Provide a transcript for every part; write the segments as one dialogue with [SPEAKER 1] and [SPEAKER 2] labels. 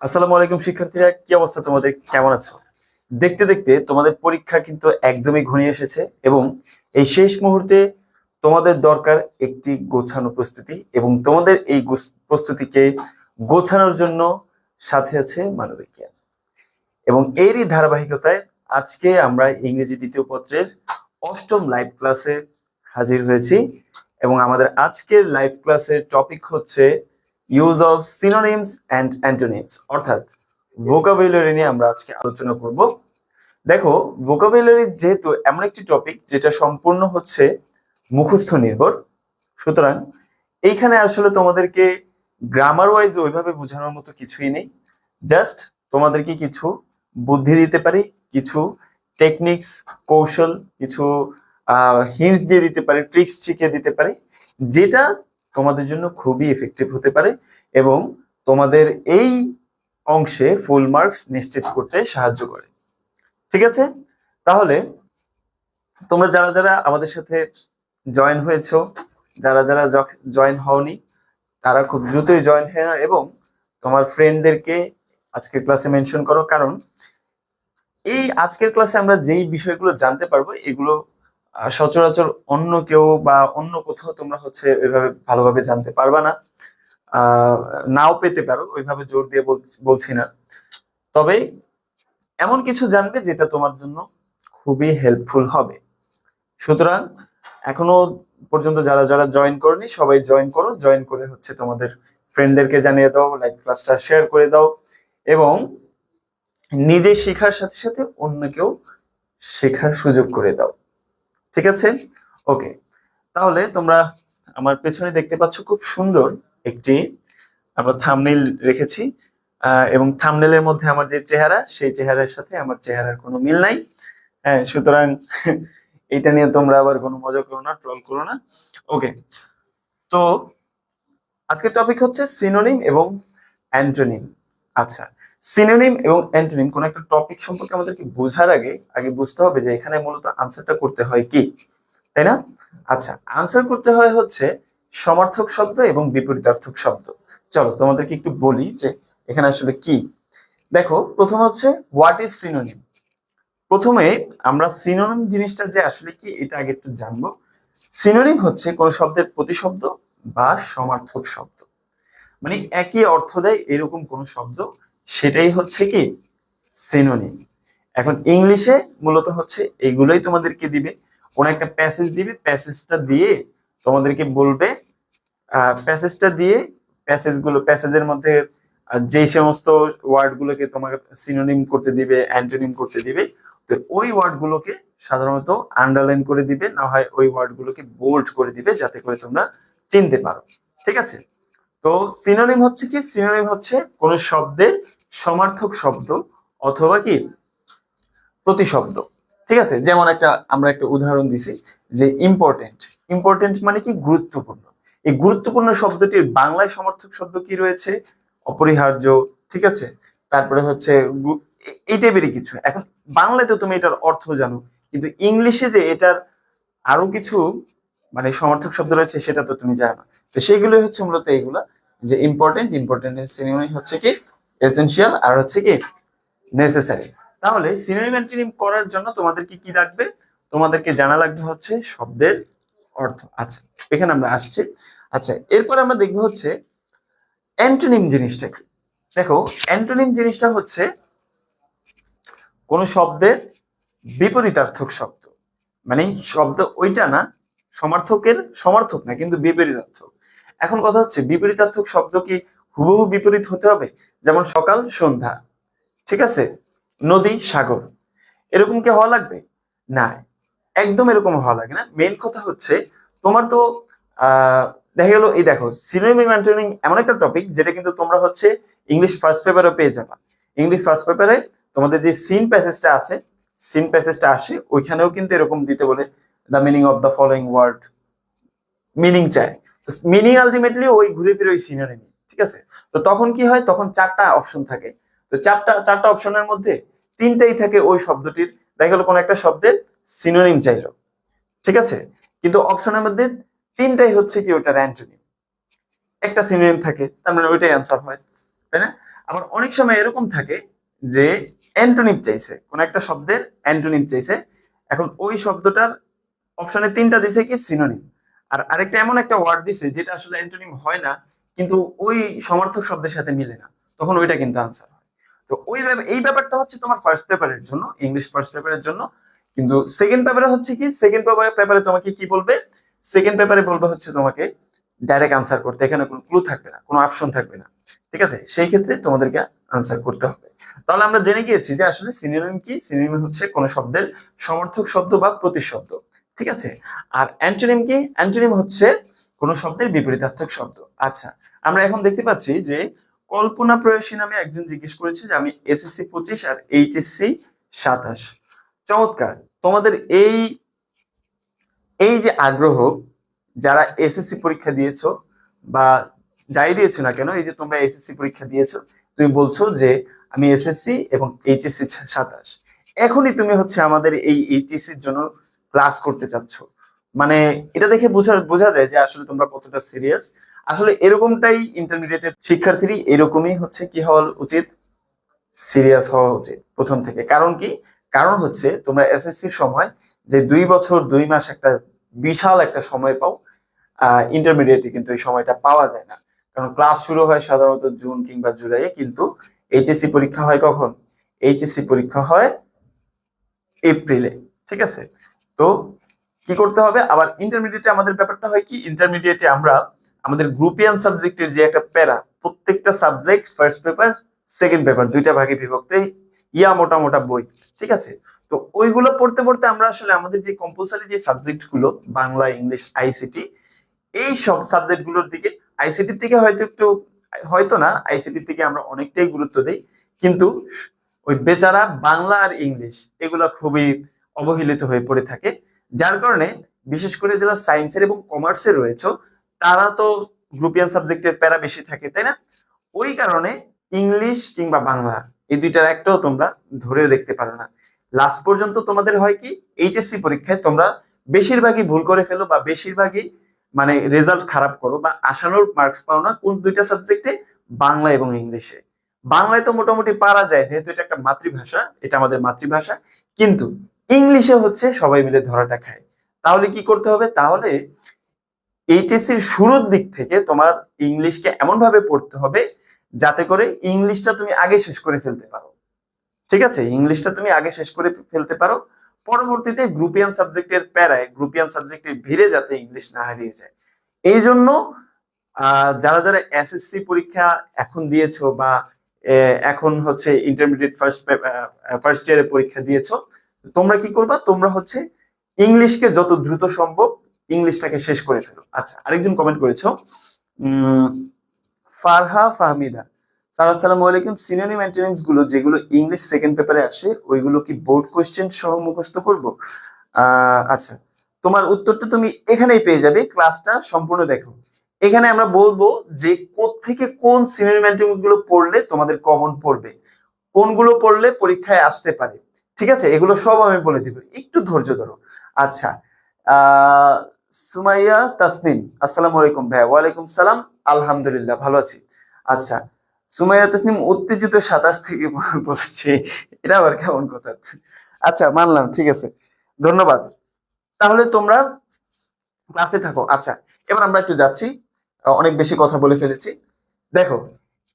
[SPEAKER 1] আসসালামু আলাইকুম শিক্ষার্থীরা, কি অবস্থা তোমাদের? কেমন আছো? দেখতে দেখতে তোমাদের পরীক্ষা কিন্তু একদমই ঘনিয়ে এসেছে এবং এই শেষ মুহূর্তে তোমাদের দরকার একটি গোছানো প্রস্তুতি এবং তোমাদের এই প্রস্তুতিকে গোছানোর জন্য সাথে আছে মানবিক জ্ঞান। এবং এরই ধারাবাহিকতায় আজকে আমরা ইংরেজি দ্বিতীয় পত্রের অষ্টম লাইভ ক্লাসে হাজির হয়েছি এবং আমাদের আজকের লাইভ ক্লাসের টপিক হচ্ছে use of synonyms and antonyms, অর্থাৎ ভোকাবুলারি নিয়ে আমরা আজকে আলোচনা করব। দেখো, ভোকাবুলারি যেহেতু এমন একটি টপিক যেটা সম্পূর্ণ হচ্ছে মুখস্থ নির্ভর, সুতরাং এইখানে আসলে তোমাদেরকে গ্রামার ওয়াইজ ওইভাবে বোঝানোর মতো কিছুই নেই। জাস্ট তোমাদেরকে কিছু বুদ্ধি দিতে পারি, কিছু টেকনিক্স, কৌশল, কিছু হিন্টস দিয়ে দিতে পারি, ট্রিক্স শিখিয়ে দিতে পারি, যেটা তোমাদের জন্য খুবই এফেক্টিভ হতে পারে এবং তোমাদের এই অংশে ফুল মার্কস নিশ্চিত করতে সাহায্য করে। ঠিক আছে, তাহলে তোমরা যারা যারা আমাদের সাথে জয়েন হয়েছো, যারা যারা জয়েন হওনি, তারা খুব দ্রুতই জয়েন হয়ে নাও এবং তোমার ফ্রেন্ডদেরকে আজকের ক্লাসে মেনশন করো, কারণ এই আজকের ক্লাসে আমরা যেই বিষয়গুলো জানতে পারবো এগুলো সচরাচর অন্য কেউ বা অন্য কোথাও তোমরা হচ্ছে ওইভাবে ভালোভাবে জানতে পারবা না। আহ নাও পেতে পারো, ওইভাবে জোর দিয়ে বলছি না, তবে এমন কিছু জানবে যেটা তোমার জন্য খুবই হেল্পফুল হবে। সুতরাং এখনো পর্যন্ত যারা যারা জয়েন করনি সবাই জয়েন করো, জয়েন করে হচ্ছে তোমাদের ফ্রেন্ডদেরকে জানিয়ে দাও, লাইভ ক্লাসটা শেয়ার করে দাও এবং নিজে শেখার সাথে সাথে অন্যকেও শেখার সুযোগ করে দাও। ঠিক আছে, ওকে। তাহলে তোমরা আমার পেছনে দেখতে পাচ্ছ খুব সুন্দর একটি আমরা থাম্বনেইল রেখেছি এবং থাম্বনেইলের মধ্যে আমার যে চেহারা, সেই চেহারার সাথে আমার চেহারার কোনো মিল নাই। হ্যাঁ, সুতরাং এটা নিয়ে তোমরা আবার কোনো মজা করো না, ট্রল করো না। ওকে, তো আজকের টপিক হচ্ছে সিনোনিম এবং অ্যান্টোনিম। আচ্ছা, সিনোনিম এবং অ্যান্টোনিম কোন একটা টপিক সম্পর্কে আমাদেরকে বোঝার আগে আগে বুঝতে হবে যে এখানে মূলত আনসারটা করতে হয় কি, তাই না? আচ্ছা, আনসার করতে হয় হচ্ছে সমার্থক শব্দ এবং বিপরীতার্থক শব্দ। চলো তোমাদেরকে একটু বলি যে এখানে আসলে কি। দেখো, প্রথম হচ্ছে হোয়াট ইজ সিনোনিম। প্রথমে আমরা সিনোনিম জিনিসটা যে আসলে কি এটা আগে একটু জানবো। সিনোনিম হচ্ছে কোন শব্দের প্রতিশব্দ বা সমার্থক শব্দ, মানে একই অর্থ দেয় এরকম কোন শব্দ, সেটাই হচ্ছে কি সিনোনিম। এখন ইংলিশে মূলত হচ্ছে এগুলোই তোমাদেরকে দিবে, কোন একটা প্যাসেজ দিবে, প্যাসেজটা দিয়ে তোমাদেরকে বলবে, প্যাসেজটা দিয়ে প্যাসেজের মধ্যে যে সমস্ত ওয়ার্ড গুলোকে তোমাকে সিনোনিম করতে দিবে, অ্যান্টোনিম করতে দিবে, তো ওই ওয়ার্ড গুলোকে সাধারণত আন্ডারলাইন করে দিবে, না হয় ওই ওয়ার্ড গুলোকে বোল্ড করে দিবে যাতে করে তোমরা চিনতে পারো। ঠিক আছে, তো সিনোনিম হচ্ছে কি, সিনোনিম হচ্ছে কোন শব্দের সমার্থক শব্দ অথবা কি প্রতিশব্দ। ঠিক আছে, যেমন আমরা একটা উদাহরণ দিছি যে ইম্পর্টেন্ট। ইম্পর্টেন্ট মানে কি গুরুত্বপূর্ণ। এই গুরুত্বপূর্ণ শব্দটির বাংলায় সমার্থক শব্দ কি রয়েছে? অপরিহার্য। ঠিক আছে, তারপরে হচ্ছে এই টাইপেরই কিছু। এখন বাংলায় তো তুমি এটার অর্থ জানো, কিন্তু ইংলিশে যে এটার আরো কিছু মানে সমার্থক শব্দ রয়েছে সেটা তো তুমি জানো না। তো সেগুলোই হচ্ছে মূলত এইগুলা, যে ইম্পর্টেন্ট, ইম্পর্টেন্টের সিনোনিম হচ্ছে কি এসেনশিয়াল, আর হচ্ছে কি নেসেসারি। তাহলে সিনোনিম অ্যান্টোনিম করার জন্য তোমাদেরকে কি লাগবে? তোমাদেরকে জানা লাগবে হচ্ছে শব্দের অর্থ। আচ্ছা, এখানে আমরা আসছি। আচ্ছা, এরপর আমরা দেখবো হচ্ছে অ্যান্টোনিম জিনিসটা কি। দেখো, অ্যান্টোনিম জিনিসটা হচ্ছে কোন শব্দের বিপরীতার্থক শব্দ, মানে শব্দ ওইটা না, সমার্থকের সমার্থক না কিন্তু বিপরীতার্থক। এখন কথা হচ্ছে বিপরীতার্থক শব্দ কি হুবহু বিপরীত হতে হবে? যেমন সকাল সন্ধ্যা, ঠিক আছে, নদী সাগর, এরকম কি হওয়া লাগবে? না, একদম এরকম হওয়া লাগে না। মেইন কথা হচ্ছে তোমার তো আহ দেখা গেল, এই দেখো সিনোনিম এবং অ্যান্টোনিম এমন একটা টপিক যেটা কিন্তু তোমরা হচ্ছে ইংলিশ ফার্স্ট পেপারে পেয়ে যাবা। ইংলিশ ফার্স্ট পেপারে তোমাদের যে সিন প্যাসেজটা আছে, সিন প্যাসেজটা আসে, ওইখানেও কিন্তু এরকম দিতে বলে the meaning of the following word, meaning চায়। মিনিং আলটিমেটলি ওই ঘুরে ফিরে ওই সিনোনিম। ঠিক আছে, তো তখন কি হয়, তখন চারটা অপশন থাকে। তো চারটা অপশনের মধ্যে তিনটাই থাকে ওই শব্দটির। দেখা গেল কোন একটা শব্দের সিনোনিম চাইলো, ঠিক আছে, কিন্তু অপশনের মধ্যে তিনটাই হচ্ছে কি ওটার অ্যান্টোনিম, একটা সিনোনিম থাকে, তার মানে ওইটাই অ্যান্সার হয়, তাই না? আবার অনেক সময় এরকম থাকে যে অ্যান্টোনিম চাইছে, কোন একটা শব্দের অ্যান্টোনিম চাইছে। এখন ওই শব্দটার অপশনে তিনটা দিছে কি সিনোনিম, আর আরেকটা এমন একটা ওয়ার্ড দিছে যেটা আসলে অ্যান্টোনিম হয় না, কিন্তু ওই সমার্থক শব্দের সাথে মিলে না, তখন ওইটা কিন্তু আনসার হয়। তো এই ব্যাপারটা হচ্ছে তোমার ফার্স্ট পেপারের জন্য, ইংলিশ ফার্স্ট পেপারের জন্য। কিন্তু সেকেন্ড পেপারে হচ্ছে কি, সেকেন্ড পেপারে তোমাকে কি বলবে, সেকেন্ড পেপারে বলবে হচ্ছে তোমাকে ডাইরেক্ট আনসার করতে, এখানে কোনো ক্লু থাকবে না, কোনো অপশন থাকবে না। ঠিক আছে, সেই ক্ষেত্রে তোমাদেরকে আনসার করতে হবে। তাহলে আমরা জেনে গিয়েছি যে আসলে সিনোনিম কি। সিনোনিম হচ্ছে কোন শব্দের সমর্থক শব্দ বা প্রতিশব্দ। ঠিক আছে। আর অ্যান্টোনিম কি? অ্যান্টোনিম হচ্ছে কোন শব্দের বিপরীতার্থক শব্দ। আচ্ছা, আমরা এখন দেখতে পাচ্ছি যে কল্পনা প্রয়াসী নামে একজন জিজ্ঞেস করেছে যে আমি এসএসসি 25 আর এইচএসসি 27। চমৎকার। তোমাদের এই এই যে আগ্রহ, যারা এসএসসি পরীক্ষা দিয়েছো বা যাই দিয়েছো না কেন, এই যে তোমরা এসএসসি পরীক্ষা দিয়েছো, তুমি বলছো যে আমি এসএসসি এবং এইচএসসি 27, এখনই তুমি হচ্ছে আমাদের এই এইচএসসি এর জন্য ক্লাস করতে চাচ্ছ। মানে এটা দেখে বোঝা যায় যে আসলে তোমরা কতটা সিরিয়াস। আসলে এরকমটাই ইন্টারমিডিয়েটের শিক্ষার্থী, এরকমই হচ্ছে কি হওয়া উচিত, সিরিয়াস হওয়া উচিত প্রথম থেকে। কারণ কি? কারণ হচ্ছে তোমরা এসএসসির সময় যে 2 বছর 2 মাস একটা বিশাল একটা সময় পাও, ইন্টারমিডিয়েটে কিন্তু এই সময়টা পাওয়া যায় না। কারণ ক্লাস শুরু হয় সাধারণত জুন কিংবা জুলাইয়ে, কিন্তু এইচএসসি পরীক্ষা হয় কখন? এইচএসসি পরীক্ষা হয় এপ্রিলে। ঠিক আছে। তো কি করতে হবে আবার ইন্টারমিডিয়েটে, আমাদের ব্যাপারটা হয় কি, ইন্টারমিডিয়েটে আমরা আমাদের গ্রুপিয়ান সাবজেক্টের যে একটা প্যারা, প্রত্যেকটা subject first paper second paper দুইটা ভাগে বিভক্ত, মোটা মোটা বই। ঠিক আছে। তো ওইগুলো পড়তে পড়তে আমরা আসলে আমাদের যে কম্পালসারি যে সাবজেক্ট গুলো, বাংলা, ইংলিশ, আইসিটি, এই সব সাবজেক্ট গুলোর দিকে, আইসিটির থেকে হয়তো একটু, হয়তো না, আইসিটির থেকে আমরা অনেকটাই গুরুত্ব দেই, কিন্তু ওই বেচারা বাংলা আর ইংলিশ এগুলা খুবই অবহেলিত হয়ে পড়ে থাকে। যার কারণে বিশেষ করে যারা সায়েন্সের এবং কমার্সের রয়েছে, তারা তো গ্রুপিয়ান সাবজেক্টের প্যারা বেশি থাকে, তাই না? ওই কারণে ইংলিশ কিংবা বাংলা এই দুইটার একটাও তোমরা ধরে দেখতে পারো না। লাস্ট পর্যন্ত তোমাদের হয় কি, এইচএসসি পরীক্ষায় তোমরা বেশিরভাগই ভুল করে ফেলো, বা বেশিরভাগই মানে রেজাল্ট খারাপ করো, বা আশানুর মার্কস পাও না কোন দুইটা সাবজেক্টে, বাংলা এবং ইংলিশে। বাংলায় তো মোটামুটি পারা যায়, যেহেতু এটা একটা মাতৃভাষা, এটা আমাদের মাতৃভাষা। কিন্তু ইংলিশে হচ্ছে সবাই মিলে ধরাটা খায়। তাহলে কি করতে হবে? তাহলে এইচএসসির শুরুর দিক থেকে তোমার ইংলিশকে এমন ভাবে পড়তে হবে যাতে করে ইংলিশটা তুমি আগে শেষ করে ফেলতে পারো। ঠিক আছে, ইংলিশটা তুমি আগে শেষ করে ফেলতে পারো, পরবর্তীতে গ্রুপিয়ান সাবজেক্টের প্যারায়, গ্রুপিয়ান সাবজেক্টের ভিড়ে যাতে ইংলিশ না হারিয়ে যায়। এই জন্য যারা যারা এসএসসি পরীক্ষা এখন দিয়েছো, বা এখন হচ্ছে ইন্টারমিডিয়েট ফার্স্ট ইয়ারে পরীক্ষা দিয়েছো, তোমরা কি করবা? তোমরা হচ্ছে ইংলিশকে যত দ্রুত সম্ভব ইংলিশটাকে শেষ করে ফেলো। আচ্ছা, আরেকজন কমেন্ট করেছো, ফারহা ফাহমিদা, স্যার আসসালামু আলাইকুম, সিনোনিম অ্যান্টোনিমস গুলো যেগুলো ইংলিশ সেকেন্ড পেপারে আসে ওইগুলো কি বোর্ড কোশ্চেন সহ মুখস্থ করব? আচ্ছা, তোমার উত্তরটা তুমি এখানেই পেয়ে যাবে, ক্লাসটা সম্পূর্ণ দেখো। এখানে আমরা বলবো যে কোত্থেকে কোন সিনোনিম অ্যান্টোনিম গুলো পড়লে তোমাদের কমন পড়বে, কোনগুলো পড়লে পরীক্ষায় আসতে পারে। ঠিক আছে, এগুলো সব আমি বলে দিব, একটু ধৈর্য ধরো। আচ্ছা, আহ সুমাইয়া তাসনিম, আসসালামু আলাইকুম ভাইয়া। ওয়ালাইকুম সালাম, আলহামদুলিল্লাহ ভালো আছি। আচ্ছা, সুমাইয়া তাসনিম উত্তেজিত 27 থেকে বলছি, এটা আবার কেমন কথা? আচ্ছা, মানলাম, ঠিক আছে, ধন্যবাদ। তাহলে তোমরা ক্লাসে থাকো। আচ্ছা, এবার আমরা একটু যাচ্ছি, অনেক বেশি কথা বলে ফেলেছি। দেখো,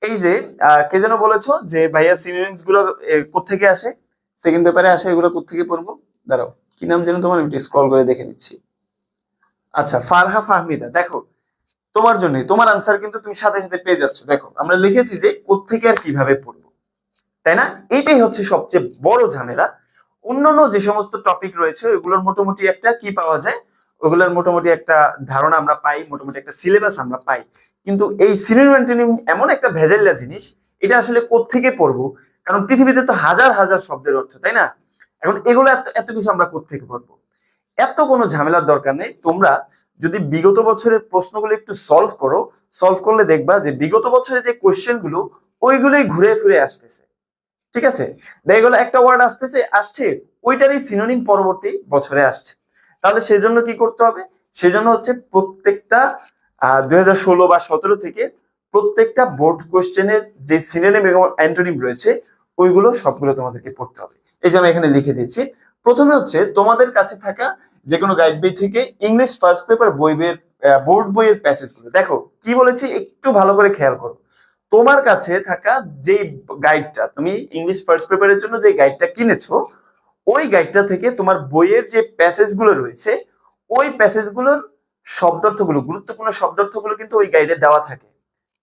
[SPEAKER 1] এই যে কে যেন বলেছো যে ভাইয়া সিনোনিমস গুলো কোত্থেকে আসে, সেকেন্ড পেপারে আসে, এগুলো কোত্থেকে পড়বো? দাঁড়াও, কি নাম যেন তোমার, আমি স্ক্রল করে দেখে নিচ্ছি। আচ্ছা, ফারহা ফাহমিদা, দেখো তোমার জন্য তোমার আনসার কিন্তু তুমি সাথে সাথে পেয়ে যাচ্ছ। দেখো, আমরা লিখেছি যে কোত্থেকে আর কিভাবে পড়বো, তাই না? এইটাই হচ্ছে সবচেয়ে বড় ঝামেলা। অন্যান্য যে সমস্ত টপিক রয়েছে ওইগুলোর মোটামুটি একটা কি পাওয়া যায়, ওইগুলোর মোটামুটি একটা ধারণা আমরা পাই, মোটামুটি একটা সিলেবাস আমরা পাই। কিন্তু এই সিনোনিম অ্যান্টোনিম এমন একটা ভেজাল্লা জিনিস, এটা আসলে কোত্থেকে পড়বো? কারণ পৃথিবীতে তো হাজার হাজার শব্দের অর্থ, তাই না? এখন এগুলো এত এত কিছু আমরা কোত্থেকে পড়বো? এত কোনো ঝামেলার দরকার নেই। তোমরা যদি বিগত বছরের প্রশ্নগুলো একটু সলভ করো, সলভ করলে দেখবা যে বিগত বছরের যে কোয়েশ্চেন গুলো, ওইগুলোই ঘুরে ফিরে আসতেছে। ঠিক আছে, দেখা গেলো একটা ওয়ার্ড আসছে, ওইটারই সিনোনিম পরবর্তী বছরে আসছে। তাহলে সেজন্য কি করতে হবে? সেজন্য হচ্ছে প্রত্যেকটা 2016 বা 17 থেকে প্রত্যেকটা বোর্ড কোশ্চেনের যে সিনোনিম এবং অ্যান্টোনিম রয়েছে ওইগুলো সবগুলো তোমাদেরকে পড়তে হবে। এই যে আমি এখানে লিখে দিচ্ছি। প্রথমে হচ্ছে তোমাদের কাছে থাকা যে কোনো গাইড বই থেকে ইংলিশ ফার্স্ট পেপার বইয়ের বোর্ড বইয়ের প্যাসেজ গুলো দেখো কি বলেছি, একটু ভালো করে খেয়াল করো। তোমার কাছে থাকা যে গাইডটা, তুমি ইংলিশ ফার্স্ট পেপারের জন্য যে গাইডটা কিনেছো, ওই গাইডটা থেকে তোমার বইয়ের যে প্যাসেজ গুলো রয়েছে ওই প্যাসেজ গুলোর শব্দার্থগুলো, গুরুত্বপূর্ণ শব্দার্থগুলো কিন্তু ওই গাইডে দেওয়া থাকে,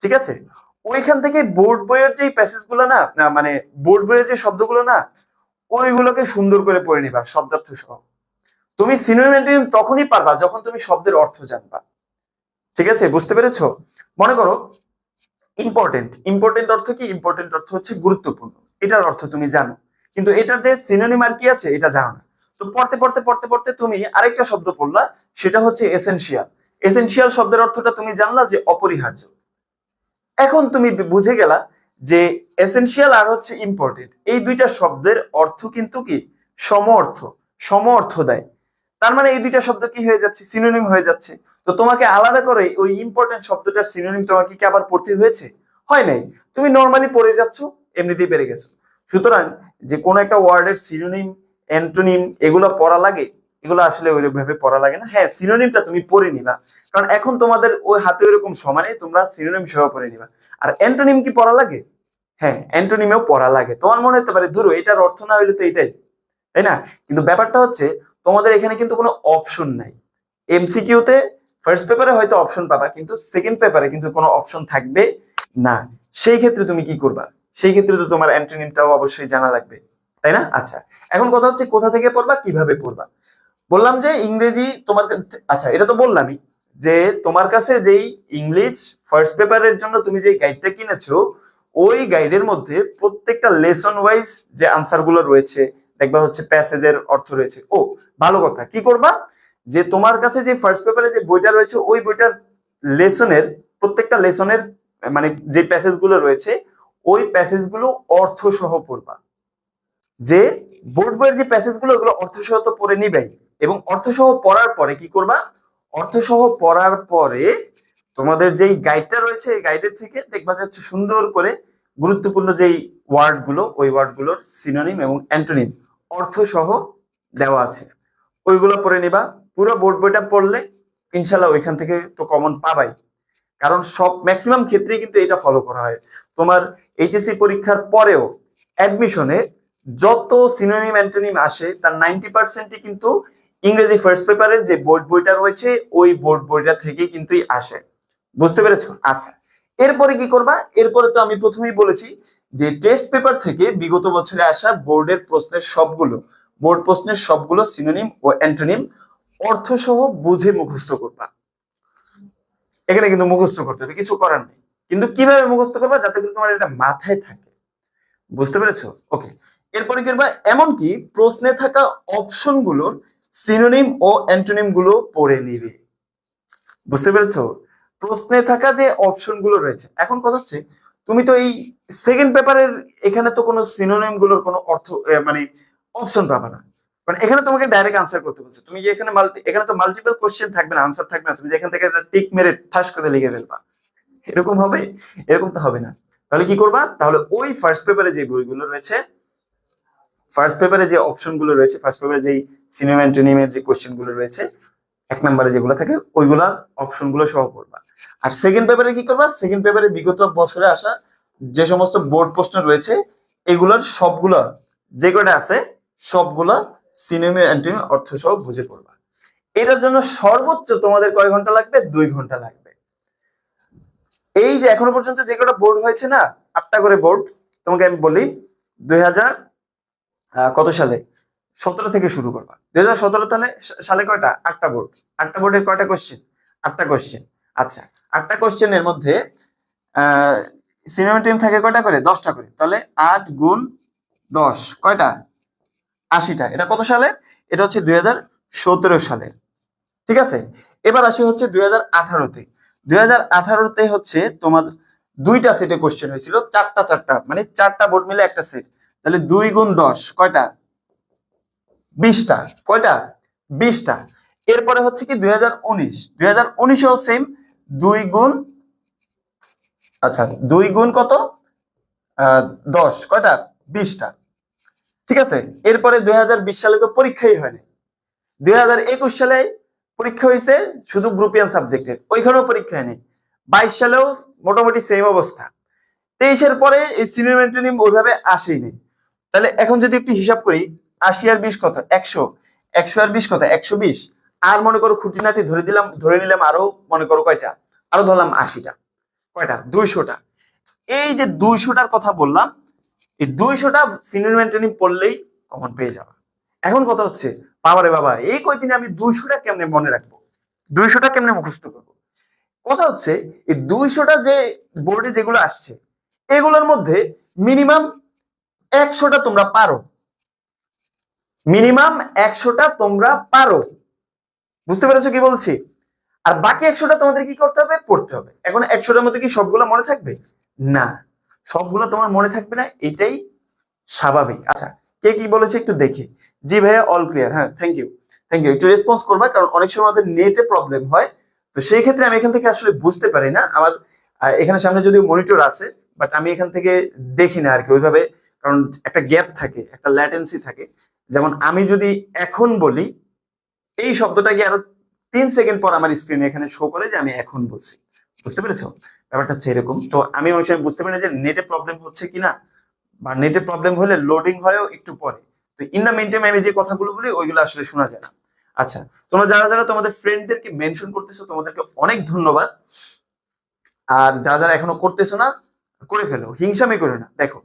[SPEAKER 1] ঠিক আছে? ওইখান থেকে বোর্ড বইয়ের যে প্যাসেজ গুলো না মানে বোর্ড বইয়ের যে শব্দগুলো না, ওইগুলোকে সুন্দর করে পড়ে নিবা শব্দার্থ সহ। তুমি সিনোনিম তখনই পারবা যখন তুমি শব্দের অর্থ জানবা, ঠিক আছে? বুঝতে পেরেছো? মনে করো ইম্পর্টেন্ট, ইম্পর্টেন্ট অর্থ কি? ইম্পর্টেন্ট অর্থ হচ্ছে গুরুত্বপূর্ণ, এটার অর্থ তুমি জানো, কিন্তু এটার যে সিনোনিম আর কি আছে এটা জানো না। তো পড়তে পড়তে পড়তে পড়তে তুমি আরেকটা শব্দ পড়লা, সেটা হচ্ছে এসেনশিয়াল। এসেনশিয়াল শব্দের অর্থটা তুমি জানলা যে অপরিহার্য। এখন তুমি বুঝে গেলা যে এসেনশিয়াল আর হচ্ছে ইম্পর্টেন্ট, এই দুইটা শব্দের অর্থ কিন্তু কি সম অর্থ, সম অর্থ দেয়। তার মানে এই দুইটা শব্দ কি হয়ে যাচ্ছে? সিনোনিম হয়ে যাচ্ছে। তো তোমাকে আলাদা করে ওই ইম্পর্টেন্ট শব্দটার সিনোনিম তোমাকে কি আবার পড়তে হয়েছে? হয় নাই, তুমি নর্মালি পড়ে যাচ্ছ, এমনিতেই পেরে গেছো। সুতরাং যে কোনো একটা ওয়ার্ডের সিনোনিম, অ্যান্টোনিম এগুলো পড়া লাগে, এগুলো আসলে ওইভাবে পড়া লাগে না। হ্যাঁ, সিনোনিমটা তুমি পড়ে নিবা, কারণ এখন তোমাদের ওই হাতে ওইরকম সমানে তোমরা সিনোনিম সহ পড়ে নিবা। আর অ্যান্টোনিম কি পড়া লাগে? হ্যাঁ, অ্যান্টোনিমেও পড়া লাগে। তোমার মনে হতে পারে ধরো এটার অর্থ না হইলে তো এটাই, তাই না? কিন্তু ব্যাপারটা হচ্ছে তোমাদের এখানে কিন্তু কোনো অপশন নাই। এমসিকিউতে ফার্স্ট পেপারে হয়তো অপশন পাবা, কিন্তু সেকেন্ড পেপারে কিন্তু কোনো অপশন থাকবে না। সেই ক্ষেত্রে তুমি কি করবা? সেই ক্ষেত্রে তো তোমার অ্যান্টোনিমটাও অবশ্যই জানা লাগবে, তাই না? আচ্ছা, এখন কথা হচ্ছে কোথা থেকে পড়বা, কিভাবে পড়বা। বললাম যে ইংরেজি তোমার আচ্ছা এটা তো বললামই যে তোমার কাছে যেই ইংলিশ ফার্স্ট পেপারের জন্য তুমি যে গাইডটা কিনেছো, ওই গাইডের মধ্যে প্রত্যেকটা লেসন ওয়াইজ যে আনসার গুলো রয়েছে, দেখবা হচ্ছে প্যাসেজের অর্থ রয়েছে। ও ভালো কথা, কি করবা যে তোমার কাছে যে ফার্স্ট পেপারে যে বইটা রয়েছে ওই বইটার লেসনের, প্রত্যেকটা লেসনের মানে যে প্যাসেজ গুলো রয়েছে ওই প্যাসেজ গুলো অর্থ সহ পড়বা। যে বোর্ড বইয়ের যে প্যাসেজ গুলো ওগুলো অর্থসহ তো পড়ে নিবেই, এবং অর্থসহ পড়ার পরে কি করবা? অর্থসহ পড়ার পরে তোমাদের যেই গাইডটা রয়েছে এই গাইডের থেকে দেখবা যাচ্ছে সুন্দর করে গুরুত্বপূর্ণ যেই ওয়ার্ড গুলো ওই ওয়ার্ড গুলোর সিনোনিম এবং অ্যান্টোনিম অর্থসহ দেওয়া আছে, ওইগুলো পড়ে নিবা। পুরো বোর্ড বইটা পড়লে ইনশাল্লাহ ওইখান থেকে তো কমন পাবাই, কারণ সব ম্যাক্সিমাম ক্ষেত্রেই কিন্তু এটা ফলো করা হয়। তোমার এইচএসসি পরীক্ষার পরেও অ্যাডমিশনে যত সিনোনিম অ্যান্টোনিম আসে তার 90% কিন্তু ইংরেজি ফার্স্ট পেপারের যে বোর্ড বইটা রয়েছে ওই বোর্ড বইটা থেকে কিন্তু আসে। বুঝতে পেরেছো? আচ্ছা, এরপরে কি করবা? এরপরে তো আমি প্রথমেই বলেছি যে টেস্ট পেপার থেকে বিগত বছরে আসা বোর্ডের প্রশ্নের সবগুলো, বোর্ড প্রশ্নের সবগুলো সিনোনিম ও অ্যান্টোনিম অর্থসহ বুঝে মুখস্থ করবা। এখানে কিন্তু মুখস্থ করতে হবে, কিছু করার নেই। কিন্তু কিভাবে মুখস্থ করবা যাতে করে তোমার এটা মাথায় থাকে। বুঝতে পেরেছো? ওকে, এরপরে কি করবা? এমনকি প্রশ্নে থাকা অপশন গুলোর সিনোনিম ও অ্যান্টোনিম গুলো পড়ে নিবে। বুঝতে পেরেছো? প্রশ্নে থাকা যে অপশন গুলো রয়েছে, এখন কথা হচ্ছে তুমি তো এই সেকেন্ড পেপারের এখানে তো কোনো সিনোনিম গুলোর কোনো অর্থ মানে অপশন পাবা না, মানে এখানে তোমাকে ডাইরেক্ট আনসার করতে বলছে। তুমি যে এখানে এখানে তো মাল্টিপল কোশ্চেন থাকবে না, আনসার থাকবে না, তুমি যে এখান থেকে একটা টিক মেরে ঠাস করে লিখে ফেলবা, এরকম হবে? এরকম তো হবে না। তাহলে কি করবা? তাহলে ওই ফার্স্ট পেপারে যে বইগুলো রয়েছে, ফার্স্ট পেপারে যে অপশন গুলো রয়েছে, ফার্স্ট পেপারে যে সিনোনিম অ্যান্টোনিমের যে কোশ্চেন গুলো রয়েছে এক নম্বরে যেগুলো থাকে ওইগুলার অপশন গুলো সহ পড়বা। আর সেকেন্ড পেপারে কি করবা? সেকেন্ড পেপারে বিগত বছরে আসা যে সমস্ত বোর্ড প্রশ্ন রয়েছে এগুলোর সবগুলা যে কটা আছে সবগুলা সিনোনিম অ্যান্টোনিম অর্থ সহ বুঝে পড়বা। এটার জন্য সর্বোচ্চ তোমাদের কয় ঘন্টা লাগবে? 2 ঘন্টা লাগবে। এই যে এখনো পর্যন্ত যে কটা বোর্ড হয়েছে না, 8টা করে বোর্ড, তোমাকে আমি বলি 2000 কত সালে 17 থেকে শুরু করবা। 2017 সালে কয়টা? 8টা বোর্ড। 8টা বোর্ডের কয়টা কোশ্চেন? 8টা কোশ্চেন। আচ্ছা, 8টা কোশ্চেনের মধ্যে সিনোনিম থাকে কয়টা করে? 10টা করে। তাহলে 8 গুণ 10 কয়টা? 80টা। এটা কত সালে? এটা হচ্ছে 2017 সালে, ঠিক আছে? এবার আসি হচ্ছে 2018-তে। 2018-তে হচ্ছে তোমার 2টা সেটে কোশ্চেন হয়েছিল, 4টা মানে 4টা বোর্ড মিলে একটা সেট। তাহলে 2 গুণ 10 কয়টা? 20টা। কয়টা? 20টা। এরপরে হচ্ছে কি 2019, 2019এও সেম 2 গুণ আচ্ছা 2 গুণ কত? 10, কয়টা? 20টা। ঠিক আছে, এরপরে 2020 সালে তো পরীক্ষাই হয়নি। 2021 সালে পরীক্ষা হয়েছে শুধু গ্রুপিয়ান সাবজেক্টের, ওইখানেও পরীক্ষা হয়নি। 22 সালেও মোটামুটি সেম অবস্থা। 23-এর পরে এই সিনিয়র ওইভাবে আসেনি। তাহলে এখন যদি একটু হিসাব করি, 80 আর 20 কত? 100। 100 আর 20 কত? 120। আর মনে করো খুঁটিনাটি ধরে নিলাম আরো, মনে করো কয়টা? আরো ধরলাম 80টা। কয়টা? 200টা। এই যে 200টার কথা বললাম, এই 200টা সিনিয়র মেন্টরিং পড়লেই কমন পেয়ে যাবে। এখন কথা হচ্ছে, বাবারে বাবা, এই কয়দিনে আমি 200টা কেমনে মনে রাখবো, 200টা কেমনে মুখস্থ করবো? কথা হচ্ছে এই 200টা যে বোর্ডে যেগুলো আসছে, এগুলোর মধ্যে মিনিমাম 100টা তোমরা পারো, মিনিমাম 100টা তোমরা পারো। বুঝতে পেরেছো কি বলছি? আর বাকি 100টা তোমাদের কি করতে হবে? পড়তে হবে। এখন 100টার মধ্যে কি সবগুলো মনে থাকবে? না, সবগুলো তোমার মনে থাকবে না, এটাই স্বাভাবিক। আচ্ছা, কে কি বলেছে একটু দেখি। জি ভাইয়া, অল ক্লিয়ার। হ্যাঁ, থ্যাংক ইউ, থ্যাংক ইউ। একটু রেসপন্স করবা, কারণ অনেক সময় আমাদের নেটে প্রবলেম হয়। তো সেই ক্ষেত্রে আমি এখান থেকে আসলে বুঝতে পারি না। আমার এখানে সামনে যদিও মনিটর আছে, বাট আমি এখান থেকে দেখি না আর কি ওইভাবে, কারণ একটা গ্যাপ থাকে, একটা ল্যাটেন্সি থাকে। যেমন আমি যদি এখন বলি, এই শব্দটাকে আরো 3 সেকেন্ড পর আমার স্ক্রিনে এখানে শো করে যে আমি এখন বলছি। বুঝতে পেরেছো? ব্যাপারটা হচ্ছে এরকম। তো আমি অনেক সময় বুঝতে পারি না যে নেটে প্রবলেম হচ্ছে কিনা, বা নেটে প্রবলেম হলে লোডিং হয়ও একটু পরে। তো ইন দা মেইন টাইম আমি যে কথাগুলো বলি ওইগুলো আসলে শোনা যায় না। আচ্ছা, তোমরা যারা যারা তোমাদের ফ্রেন্ডদেরকে মেনশন করতেছো, তোমাদেরকে অনেক ধন্যবাদ। আর যারা যারা এখনো করতেছো না, করে ফেলো, হিংসামি করো না। দেখো,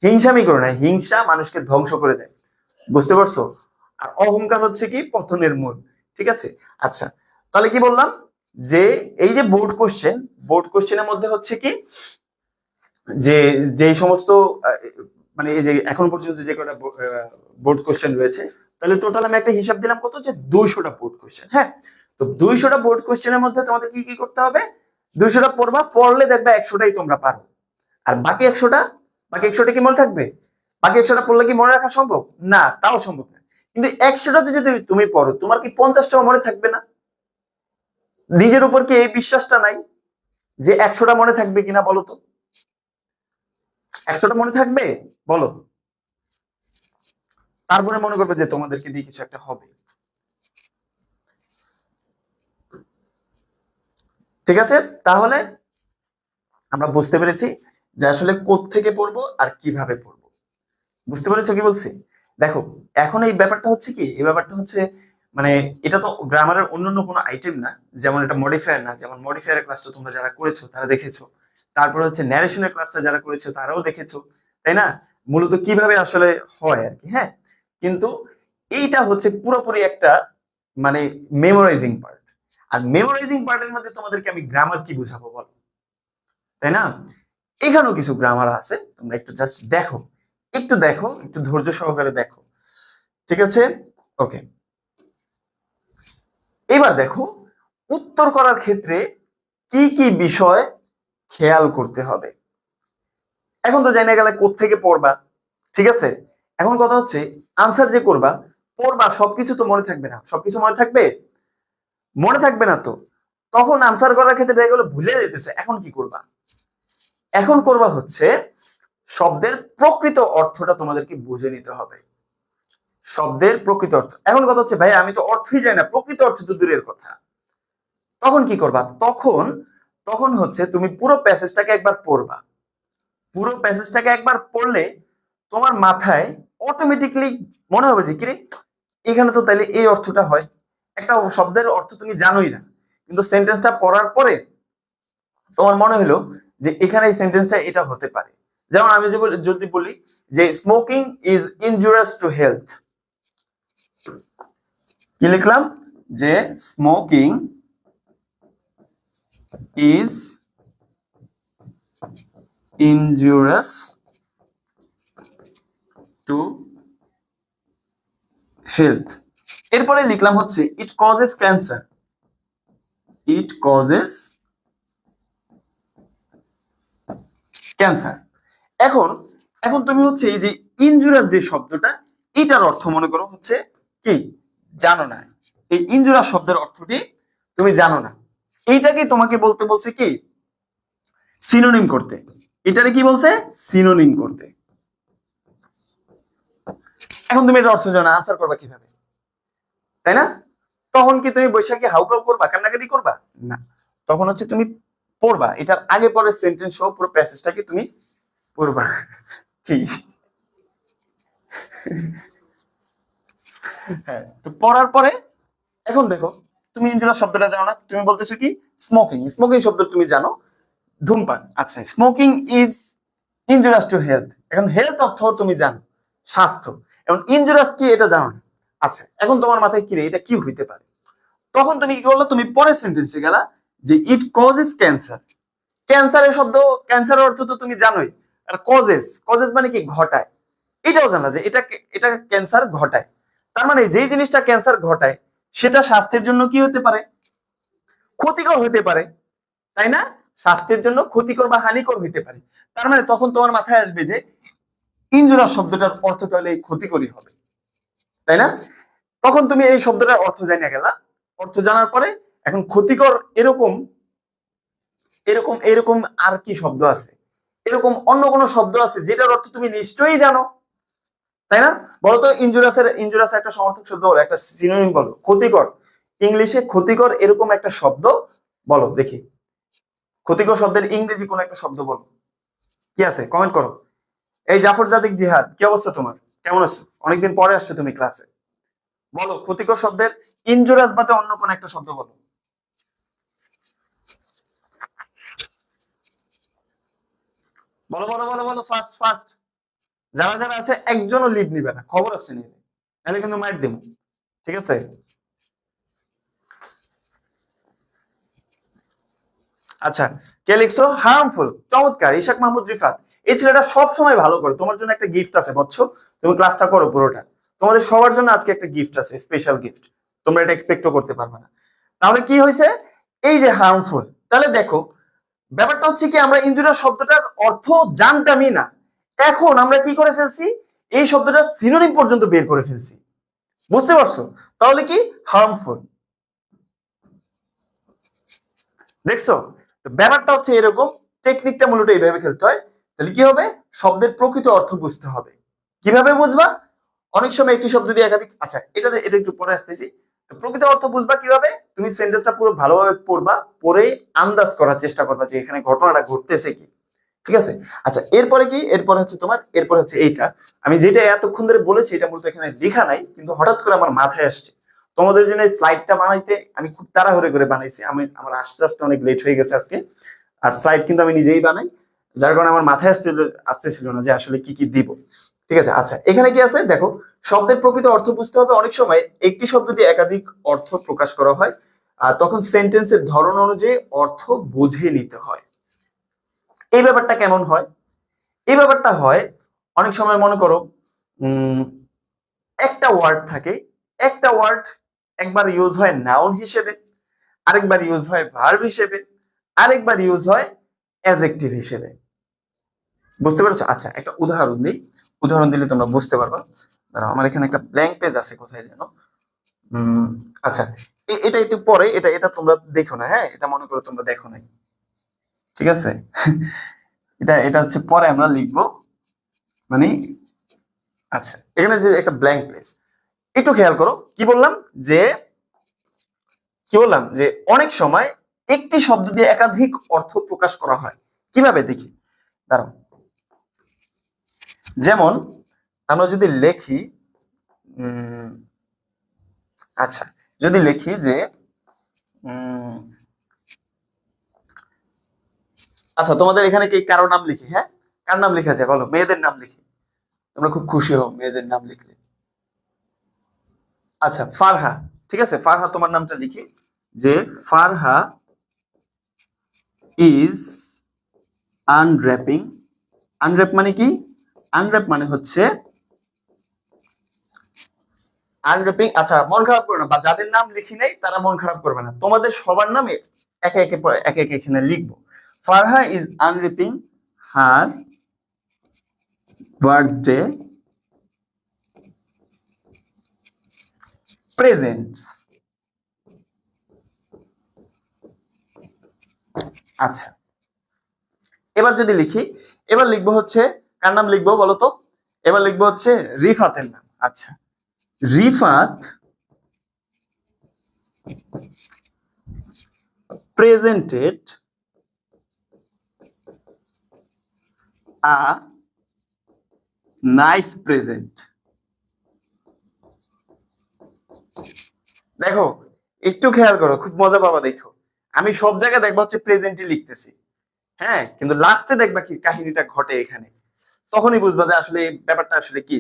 [SPEAKER 1] হিংসামি করো না, হিংসা মানুষকে ধ্বংস করে দেয়। বুঝতে পারছো? আর অহংকার হচ্ছে কি পতনের মূল। ঠিক আছে? আচ্ছা, তাহলে কি বললাম, যে এই যে বোর্ড কোশ্চেনের মধ্যে হচ্ছে কি, যে যেই সমস্ত মানে এই যে এখন পর্যন্ত যে কটা বোর্ড কোশ্চেন রয়েছে, তাহলে টোটাল আমি একটা হিসাব দিলাম কত, যে 200টা বোর্ড কোশ্চেন। হ্যাঁ, তো 200টা বোর্ড কোশ্চেনের মধ্যে তোমাদের কি কি করতে হবে? 200টা পড়বা, পড়লে দেখবে 100টাই তোমরা পারো। আর বাকি 100টা কি মনে থাকবে? বাকি 100টা পড়লে কি মনে রাখা সম্ভব? না, তাও সম্ভব না। কিন্তু 100টাতে যদি তুমি পড়ো, তোমার কি 50টা মনে থাকবে না? নিজের উপর কি এই বিশ্বাসটা নাই যে 100টা মনে থাকবে কিনা? বলো তো, 100টা মনে থাকবে? বলো। তারপরে মনে করবে যে তোমাদেরকে দিয়ে কিছু একটা হবে। ঠিক আছে, তাহলে আমরা বুঝতে পেরেছি যে আসলে কোত্থেকে পড়বো আর কিভাবে পড়বো। বুঝতে পেরেছো কি বলছি? দেখো, এখন এই ব্যাপারটা হচ্ছে কি, এই ব্যাপারটা হচ্ছে মানে এটা তো গ্রামারের অন্যান্য কোনো আইটেম না, যেমন এটা মডিফায়ার না। যেমন মডিফায়ারের ক্লাসটা তোমরা যারা করেছো তারা দেখেছো, তারপর হচ্ছে ন্যারেশনের ক্লাসটা যারা করেছো তারাও দেখেছো, তাই না? মূলত কিভাবে আসলে হয় আর কি। হ্যাঁ, কিন্তু এইটা হচ্ছে পুরোপুরি একটা মানে মেমোরাইজিং পার্ট। আর মেমোরাইজিং পার্টের মধ্যে তোমাদেরকে আমি গ্রামার কি বুঝাবো বলো, তাই না? এখানেও কিছু গ্রামার আছে, তোমরা একটু জাস্ট দেখো, একটু দেখো, একটু ধৈর্য সহকারে দেখো। ঠিক আছে? ওকে, এবার দেখো, উত্তর করার ক্ষেত্রে কি কি বিষয় খেয়াল করতে হবে। এখন তো জানা গেলে কোত্থেকে পড়বা, ঠিক আছে? এখন কথা হচ্ছে, আনসার যে করবা, পড়বা, সবকিছু তো মনে থাকবে না। সবকিছু মনে থাকবে? মনে থাকবে না তো। তখন আনসার করার ক্ষেত্রে দেখা গেলো ভুলে যেতেছে। এখন কি করবা? এখন করবা হচ্ছে, শব্দের প্রকৃত অর্থটা তোমাদেরকে বুঝে নিতে হবে। শব্দের প্রকৃত অর্থ। এখন কথা হচ্ছে, ভাই আমি তো অর্থই জানি না, প্রকৃত অর্থ তো দূরের কথা। তখন কি করবা? তখন তখন হচ্ছে তুমি পুরো প্যাসেজটাকে একবার পড়বা। পুরো প্যাসেজটাকে একবার পড়লে তোমার মাথায় অটোমেটিকলি মনে হবে যে কিরে, এখানে তো তাইলে এই অর্থটা হয়। একটা শব্দের অর্থ তুমি জানোই না, কিন্তু সেন্টেন্সটা পড়ার পরে তোমার মনে হলো যে এখানে এই সেন্টেন্সটা এটা হতে পারে। যেমন আমি যদি বলি যে smoking is injurious to health, কি লিখলাম? যে smoking is injurious to health. এরপরে লিখলাম হচ্ছে it causes cancer, it causes cancer. এখন এখন তুমি হচ্ছে এই যে ইনজুরিয়াস যে শব্দটা, এটার অর্থ মনে করো হচ্ছে কি, জানো না। এই ইনজুরিয়াস শব্দের অর্থটি তুমি জানো না, এইটাকে তোমাকে বলতে বলছে কি, সিনোনিম করতে। এটারে কি বলছে? সিনোনিম করতে। এখন তুমি এটা অর্থ জানো, আনসার করবা কিভাবে, তাই না? তখন কি তুমি বৈশাখী হাউকাউ করবা, কান্নাকাটি করবা? না, তখন হচ্ছে তুমি পড়বা, এটার আগে পরে সেন্টেন্স সহ পুরো প্যাসেজটাকে তুমি পড়বা। কি? হ্যাঁ, তো পড়ার পরে এখন দেখো, তুমি ইনজুরাস শব্দটা জানো না, তুমি বলতেছো কি স্মোকিং, স্মোকিং শব্দ তুমি জানো ধূমপান। আচ্ছা, স্মোকিং ইজ ইনজুরাস টু হেলথ। এখন হেলথ অর্থ তুমি জানো স্বাস্থ্য, এখন ইনজুরাস কি এটা জানো না। আচ্ছা, এখন তোমার মাথায় কি রে, এটা কি হইতে পারে? তখন তুমি কি করলো, তুমি পরের সেন্টেন্সে গেলা যে ইট কজেস ক্যান্সার। ক্যান্সারের শব্দ, ক্যান্সারের অর্থ তো তুমি জানোই, আর কজেস, কজেস মানে কি ঘটায়, এটাও জানা যে এটা এটা ক্যান্সার ঘটায়। তার মানে যেই জিনিসটা ক্যান্সার ঘটায় সেটা স্বাস্থ্যের জন্য কি হতে পারে, ক্ষতিকর হতে পারে, তাই না? স্বাস্থ্যের জন্য ক্ষতিকর বা হানিকর হতে পারে। তার মানে তখন তোমার মাথায় আসবে যে ইনজুরাস শব্দটার অর্থ তাহলে এই ক্ষতিকরই হবে, তাই না? তখন তুমি এই শব্দটার অর্থ জানিয়ে গেলা। অর্থ জানার পরে এখন ক্ষতিকর এরকম এরকম এরকম আর কি শব্দ আছে, এরকম অন্য কোন শব্দ আছে যেটার অর্থ তুমি নিশ্চয়ই জানো, তাই না? বলতো ইনজুরাসের, ইনজুরাস একটা সমর্থক শব্দ বলো, একটা সিনোনিম বলো, ক্ষতিকর, ইংলিশে ক্ষতিকর এরকম একটা শব্দ বলো দেখি। ক্ষতিকর শব্দের ইংরেজি কোন একটা শব্দ বলো, কি আছে কমেন্ট করো। এই জাফর জাদিক জিহাদ, কি অবস্থা তোমার, কেমন আছো? অনেকদিন পরে আসছো তুমি ক্লাসে। বলো ক্ষতিকর শব্দের ইনজুরাস বাদে অন্য কোন একটা শব্দ বলো। বলো বলো বলো বলো, ফাস্ট ফাস্ট। যারা যারা আছে একজনও লিভ নিবে না, খবর আছে নিবে, নাহলে কিন্তু মাইট দেবো, ঠিক আছে? আচ্ছা, কে লিখছো? হার্মফুল, চমৎকার, ইশাক মাহমুদ রিফাত। এই ছেলেটা সব সময় ভালো করে, তোমার জন্য একটা গিফট আছে বুঝছো, তুমি ক্লাসটা করো পুরোটা, তোমাদের সবার জন্য আজকে একটা গিফট আছে, স্পেশাল গিফট, তোমরা এটা এক্সপেক্টও করতে পারবে না। তাহলে কি হয়েছে, এই যে হার্মফুল, তাহলে দেখো ব্যাপারটা হচ্ছে কি, আমরা ইনজুরিয়াস শব্দটার অর্থ জানতামই না, এখন আমরা কি করে ফেলছি, এই শব্দটা সিনোনিম পর্যন্ত বের করে ফেলছি, বুঝতে পারছো? তাহলে কি হার্মফুল, দেখছো? তো ব্যাপারটা হচ্ছে এরকম, টেকনিকটা মূলত এইভাবে খেলতে হয়। তাহলে কি হবে, শব্দের প্রকৃত অর্থ বুঝতে হবে। কিভাবে বুঝবা? অনেক সময় একটি শব্দ দিয়ে একাধিক, আচ্ছা এটা এটা একটু পরে আসতেছি। তো প্রকৃত অর্থ বুঝবা কিভাবে, তুমি সেন্টেন্সটা পুরো ভালোভাবে পড়বা, পড়ে আন্দাজ করার চেষ্টা করবা যে এখানে ঘটনাটা ঘটতেছে কি, ঠিক আছে? আচ্ছা, এরপরে কি, এরপরে হচ্ছে তোমার, এরপরে হচ্ছে এইটা, আমি যেটা এতক্ষণ ধরে বলেছি এটা মূলত এখানে লেখা নাই, কিন্তু হঠাৎ করে আমার মাথায় আসছে। তোমাদের জন্য স্লাইডটা বানাইতে আমি খুব তাড়াহুড়ো করে বানাইছি, আমি আমার আস্তে আস্তে অনেক লেট হয়ে গেছে আজকে। আর স্লাইড কিন্তু আমি নিজেই বানাই, যার কারণে আমার মাথায় আসতেছিল না যে আসলে কি কি দিব। ঠিক আছে, আচ্ছা এখানে কি আছে দেখো, শব্দের প্রকৃত অর্থ বুঝতে হবে। অনেক সময় একটি শব্দ দিয়ে একাধিক অর্থ প্রকাশ করা হয়, আর তখন সেন্টেন্সের ধরন অনুযায়ী অর্থ বুঝে নিতে হয়। এই ব্যাপারটা কেমন হয়? এই ব্যাপারটা হয় অনেক সময় মনে করো উম একটা ওয়ার্ড থাকে, একটা ওয়ার্ড একবার ইউজ হয় নাউন হিসেবে, আরেকবার ইউজ হয় ভার্ব হিসেবে, আরেকবার ইউজ হয় অ্যাডজেক্টিভ হিসেবে, বুঝতে পেরেছো? আচ্ছা একটা উদাহরণ দিই, উদাহরণ দিলে তোমরা বুঝতে পারবা। দাঁড়াও, আমার এখানে একটা ব্ল্যাঙ্ক পেজ আছে কোথায় যেন। উম আচ্ছা, এটা একটু পরে, এটা এটা তোমরা দেখো না, হ্যাঁ এটা মনে করো তোমরা দেখো নাই, ঠিক আছে? এটা এটা হচ্ছে পরে আমরা লিখবো, মানে আচ্ছা এখানে যে একটা ব্ল্যাঙ্ক পেজ, একটু খেয়াল করো কি বললাম, যে কি বললাম যে অনেক সময় একটি শব্দ দিয়ে একাধিক অর্থ প্রকাশ করা হয়। কিভাবে দেখি, দাঁড়াও। যেমন আমরা যদি লিখি, উম আচ্ছা যদি লিখি যে উম আচ্ছা তোমাদের এখানে কি কারো নাম লিখি, হ্যাঁ কার নাম লেখা যায় বলো, মেয়েদের নাম লিখি, তোমরা খুব খুশি হও মেয়েদের নাম লিখলে। আচ্ছা ফারহা, ঠিক আছে, ফারহা তোমার নামটা লিখি, যে ফারহা ইজ আনর্যাপিং। আনর্যাপ মানে কি? আনর্যাপ মানে হচ্ছে আনর্যাপিং। আচ্ছা মন খারাপ করবে না, বা যাদের নাম লিখি নাই তারা মন খারাপ করবে না, তোমাদের সবার নামে একে একে একে একে এখানে লিখবো। Farha is unwrapping her birthday presents. আচ্ছা এবার যদি লিখি, এবার লিখবো হচ্ছে কার নাম লিখবো বলো তো? এবার লিখবো হচ্ছে রিফাতের নাম। আচ্ছা, Rifat presented a nice present. দেখো, একটু খেয়াল করো, খুব মজা পাবা। দেখো, আমি সব জায়গায় দেখবা হচ্ছে প্রেজেন্টই লিখতেছি, হ্যাঁ, কিন্তু লাস্টে দেখবা কি কাহিনীটা ঘটে এখানে, তখনই বুঝবা যে আসলে এই ব্যাপারটা আসলে কি।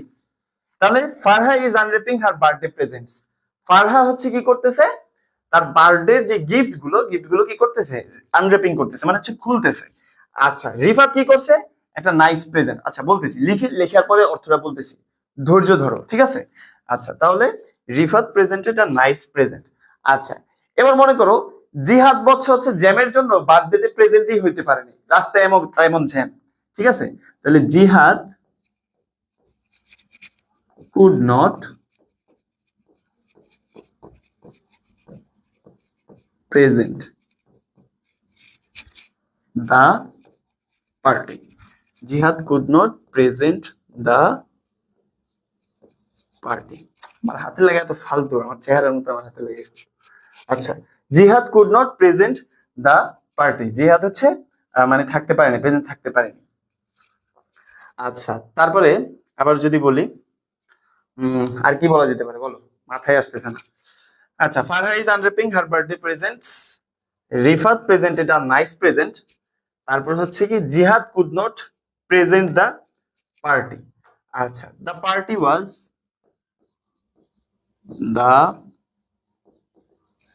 [SPEAKER 1] তাহলে Farha is unwrapping her birthday presents. Farha হচ্ছে কি করতেছে, তার বার্থডে যে গিফট গুলো কি করতেছে, আনরেপিং করতেছে, মানে হচ্ছে খুলতেছে। আচ্ছা, রিফাত কি করছে, একটা নাইস প্রেজেন্ট। আচ্ছা, বলতেছি লেখার পরে অর্থটা বলতেছি, ধৈর্য ধরো, ঠিক আছে? আচ্ছা, তাহলে Rifat presented a nice present. আচ্ছা, এবার মনে করো জিহাদ বলছে হচ্ছে জ্যামের জন্য বার্থডে প্রেজেন্টই হইতে পারেনি, রাস্তায় এমন এমন জ্যাম, ঠিক আছে? তাহলে জিহাদ could not present the party. Jihad could not present the party. আমার হাতে লেগে এত ফালতু, আমার চেহারার মতো আমার হাতে লেগে। আচ্ছা, Jihad could not present the party. Jihad হচ্ছে মানে থাকতে পারেনি, প্রেজেন্ট থাকতে পারেনি। আচ্ছা, তারপরে আবার যদি বলি আর কি বলা যেতে পারে বলো, মাথায় আসতেছে না। আচ্ছা, Farha is unwrapping her birthday presents, Rifat presented a nice present, তারপর হচ্ছে কি Jihad could not present the party. আচ্ছা, the party was, the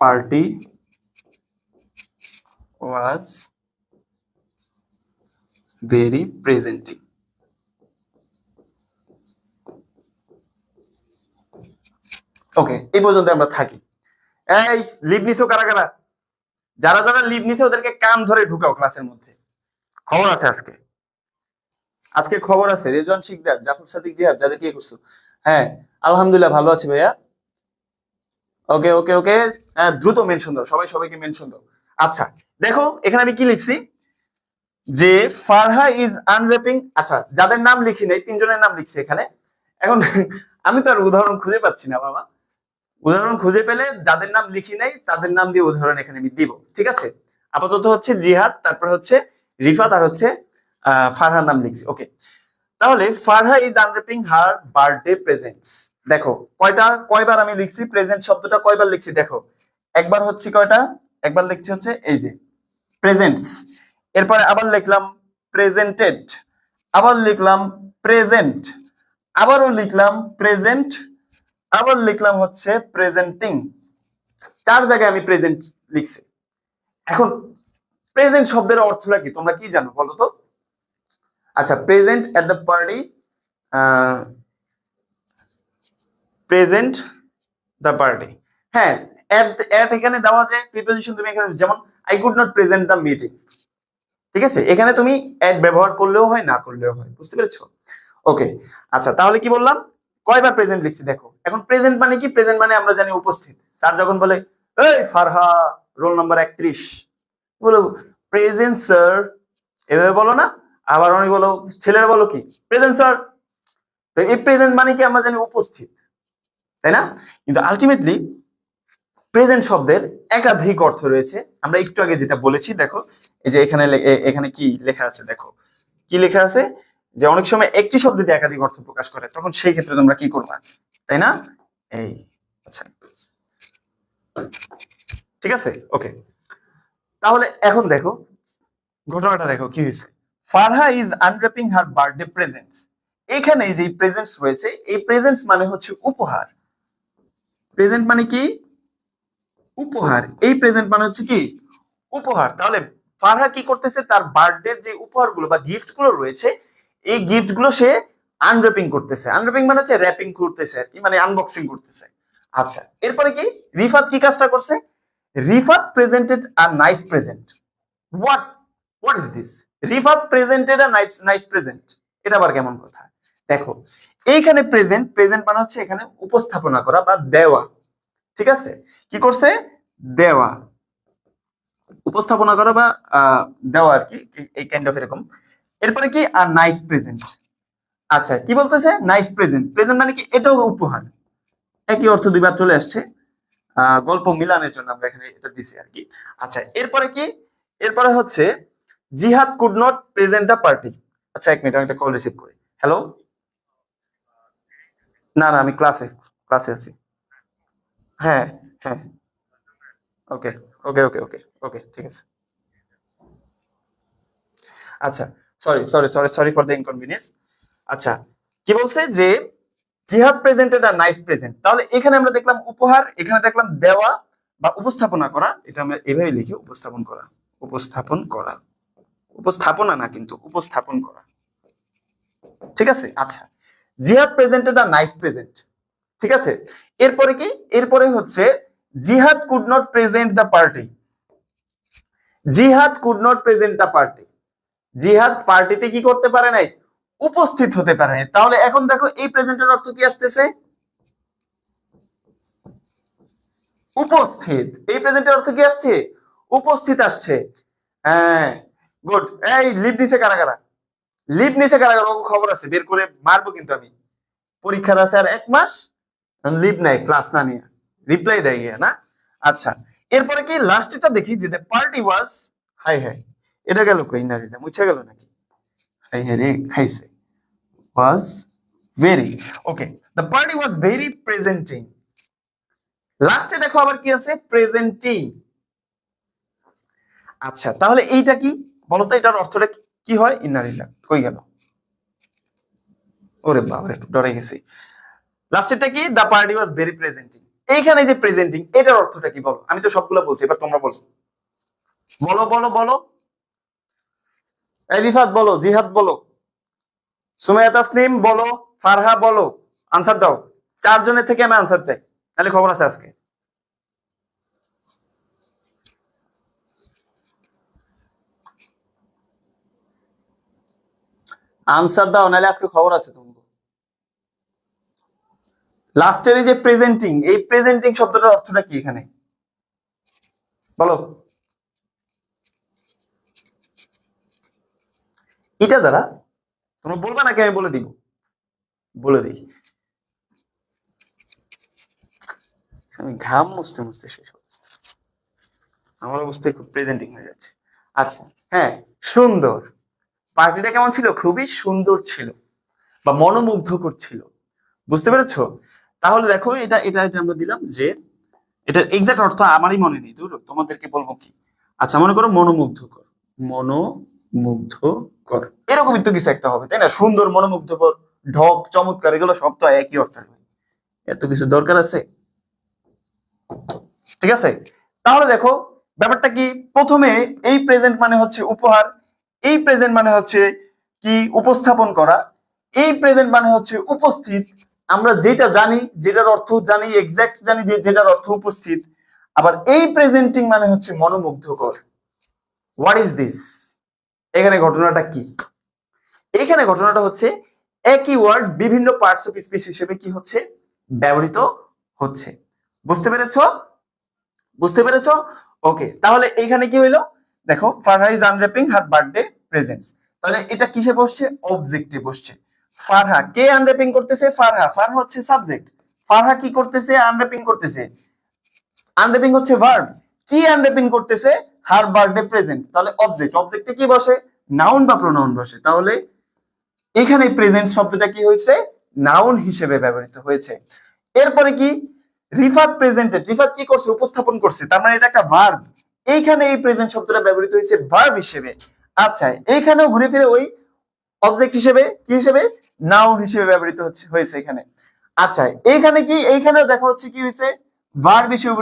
[SPEAKER 1] party was very presenting. Okay, এই পর্যন্ত আমরা থাকি। এই লিভ নিছো কারা কারা? যারা যারা লিভ নিছে ওদেরকে কান ধরে ঢুকাও ক্লাসের মধ্যে। খবর আছে আজকে, আজকে খবর আছে। রেজওয়ান শিকদার, জাফর সাদিক, জিহাদ, যাদের কি করছো? হ্যাঁ, আলহামদুলিল্লাহ ভালো আছি ভাইয়া। ওকে ওকে ওকে, দ্রুত মেনশন দাও, সবাই সবাইকে মেনশন দাও। আচ্ছা, দেখো এখানে আমি কি লিখছি, যে ফারহা ইজ আনরেপিং। আচ্ছা, যাদের নাম লিখি নাই তিনজনের নাম লিখছি এখানে। এখন আমি তো আর উদাহরণ খুঁজে পাচ্ছি না বাবা, উদাহরণ খুঁজে পেলে যাদের নাম লিখি নাই তাদের নাম দিয়ে উদাহরণ এখানে আমি দিব, ঠিক আছে? আপাতত হচ্ছে জিহাদ, তারপর হচ্ছে রিফাত, আর হচ্ছে ফারহার নাম লিখছি। ওকে, তাহলে Farha is unwrapping her birthday presents. দেখো কয়বার আমি লিখছি প্রেজেন্ট শব্দটা, কয়বার লিখছি দেখো। একবার হচ্ছে কয়টা, একবার লিখছি হচ্ছে এই যে প্রেজেন্টস, এরপরে আবার লিখলাম প্রেজেন্টেড, আবার লিখলাম প্রেজেন্ট, আবারও লিখলাম প্রেজেন্ট, আবার লিখলাম হচ্ছে প্রেজেন্টিং। 4 জায়গায় আমি প্রেজেন্ট লিখছি। এখন প্রেজেন্ট শব্দের অর্থটা কি তোমরা কি জানো বলো তো? আচ্ছা, present at the party, present the party. হ্যাঁ, এট এখানে দেওয়া যায় প্রিপোজিশন, তুমি এখানে যেমন I could not present the meeting, ঠিক আছে? এখানে তুমি এট ব্যবহার করলেও হয়, না করলেও হয়, বুঝতে পেরেছো? ওকে, আচ্ছা, তাহলে কি বললাম, কয়বার প্রেজেন্ট লিখছি দেখো। এখন প্রেজেন্ট মানে কি? প্রেজেন্ট মানে আমরা জানি উপস্থিত। স্যার যখন বলে এই ফারহা রোল নাম্বার 31, বলো প্রেজেন্ট স্যার, এভাবে বলো না? আবার অনেক বলো, ছেলেরা বলো কি প্রেজেন্ট স্যার। তো এই প্রেজেন্ট মানে কি আমরা জানি উপস্থিত, তাই না? কিন্তু আলটিমেটলি প্রেজেন্ট শব্দের একাধিক অর্থ রয়েছে। আমরা একটু আগে যেটা বলেছি দেখো, এই যে এখানে এখানে কি লেখা আছে দেখো, কি লেখা আছে, যে অনেক সময় একটি শব্দ দিয়ে একাধিক অর্থ প্রকাশ করে, তখন সেই ক্ষেত্রে তোমরা কি করবা, তাই না? এই, আচ্ছা, ঠিক আছে, ওকে। তাহলে এখন দেখো ঘটনাটা দেখো কি হয়েছে। Farha is unwrapping her birthday presents. এখানে যে প্রেজেন্টস রয়েছে, এই প্রেজেন্টস মানে হচ্ছে উপহার। প্রেজেন্ট মানে কি? উপহার। এই প্রেজেন্ট মানে হচ্ছে কি? উপহার। তাহলে ফারহা কি করতেছে, তার বার্থডের যে উপহারগুলো বা গিফট গুলো রয়েছে, এই গিফট গুলো সে আনর্যাপিং করতেছে। আনর্যাপিং মানে হচ্ছে র্যাপিং করতেছে আর কি, মানে আনবক্সিং করতেছে। আচ্ছা, এরপরে কি রিফাত কি কাজটা করছে? Rifat presented a nice present. What what is this? Rifat presented a nice present, এটা আবার কেমন কথা? দেখো, এইখানে প্রেজেন্ট, প্রেজেন্ট মানে হচ্ছে এখানে উপস্থাপনা করা বা দেওয়া, ঠিক আছে? কি করছে? দেওয়া। উপস্থাপনা করা বা দেওয়া আর কি, এই কাইন্ড অফ এরকম। এরপরে কি আর নাইস প্রেজেন্ট। আচ্ছা কি বলতেছে, নাইস প্রেজেন্ট। প্রেজেন্ট মানে কি, এটাও উপহার, একই অর্থ দুইবার চলে আসছে, গল্প মিলানের জন্য আমরা এখানে এটা দিছি আর কি। আচ্ছা এরপরে কি, এরপরে হচ্ছে Jihad could not present the party. আচ্ছা এক মিনিট, আমি একটা কল রিসিভ করি। হ্যালো, না না আমি ক্লাসে, ক্লাসে আছি। হ্যাঁ হ্যাঁ, ওকে ওকে ওকে ওকে ওকে, ঠিক আছে। আচ্ছা, sorry sorry sorry sorry for the inconvenience. আচ্ছা কি বলছে যে জিহাদ প্রেজেন্টেড আর নাইস প্রেজেন্ট, তাহলে এখানে আমরা দেখলাম উপহার, এখানে দেখলাম দেওয়া বা উপস্থাপনা করা, এটা আমরা এভাবে লিখি, উপস্থাপন করা, উপস্থাপন করা, উপস্থাপনা না কিন্তু উপস্থাপন করা, ঠিক আছে। আচ্ছা জিহাদ প্রেজেন্টেড আর নাইস প্রেজেন্ট, ঠিক আছে। এরপরে কি, এরপরে হচ্ছে Jihad could not present the party. Jihad could not present the party, Jihad পার্টিতে কি করতে পারে নাই, উপস্থিত হতে পারে নাই। তাহলে এখন দেখো এই প্রেজেন্টের অর্থ কি আসতেছে, উপস্থিত। এই প্রেজেন্টের অর্থ কি আসছে, উপস্থিত আসছে। হ্যাঁ গুড। এই লিভ নিচে কারা কারা, লিভ নিচে কারা কারা, খবর আছে, বের করে মারবো কিন্তু আমি। পরীক্ষার আছে আর 1 মাস, লিভ নাই ক্লাস না নিয়ে, রিপ্লাই দেয় গিয়া না। আচ্ছা এরপরে কি লাস্টটা দেখি, যে পার্টি ওয়াজ, হাই হাই, এটা গেল কই, না এটা মুছে গেল নাকি, হাই হাই রে খাইছে, was very, okay, the party was very presenting. লাস্টে দেখো আবার কি আছে, প্রেজেন্টিং। আচ্ছা তাহলে এইটা কি বলতো, এটার অর্থটা কি হয়, ইন্নালিল্লাহ কই গেল, ওরে বাবা একটু ডরে গেছি। লাস্টেরটা কি, the party was very presenting. এইখানে যে প্রেজেন্টিং, এটার অর্থটা কি বলো, আমি তো সবগুলো বলছি, এবার তোমরা বলো, বলো বলো বলো। এই রিফাত বলো, জিহাদ বলো, সুমাইয়া তাসনিম বলো, ফারহা বলো, আনসার দাও। 4 জনের থেকে আমি আনসার চাই, তাহলে খবর আছে আজকে। আনসার দাও, নাহলে আজকে খবর আছে তোমাকে। লাস্টের এই যে প্রেজেন্টিং, এই প্রেজেন্টিং শব্দটার অর্থটা কি এখানে বলো। এটা দ্বারা তোমরা বলবা নাকি আমি বলে দিব, বলে দিই। আমি ঘাম মুছতে মুছতে শেষ হচ্ছে, আমার অবস্থায় খুব প্রেজেন্টিং হয়ে যাচ্ছে। আচ্ছা হ্যাঁ, সুন্দর। পার্টিটা কেমন ছিল, খুবই সুন্দর ছিল বা মনোমুগ্ধকর ছিল, বুঝতে পেরেছো। তাহলে দেখো এটা এটা এটা আমরা দিলাম যে এটার এক্সাক্ট অর্থ আমারই মনে নেই, দূর তোমাদেরকে বলবো কি। আচ্ছা মনে করো মনোমুগ্ধকর, মনোমুগ্ধকর এরকমই তো কিছু একটা হবে তাই না, সুন্দর মনোমুগ্ধকর, ঢক চমৎকার, এগুলো সব তো একই অর্থ, এত কিছু দরকার আছে, ঠিক আছে। তাহলে দেখো ব্যাপারটা কি, প্রথমে এই প্রেজেন্ট মানে হচ্ছে উপহার, এই প্রেজেন্ট মানে হচ্ছে কি উপস্থাপন করা, এই প্রেজেন্ট মানে হচ্ছে উপস্থিত। আমরা যেটা জানি, যেটার অর্থ জানি, এক্সাক্ট জানি যে যেটার অর্থ উপস্থিত। আবার এই প্রেজেন্টিং মানে হচ্ছে মনোমুগ্ধকর। হোয়াট ইজ দিস, এখানে ঘটনাটা কি, এখানে ঘটনাটা হচ্ছে একই ওয়ার্ড বিভিন্ন পার্টস অফ স্পিচ হিসেবে কি হচ্ছে, ব্যবহৃত হচ্ছে। বুঝতে পেরেছো, বুঝতে পেরেছো, ওকে। তাহলে এইখানে কি হইলো, দেখো Farha is unwrapping her birthday presents, তাহলে এটা কিসে বসছে, অবজেক্টে বসছে। ফারহা কে আনর্যাপিং করতেছে, ফারহা, ফারহা হচ্ছে সাবজেক্ট, ফারহা কি করতেছে, আনর্যাপিং করতেছে, আনর্যাপিং হচ্ছে ভার্ব, কি আনর্যাপিং করতেছে, হার বার্থডে প্রেজেন্ট, তাহলে অবজেক্ট, অবজেক্টে কি বসে, নাউন বা প্রোনাউন বসে। তাহলে এখানে প্রেজেন্ট শব্দটা কি হয়েছে, নাউন হিসেবে ব্যবহৃত হয়েছে। এরপরে কি, রিফাত প্রেজেন্টেড, রিফাত কি করছে, উপস্থাপন করছে, তার মানে এটা একটা ভার্ব। এইখানে এই প্রেজেন্ট শব্দটা ব্যবহৃত হয়েছে ভার্ব হিসেবে। আচ্ছা এইখানেও ঘুরে ফিরে ওই অবজেক্ট হিসেবে, কি হিসেবে, নাউন হিসেবে ব্যবহৃত হয়েছে এখানে। আচ্ছা এইখানে কি, এইখানেও দেখা হচ্ছে কি হয়েছে, ভার্ব হিসেবে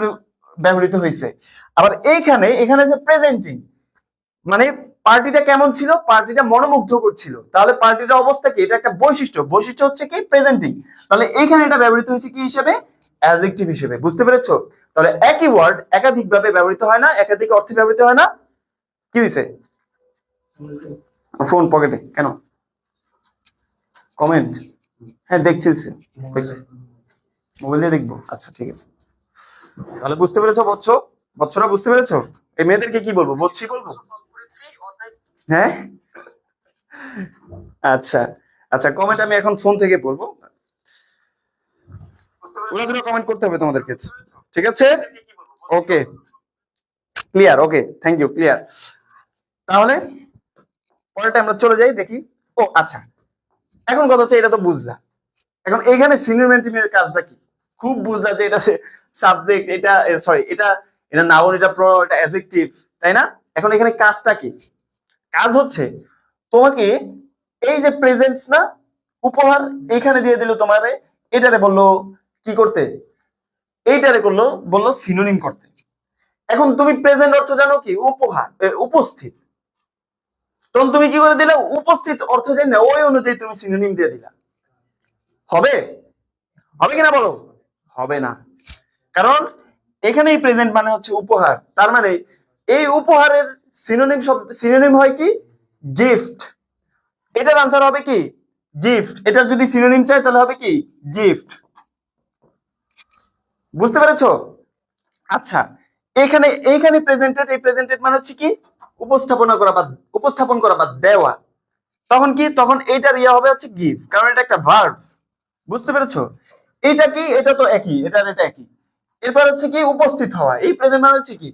[SPEAKER 1] ব্যবহৃত হয়েছে। আবার এইখানে, এখানে যে প্রেজেন্টিং, মানে পার্টিটা কেমন ছিল, পার্টিটা মনোমুগ্ধকর ছিল, তাহলে পার্টিটার অবস্থা কি, এটা একটা বৈশিষ্ট্য, বৈশিষ্ট্য হচ্ছে কি প্রেজেন্টিং, তাহলে এইখানে এটা ব্যবহৃত হয়েছে কি হিসেবে, অ্যাডজেক্টিভ হিসেবে। বুঝতে পেরেছো, তাহলে একই ওয়ার্ড একাধিক ভাবে ব্যবহৃত হয় না, একাধিক অর্থে ব্যবহৃত হয় না। কি হয়েছে, ফোন পকেটে কেন, কমেন্ট, হ্যাঁ দেখছি, মোবাইল দিয়ে দেখবো, আচ্ছা ঠিক আছে। তাহলে বুঝতে পেরেছো বৎস, বৎসরা বুঝতে পেরেছো। এই মেয়েদেরকে কি বলবো, বলছি বলবো? হ্যাঁ, আচ্ছা আচ্ছা, কমেন্ট আমি এখন ফোন থেকে বলবো, ওরা কমেন্ট করতে হবে তোমাদেরকে, ঠিক আছে? Okay, clear, okay, thank you, clear. তাহলে পরেরটা আমরা চলে যাই দেখি। ও আচ্ছা, এখন কথা হচ্ছে এটা তো বুঝলা, এখন এইখানে সিনোনিমের কাজটা কি? খুব বুঝলা যে এটা সাবজেক্ট, এটা সরি, এটা এটা নাউন, এটা প্রোনাউন, এটা অ্যাডজেক্টিভ, তাই না? এখন এখানে কাজটা কি? কাজ হচ্ছে তোমাকে এই যে প্রেজেন্টস না, উপহার, এখানে দিয়ে দিল তোমারে, এটারে বললো কি করতে, এইটারে করলো বললো সিনোনিম করতে। এখন তুমি প্রেজেন্ট অর্থ জানো কি? উপহার, উপস্থিত। তখন তুমি কি করে দিলে? উপস্থিত অর্থ জানি না, ওই অনুযায়ী তুমি সিনোনিম দিয়ে দিলা। হবে? হবে কিনা বলো? হবে না, কারণ এখানেই প্রেজেন্ট মানে হচ্ছে উপহার, তার মানে এই উপহারের সিনোনিম শব্দ, সিনোনিম হয় কি? গিফট। এটার আনসার হবে কি? গিফট। এটার যদি সিনোনিম চাই তাহলে হবে কি? গিফট। বুঝতে পেরেছো? আচ্ছা, এখানে এইখানে প্রেজেন্টেড, এই প্রেজেন্টেড মানে হচ্ছে কি? উপস্থাপনা করা বা উপস্থাপন করা বা দেওয়া। তখন কি? তখন এইটার ইয়া হবে হচ্ছে গিভ, কারণ এটা একটা ভার্ব। বুঝতে পেরেছো? এটা কি? এটা তো একই, এটার এটা একই। এরপর হচ্ছে কি? উপস্থিত হওয়া। এই প্রেজেন্ট মানে হচ্ছে কি?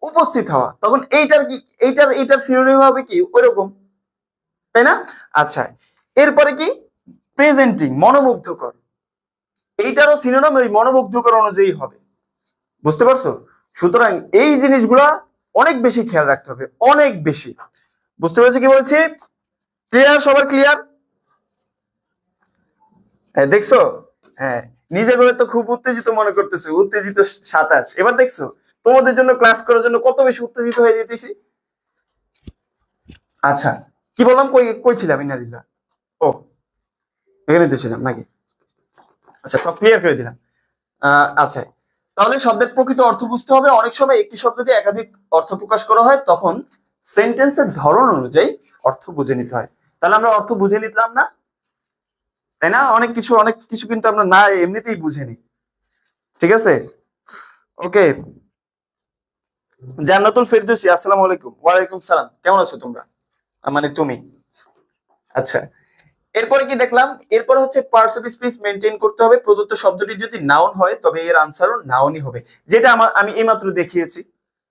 [SPEAKER 1] উপস্থিত হওয়া। তখন এইটার কি? এইটার সিনোনিম হবে কি? ওইরকম, তাই না? আচ্ছা, এরপরে কি? প্রেজেন্টিং, মনোমুগ্ধকর। এইটারও সিনোনিম ওই মনোমুগ্ধকর অনুযায়ী হবে। বুঝতে পারছো? সুতরাং এই জিনিসগুলা অনেক বেশি খেয়াল রাখতে হবে, অনেক বেশি। বুঝতে পেরেছো কি বলছি? ক্লিয়ার? সবার ক্লিয়ার? হ্যাঁ, দেখছো? হ্যাঁ, নিজে করে তো খুব উত্তেজিত মনে করতেছে, উত্তেজিত 27। এবার দেখছো তোমাদের জন্য ক্লাস করার জন্য কত বেশি উত্তেজিত হয়ে যেতেছি। আচ্ছা, কি বললাম? কই কই ছিলাম? ইনারিল্লাহ। ও, এখানে তো ছিলাম নাকি? আচ্ছা, সব ক্লিয়ার করে দিলাম। আচ্ছা, তাহলে শব্দের প্রকৃত অর্থ বুঝতে হবে। অনেক সময় একটি শব্দ দিয়ে একাধিক অর্থ প্রকাশ করা হয়, তখন সেন্টেন্সের ধরন অনুযায়ী অর্থ বুঝে নিতে হয়। তাহলে আমরা অর্থ বুঝে নিলাম না, তাই না? অনেক কিছু কিন্তু আমরা না এমনিতেই বুঝে নিই। ঠিক আছে, ওকে। জান্নাতুল ফেরদৌসী, আসসালামু আলাইকুম। ওয়ালাইকুম সালাম, কেমন আছো তোমরা? মানে তুমি। আচ্ছা, এরপরে কি দেখলাম? এরপরে হচ্ছে পার্টস অফ স্পিচ মেনটেন করতে হবে। প্রদত্ত শব্দটি যদি নাউন হয় তবে এর আনসারও নাউনই হবে, যেটা আমি এইমাত্র দেখিয়েছি,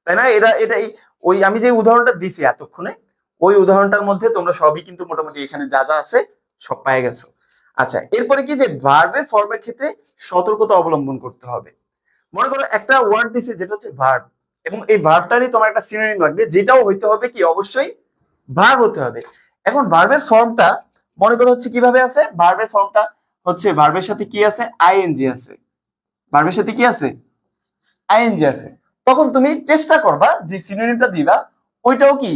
[SPEAKER 1] তাই না? এটাই ওই আমি যে উদাহরণটা দিছি এতক্ষণে, ওই উদাহরণটার মধ্যে তোমরা সবই কিন্তু মোটামুটি এখানে যা যা আছে সব পেয়ে গেছো। আচ্ছা, এরপরে কি? যে ভার্বের ফর্মের ক্ষেত্রে সতর্কতা অবলম্বন করতে হবে। মনে করো একটা ওয়ার্ড দিছে যেটা হচ্ছে ভার্ব, এবং এই ভার্বটারই তোমার একটা সিনোনিম লাগবে, যেটাও হইতে হবে কি? অবশ্যই ভার্ব হতে হবে। এখন ভার্বের ফর্মটা মনে করো হচ্ছে কিভাবে আছে? ভার্বের ফর্মটা হচ্ছে ভার্বের সাথে কি আছে? আইএনজি আছে। ভার্বের সাথে কি আছে? আইএনজি আছে। তখন তুমি চেষ্টা করবা যে সিনোনিমটা দিবা ওইটাও কি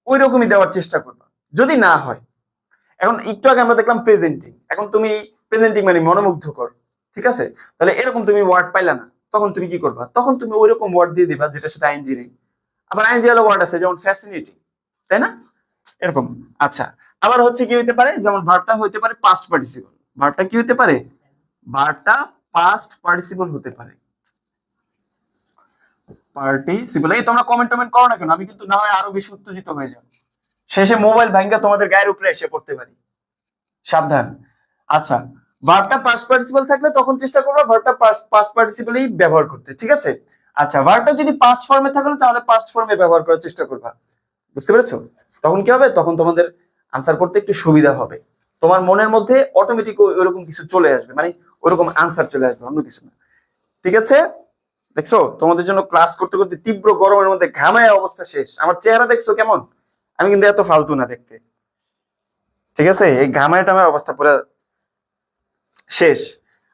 [SPEAKER 1] ওই রকমই দেওয়ার চেষ্টা করবা, যদি না হয়। এখন একটু আগে আমরা দেখলাম প্রেজেন্টিং, এখন তুমি প্রেজেন্টিং মানে মনোমুগ্ধকর, ঠিক আছে? তাহলে এরকম তুমি ওয়ার্ড পাইলা না, তখন তুমি কি করবা? তখন তুমি ওই রকম ওয়ার্ড দিয়ে দিবা যেটা সেটা আইএনজি নেই। আবার আইএনজি ওয়ালা ওয়ার্ড আছে, যেমন ফ্যাসিনেটিং, তাই না? এরকম। আচ্ছা, আবার হচ্ছে কি হইতে পারে? যেমন ভার্বটা হইতে পারে পাস্ট পার্টিসিপল। ভার্বটা কি হইতে পারে? ভার্বটা পাস্ট পার্টিসিপল হতে পারে। পার্টিসিপল। এই তোমরা কমেন্ট টমেন্ট করো না কেন? আমি কিন্তু না হয় আরো বেশি উত্তেজিত হয়ে যাব, শেষে মোবাইল ভাঙ্গা তোমাদের গায়ের উপরে এসে পড়তে পারি। সাবধান। আচ্ছা, ভার্বটা পাস্ট পার্টিসিপল থাকলে তখন চেষ্টা করবা ভার্বটা পাস্ট পার্টিসিপলই ব্যবহার করতে, ঠিক আছে? আচ্ছা, ভার্বটা যদি পাস্ট ফর্মে থাকলে তাহলে পাস্ট ফর্মে ব্যবহার করার চেষ্টা করবা। বুঝতে পেরেছো? তখন কি হবে? তখন তোমাদের আনসার করতে একটু সুবিধা হবে। তোমার মনের মধ্যে অটোমেটিক ওইরকম কিছু চলে আসবে, মানে ওইরকম আনসার চলে আসবে, অন্য কিছু না। ঠিক আছে? দেখছো, তোমাদের জন্য ক্লাস করতে করতে তীব্র গরমের মধ্যে ঘামায় অবস্থা শেষ। আমার চেহারা দেখছো কেমন? আমি কিন্তু এত ফালতু না দেখতে, ঠিক আছে? এই ঘামায় টামায় অবস্থা পুরো শেষ।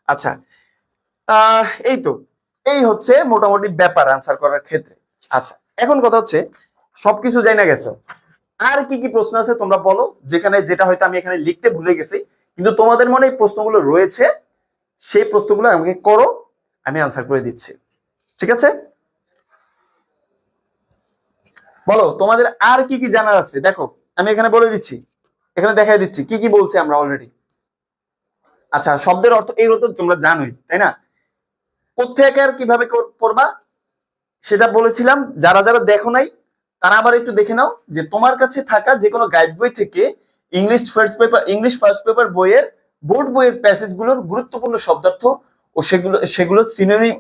[SPEAKER 1] আচ্ছা, এই তো, এই হচ্ছে মোটামুটি ব্যাপার আনসার করার ক্ষেত্রে। আচ্ছা, এখন কথা হচ্ছে সবকিছু যাই না গেছো, আর কি কি প্রশ্ন আছে তোমরা বলো, যেখানে যেটা হয়তো আমি এখানে লিখতে ভুলে গেছি, কিন্তু তোমাদের মনে এই প্রশ্নগুলো রয়েছে, সেই প্রশ্নগুলো আমাকে করো, আমি আনসার করে দিচ্ছি। ঠিক আছে, বলো তোমাদের আর কি কি জানার আছে। দেখো, আমি এখানে বলে দিচ্ছি, এখানে দেখাই দিচ্ছি কি কি বলছি আমরা অলরেডি। আচ্ছা, শব্দের অর্থ এগুলো তো তোমরা জানোই, তাই না? কোত্থেকে আর কিভাবে করবা? সেটা বলেছিলাম, যারা যারা দেখো নাই তারা আবার একটু দেখে নাও যে তোমার কাছে থাকা যে কোনো গাইড বই থেকে ইংলিশ ফার্স্ট পেপার বইয়ের বোর্ড বইয়ের প্যাসেজ গুলোর গুরুত্বপূর্ণ শব্দার্থ ও সেগুলো সিনোনিম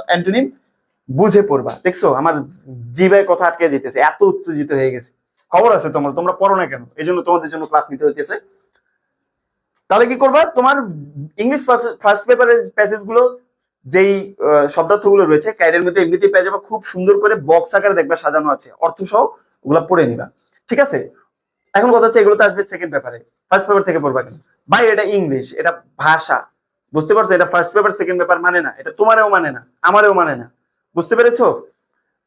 [SPEAKER 1] অ্যান্টোনিম বুঝে পড়বা। দেখছো আমার জিভায় কথা আটকে যেতেছে, এত উত্তেজিত হয়ে গেছে। খবর আছে তোমার, তোমরা পড়ো না কেন? এই জন্য তোমাদের জন্য ক্লাস নিতে হইতেছে। তাহলে কি করবা, তোমার ইংলিশ ফার্স্ট পেপারের প্যাসেজ গুলো যেই শব্দার্থ গুলো রয়েছে গাইডের মধ্যে এমনিতেই পেয়ে যাবে, খুব সুন্দর করে বক্স আকারে দেখবা সাজানো আছে, অর্থ সহ ওগুলা পড়ে নিবা। ঠিক আছে? এখন কথা হচ্ছে এগুলো তো আসবে সেকেন্ড পেপারে, ফার্স্ট পেপার থেকে পড়বা কেন? ভাই এটা ইংলিশ, এটা ভাষা, বুঝতে পারছো? এটা ফার্স্ট পেপার সেকেন্ড পেপার মানে না, এটা তোমারও মানে না, আমারও মানে না। বুঝতে পেরেছো?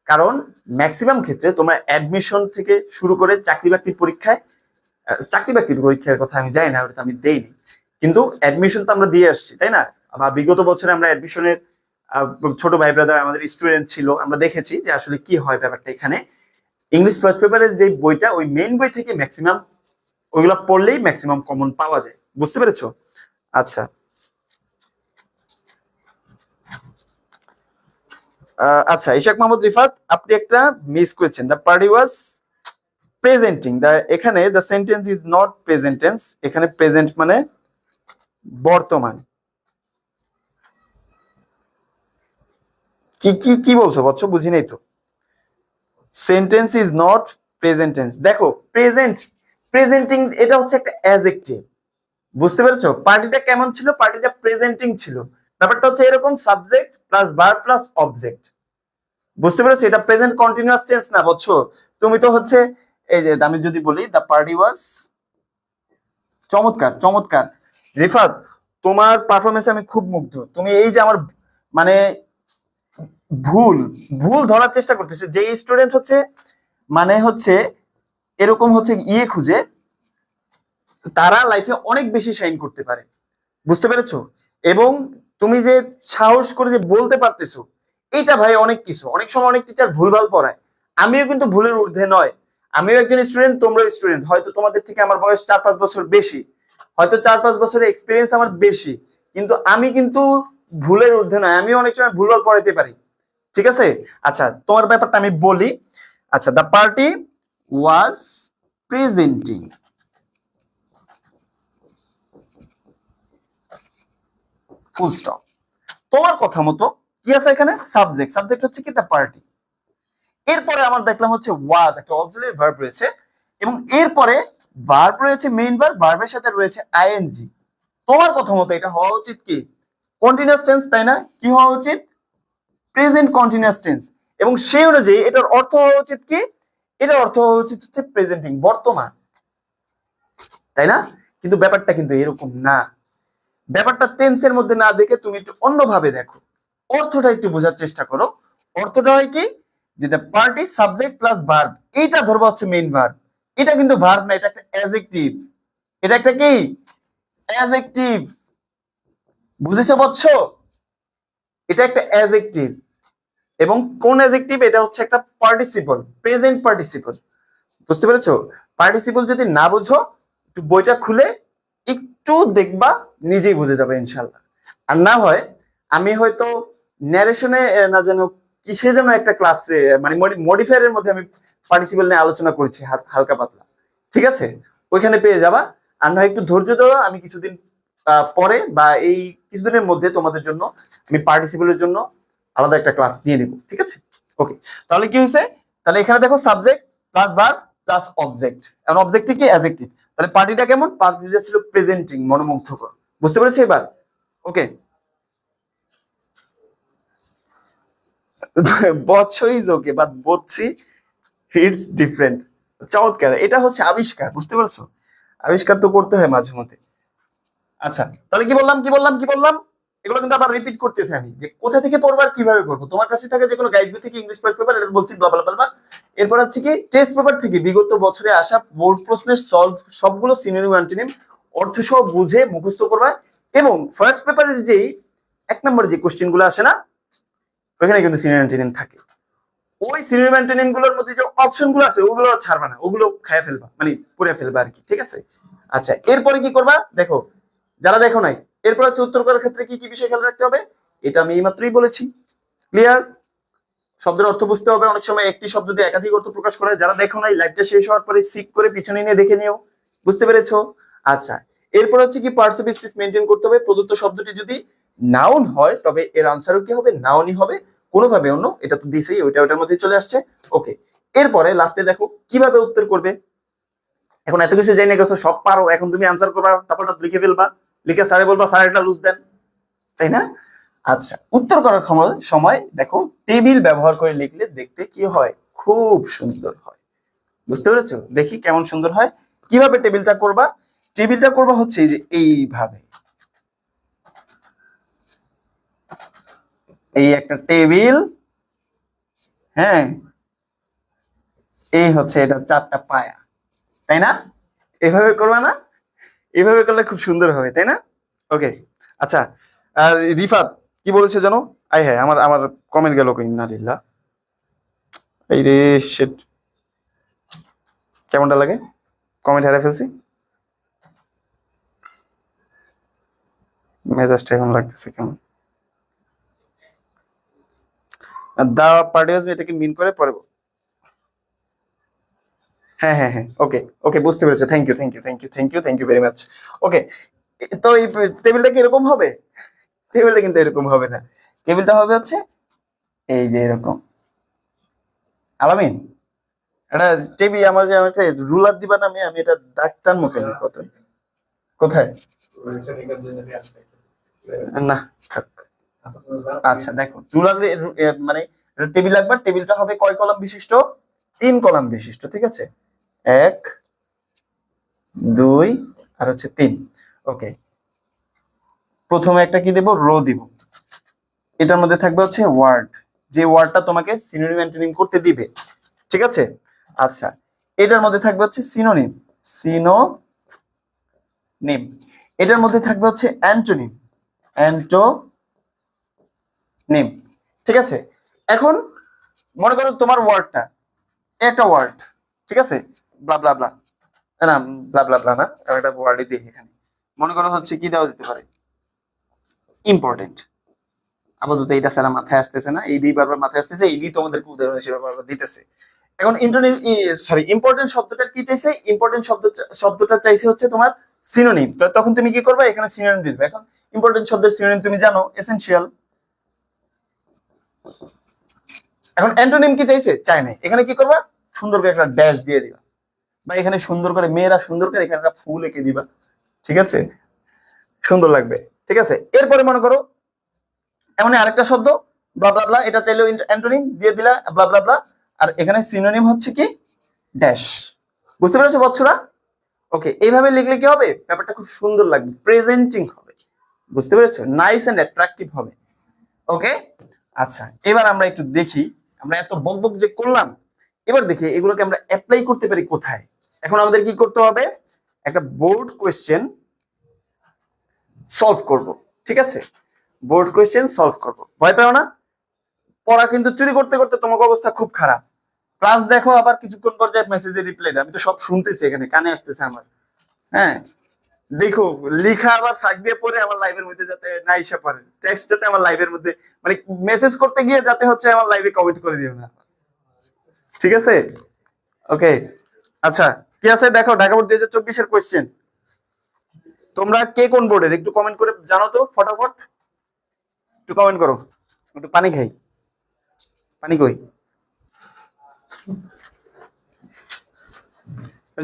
[SPEAKER 1] কারণ ম্যাক্সিমাম ক্ষেত্রে তোমরা অ্যাডমিশন থেকে শুরু করে চাকরি বাকরির পরীক্ষায়, চাকরি বাকরির পরীক্ষার কথা আমি জানি না, ওটা আমি দেইনি, কিন্তু অ্যাডমিশন তো আমরা দিয়ে আসছি, তাই না? বা বিগত বছরে আমরা অ্যাডমিশনের ছোট ভাই ব্রাদার আমাদের স্টুডেন্ট ছিল, আমরা দেখেছি যে আসলে কি হয় ব্যাপারটা। এখানে ইংলিশ ফার্স্ট পেপারের যে বইটা, ওই মেইন বই থেকে ম্যাক্সিমাম ওইগুলা পড়লেই ম্যাক্সিমাম কমন পাওয়া যায়। বুঝতে পেরেছো? আচ্ছা, আচ্ছা ইশাক মোহাম্মদ রিফাত, আপনি একটা মিস করেছেন। দ্য পার্টি ওয়াজ প্রেজেন্টিং, এখানে the sentence is not present tense, এখানে প্রেজেন্ট মানে বর্তমান। কি কি কি বলছো বৎস? বুঝি নাই তো। Sentence is not present tense. দেখো প্রেজেন্টিং এটা হচ্ছে একটা অ্যাডজেক্টিভ। বুঝতে পেরেছো? পার্টিটা কেমন ছিল? পার্টিটা প্রেজেন্টিং ছিল। ব্যাপারটা হচ্ছে এরকম, subject plus verb plus object. বুঝতে পেরেছো? এটা প্রেজেন্ট কন্টিনিউয়াস টেন্স না, বুঝছো? তুমি তো হচ্ছে এই যে আমি যদি বলি দ্য পার্টি ওয়াজ, চমৎকার চমৎকার রিফাত, তোমার পারফরমেন্সে আমি খুব মুগ্ধ। তুমি এই যে আমার মানে ভুল ভুল ধরার চেষ্টা করতেছো, যে স্টুডেন্ট হচ্ছে মানে হচ্ছে এরকম হচ্ছে খুঁজে, তারা লাইফে অনেক বেশি শাইন করতে পারে। বুঝতে পেরেছো? এবং তুমি যে সাহস করে যে বলতে পারতেছো, এটা ভাই অনেক কিছু। অনেক সময় অনেক টিচার ভুলভাল পড়ায়, আমিও কিন্তু ভুলের ঊর্ধ্বে নয়। আমিও একজন স্টুডেন্ট, তোমরাও স্টুডেন্ট। হয়তো তোমাদের থেকে আমার বয়স 4-5 বছর বেশি, হয়তো 4-5 বছরের এক্সপিরিয়েন্স আমার বেশি, কিন্তু আমি কিন্তু ভুলের ঊর্ধ্বে নয়, আমিও অনেক সময় ভুলভাল পড়াইতে পারি। ঠিক আছে? আচ্ছা তোমার ব্যাপারটা আমি বলি। আচ্ছা, the party was presenting, full stop. তোমার কথা মতো কি আছে এখানে? সাবজেক্ট, সাবজেক্ট হচ্ছে কি? The party. এরপরে আমার দেখলাম হচ্ছে ওয়াজ, একটা অক্সিলারি ভার্ব রয়েছে, এবং এরপরে ভার্ব রয়েছে, মেইন ভার্ব, ভার্বের সাথে রয়েছে আইএনজি। তোমার কথা মতো এটা হওয়া উচিত কি? কন্টিনিউয়াস টেন্স, তাই না? কি হওয়া উচিত? Present continuous tense. এবং সেই অনুযায়ী এটার অর্থ হওয়া উচিত কি? এটার অর্থ হওয়া উচিত হচ্ছে প্রেজেন্টিং, বর্তমান, তাই না? কিন্তু ব্যাপারটা কিন্তু এরকম না। ব্যাপারটা টেন্সের মধ্যে না দেখে তুমি একটু অন্যভাবে দেখো, অর্থটা একটু বোঝার চেষ্টা করো। অর্থটা হয় কি? যে the party subject plus verb, এইটা ধরবা হচ্ছে মেইন ভার্ব। এটা কিন্তু ভার্ব না, এটা একটা অ্যাডজেক্টিভ। এটা একটা কি? অ্যাডজেক্টিভ। বুঝেছো বৎস? এটা একটা অ্যাডজেক্টিভ। এবং কোন অ্যাডজেক্টিভ? এটা হচ্ছে একটা পার্টিসিপল, প্রেজেন্ট পার্টিসিপল। বুঝতে পেরেছো? পার্টিসিপল যদি না বুঝো, একটু বইটা খুলে একটু দেখবা, নিজেই বুঝে যাবে ইনশাল্লাহ। আর না হয় আমি হয়তো ন্যারেশনে না যেন কিসে যেন একটা ক্লাসে মানে মডিফায়ার এর মধ্যে আমি পার্টিসিপল নিয়ে আলোচনা করেছি হালকা পাতলা। ঠিক আছে? ওইখানে পেয়ে যাবা। আর না হয় একটু ধৈর্য ধরো, আমি কিছুদিন পরে বা এই কিছুদিনের মধ্যে তোমাদের জন্য আমি পার্টিসিপলের জন্য আলাদা একটা ক্লাস নিয়ে নিব। ঠিক আছে? ওকে, তাহলে কি হয়েছে? তাহলে এখানে দেখো subject plus verb plus object. এখন অবজেক্টটি কি? অ্যাডজেক্টিভ। তাহলে পার্টিটা কেমন? পার্টিটা ছিল প্রেজেন্টিং, মনোমুগ্ধকর। বুঝতে পেরেছো এবার? ওকে, বৎস ইজ ওকে, বাট বলছি ইটস ডিফারেন্ট। চমৎকার, এটা হচ্ছে আবিষ্কার। বুঝতে পারছো? আবিষ্কার তো করতে হয় মাঝে মধ্যে। আচ্ছা, তাহলে কি বললাম এগুলো কিন্তু আবার রিপিট করতেছি আমি, যে কোথা থেকে পড়বো আর কিভাবে পড়বো। তোমার কাছে থাকে যে কোনো গাইড বই থেকে ইংলিশ ফার্স্ট পেপার, এটা বলছি ব্লা ব্লা ব্লা। এরপর হচ্ছে কি? টেস্ট পেপার থেকে বিগত বছরে আসা বোর্ড প্রশ্নের সবগুলো সিনোনিম অ্যান্টোনিম অর্থ সহ বুঝে মুখস্থ করবা। এবং ফার্স্ট পেপারের যেই 1 নম্বরে যে কোশ্চেন গুলো আসে না, ওখানে কিন্তু সিনোনিম অ্যান্টোনিম থাকে। ওই সিনোনিম অ্যান্টোনিম গুলোর মধ্যে যে অপশন গুলো আছে, ওগুলো ছাড়বা না, ওগুলো খাইয়া ফেলবা, মানে পড়ে ফেলবা আর কি। ঠিক আছে? আচ্ছা, এরপরে কি করবা দেখো, যারা দেখো নাই, এরপর হচ্ছে উত্তর করার ক্ষেত্রে কি কি বিষয় খেয়াল রাখতে হবে, এটা আমি এইমাত্রই বলেছি। ক্লিয়ার? শব্দের অর্থ বুঝতে হবে। অনেক সময় একটি শব্দ দিয়ে একাধিক অর্থ প্রকাশ করা হয়। যারা দেখো না, লাইভটা শেষ হওয়ার পরে সিক করে পিছনে নিয়ে দেখে নিও। বুঝতে পেরেছো? আচ্ছা, এরপর হচ্ছে কি পার্টস অফ স্পিচ মেনটেন করতে হবে। প্রদত্ত শব্দটি যদি নাউন হয় তবে এর আনসারও কি হবে? নাউনই হবে, কোনোভাবে অন্য। এটা তো দিছেই, ওটার মধ্যে চলে আসছে। ওকে, এরপরে লাস্টে দেখো কিভাবে উত্তর করবে। এখন এত কিছু জেনে গেছো, সব পারো, এখন তুমি আনসার করবা, তারপরটা লিখে ফেলবা, লিখে স্যারে বলবা স্যার এটা লুজ দেন, তাই না? আচ্ছা, উত্তর করার সময় দেখো টেবিল ব্যবহার করে লিখলে দেখতে কি হয়? খুব সুন্দর হয়। বুঝতে পেরেছো? দেখি কেমন সুন্দর হয়। কিভাবে টেবিলটা করবা? টেবিলটা করবা হচ্ছে এই যে এইভাবে, এই একটা টেবিল, হ্যাঁ, এই হচ্ছে এটা 4টা পায়া, তাই না? এভাবে করবা না? এভাবে করলে খুব সুন্দর হবে, তাই না? ওকে, আচ্ছা। আর রিফাত কি বলেছে জানো? আই হ্যাঁ, আমার আমার কমেন্ট গেল কই, ইন্নালিল্লাহ। এই রে শিট, কেমনটা লাগে? কমেন্ট হারিয়ে ফেলছি, মেজাজটা এখন লাগতেছে কেমন। দা পার্টিজ এটাকে মিন করে পরে হ্যাঁ হ্যাঁ হ্যাঁ, ওকে ওকে, বুঝতে পেরেছি। Thank you thank you thank you thank you thank you very much. Okay, তো এই টেবিলটা কি এরকম হবে? টেবিলটা কিন্তু এরকম হবে না। টেবিলটা হবে হচ্ছে এই যে এরকম। আলামিন, এটা টেবিল আমার যে আমাকে রুলার দিবা না, আমি এটা দাগটার মুখে কত কোথায় না থাক। আচ্ছা দেখো, রুলার মানে টেবিল লাগবে। টেবিলটা হবে কয় কলাম বিশিষ্ট? 3 কলাম বিশিষ্ট, ঠিক আছে? 1 2 আর হচ্ছে 3। ওকে, প্রথমে একটা কি দেব? রো দিব। এটার মধ্যে থাকবে হচ্ছে ওয়ার্ড, যে ওয়ার্ডটা তোমাকে সিনোনিম অ্যান্টোনিম করতে দিবে, ঠিক আছে? আচ্ছা, এটার মধ্যে থাকবে হচ্ছে সিনোনিম, সিনোনিম। এটার মধ্যে থাকবে হচ্ছে অ্যান্টোনিম, অ্যান্টোনিম, ঠিক আছে? এখন মনে করো তোমার ওয়ার্ডটা একটা ওয়ার্ড, ঠিক আছে? ব্লা ব্লা ব্লা, না ব্লা ব্লা ব্লা না, একটা ওয়ার্ডই দিই এখানে। মনে করো হচ্ছে কি দেওয়া যেতে পারে? ইম্পর্টেন্ট। আপাতত এটা ছাড়া মাথায় আসতেছে না, এইডি বারবার মাথায় আসতেছে, এইডি তোমাদেরকে উদাহরণ হিসেবে বারবার দিতেছে। এখন ইম্পর্টেন্ট শব্দটা কি চাইছে? ইম্পর্টেন্ট শব্দটা চাইছে হচ্ছে তোমার সিনোনিম। তো তখন তুমি কি করবে? এখানে সিনোনিম দিবে। এখন ইম্পর্টেন্ট শব্দের সিনোনিম তুমি জানো, এসেনশিয়াল। এখন অ্যান্টোনিম কি চাইছে? চাই নাই। এখানে কি করবা? সুন্দর করে একটা ড্যাশ দিয়ে দিবা, বা এখানে সুন্দর করে, মেয়েরা সুন্দর করে এখানে একটা ফুল এঁকে দিবা, ঠিক আছে? সুন্দর লাগবে, ঠিক আছে? এরপরে মনে করো এমন আরেকটা শব্দ ব্লা ব্লা ব্লা, এটা চাইলেও অ্যান্টোনিম দিয়ে দিলা ব্লা ব্লা ব্লা, আর এখানে সিনোনিম হচ্ছে কি? ড্যাশ। বুঝতে পেরেছো বচ্চরা? ওকে, এইভাবে লিখলে কি হবে? ব্যাপারটা খুব সুন্দর লাগবে, প্রেজেন্টিং হবে। বুঝতে পেরেছো? নাইস এন্ড অ্যাট্রাকটিভ হবে। ওকে, আচ্ছা, এবার আমরা একটু দেখি, আমরা এত বকবক যে করলাম, এবার দেখি এগুলোকে আমরা অ্যাপ্লাই করতে পারি কোথায়। এখন আমাদের কি করতে হবে? একটা বোর্ড কোয়েশ্চেন সলভ করব, ঠিক আছে? বোর্ড কোয়েশ্চেন সলভ করব, ভয় পাও না। পড়া কিন্তু চুরি করতে করতে তোমার অবস্থা খুব খারাপ। ক্লাস দেখো, আবার কিছুক্ষণ পর যায় মেসেজে রিপ্লাই দাও। আমি তো সব শুনতেছি, এখানে কানে আসতেছে আমার। হ্যাঁ, দেখো, লিখা আবার ফাঁক দিয়ে পড়ে আমার লাইভের মধ্যে যাতে না এসে পড়ে, টেক্সট যাতে আমার লাইভের মধ্যে, মানে মেসেজ করতে গিয়ে যাতে হচ্ছে আমার লাইভে কমেন্ট করে দিও না, ঠিক আছে? ওকে, আচ্ছা, কি আছে দেখো, ঢাকা বোর্ড 2024 এর কোয়েশ্চেন। তোমরা কে কোন বোর্ডের একটু কমেন্ট করে জানো তো, ফটাফট একটু কমেন্ট করো। একটু পানি খাই, পানি কই?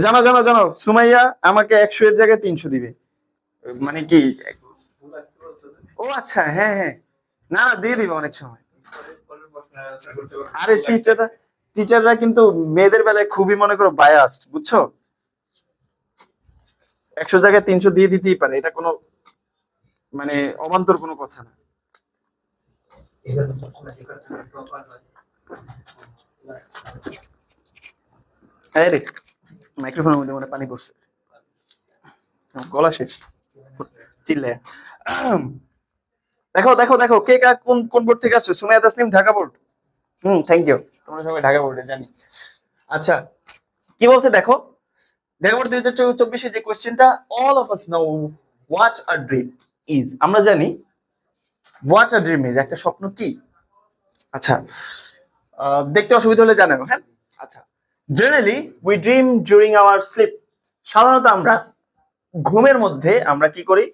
[SPEAKER 1] জানো জানো জানো, সুমাইয়া আমাকে 100 এর জায়গায় 300 দিবে, মানে কি? ও আচ্ছা, হ্যাঁ হ্যাঁ, না না, দিয়ে দিবে অনেক সময়। আরে টিচাররা কিন্তু মেয়েদের বেলায় খুবই মনে করো বায়াসড, বুঝছো? 100 জায়গায় 300 দিয়ে দিতেই পারে, এটা কোনো মানে অবান্তর কোনো কথা না। হ্যাঁ রে, মাইক্রোফোনের মধ্যে মনে পানি পড়ছে, গলা শেষ চিল্লায়। দেখো দেখো দেখো, কে কোন কোন বোর্ড থেকে আসছো? Sumaiya Tasnim, Dhaka board. Thank you, তোমরা সবাই ঢাকা বোর্ডে, জানি। আচ্ছা, কি বলছে দেখো, ঢাকা বোর্ড 2024 যে কোশ্চেনটা, all of us know what a dream is. আমরা জানি হোয়াট আ ড্রিম ইজ, একটা স্বপ্ন কি। আচ্ছা, দেখতে অসুবিধা হলে জানাবো, হ্যাঁ। আচ্ছা, generally we dream during our sleep. সাধারণত আমরা ঘুমের মধ্যে আমরা কি করি,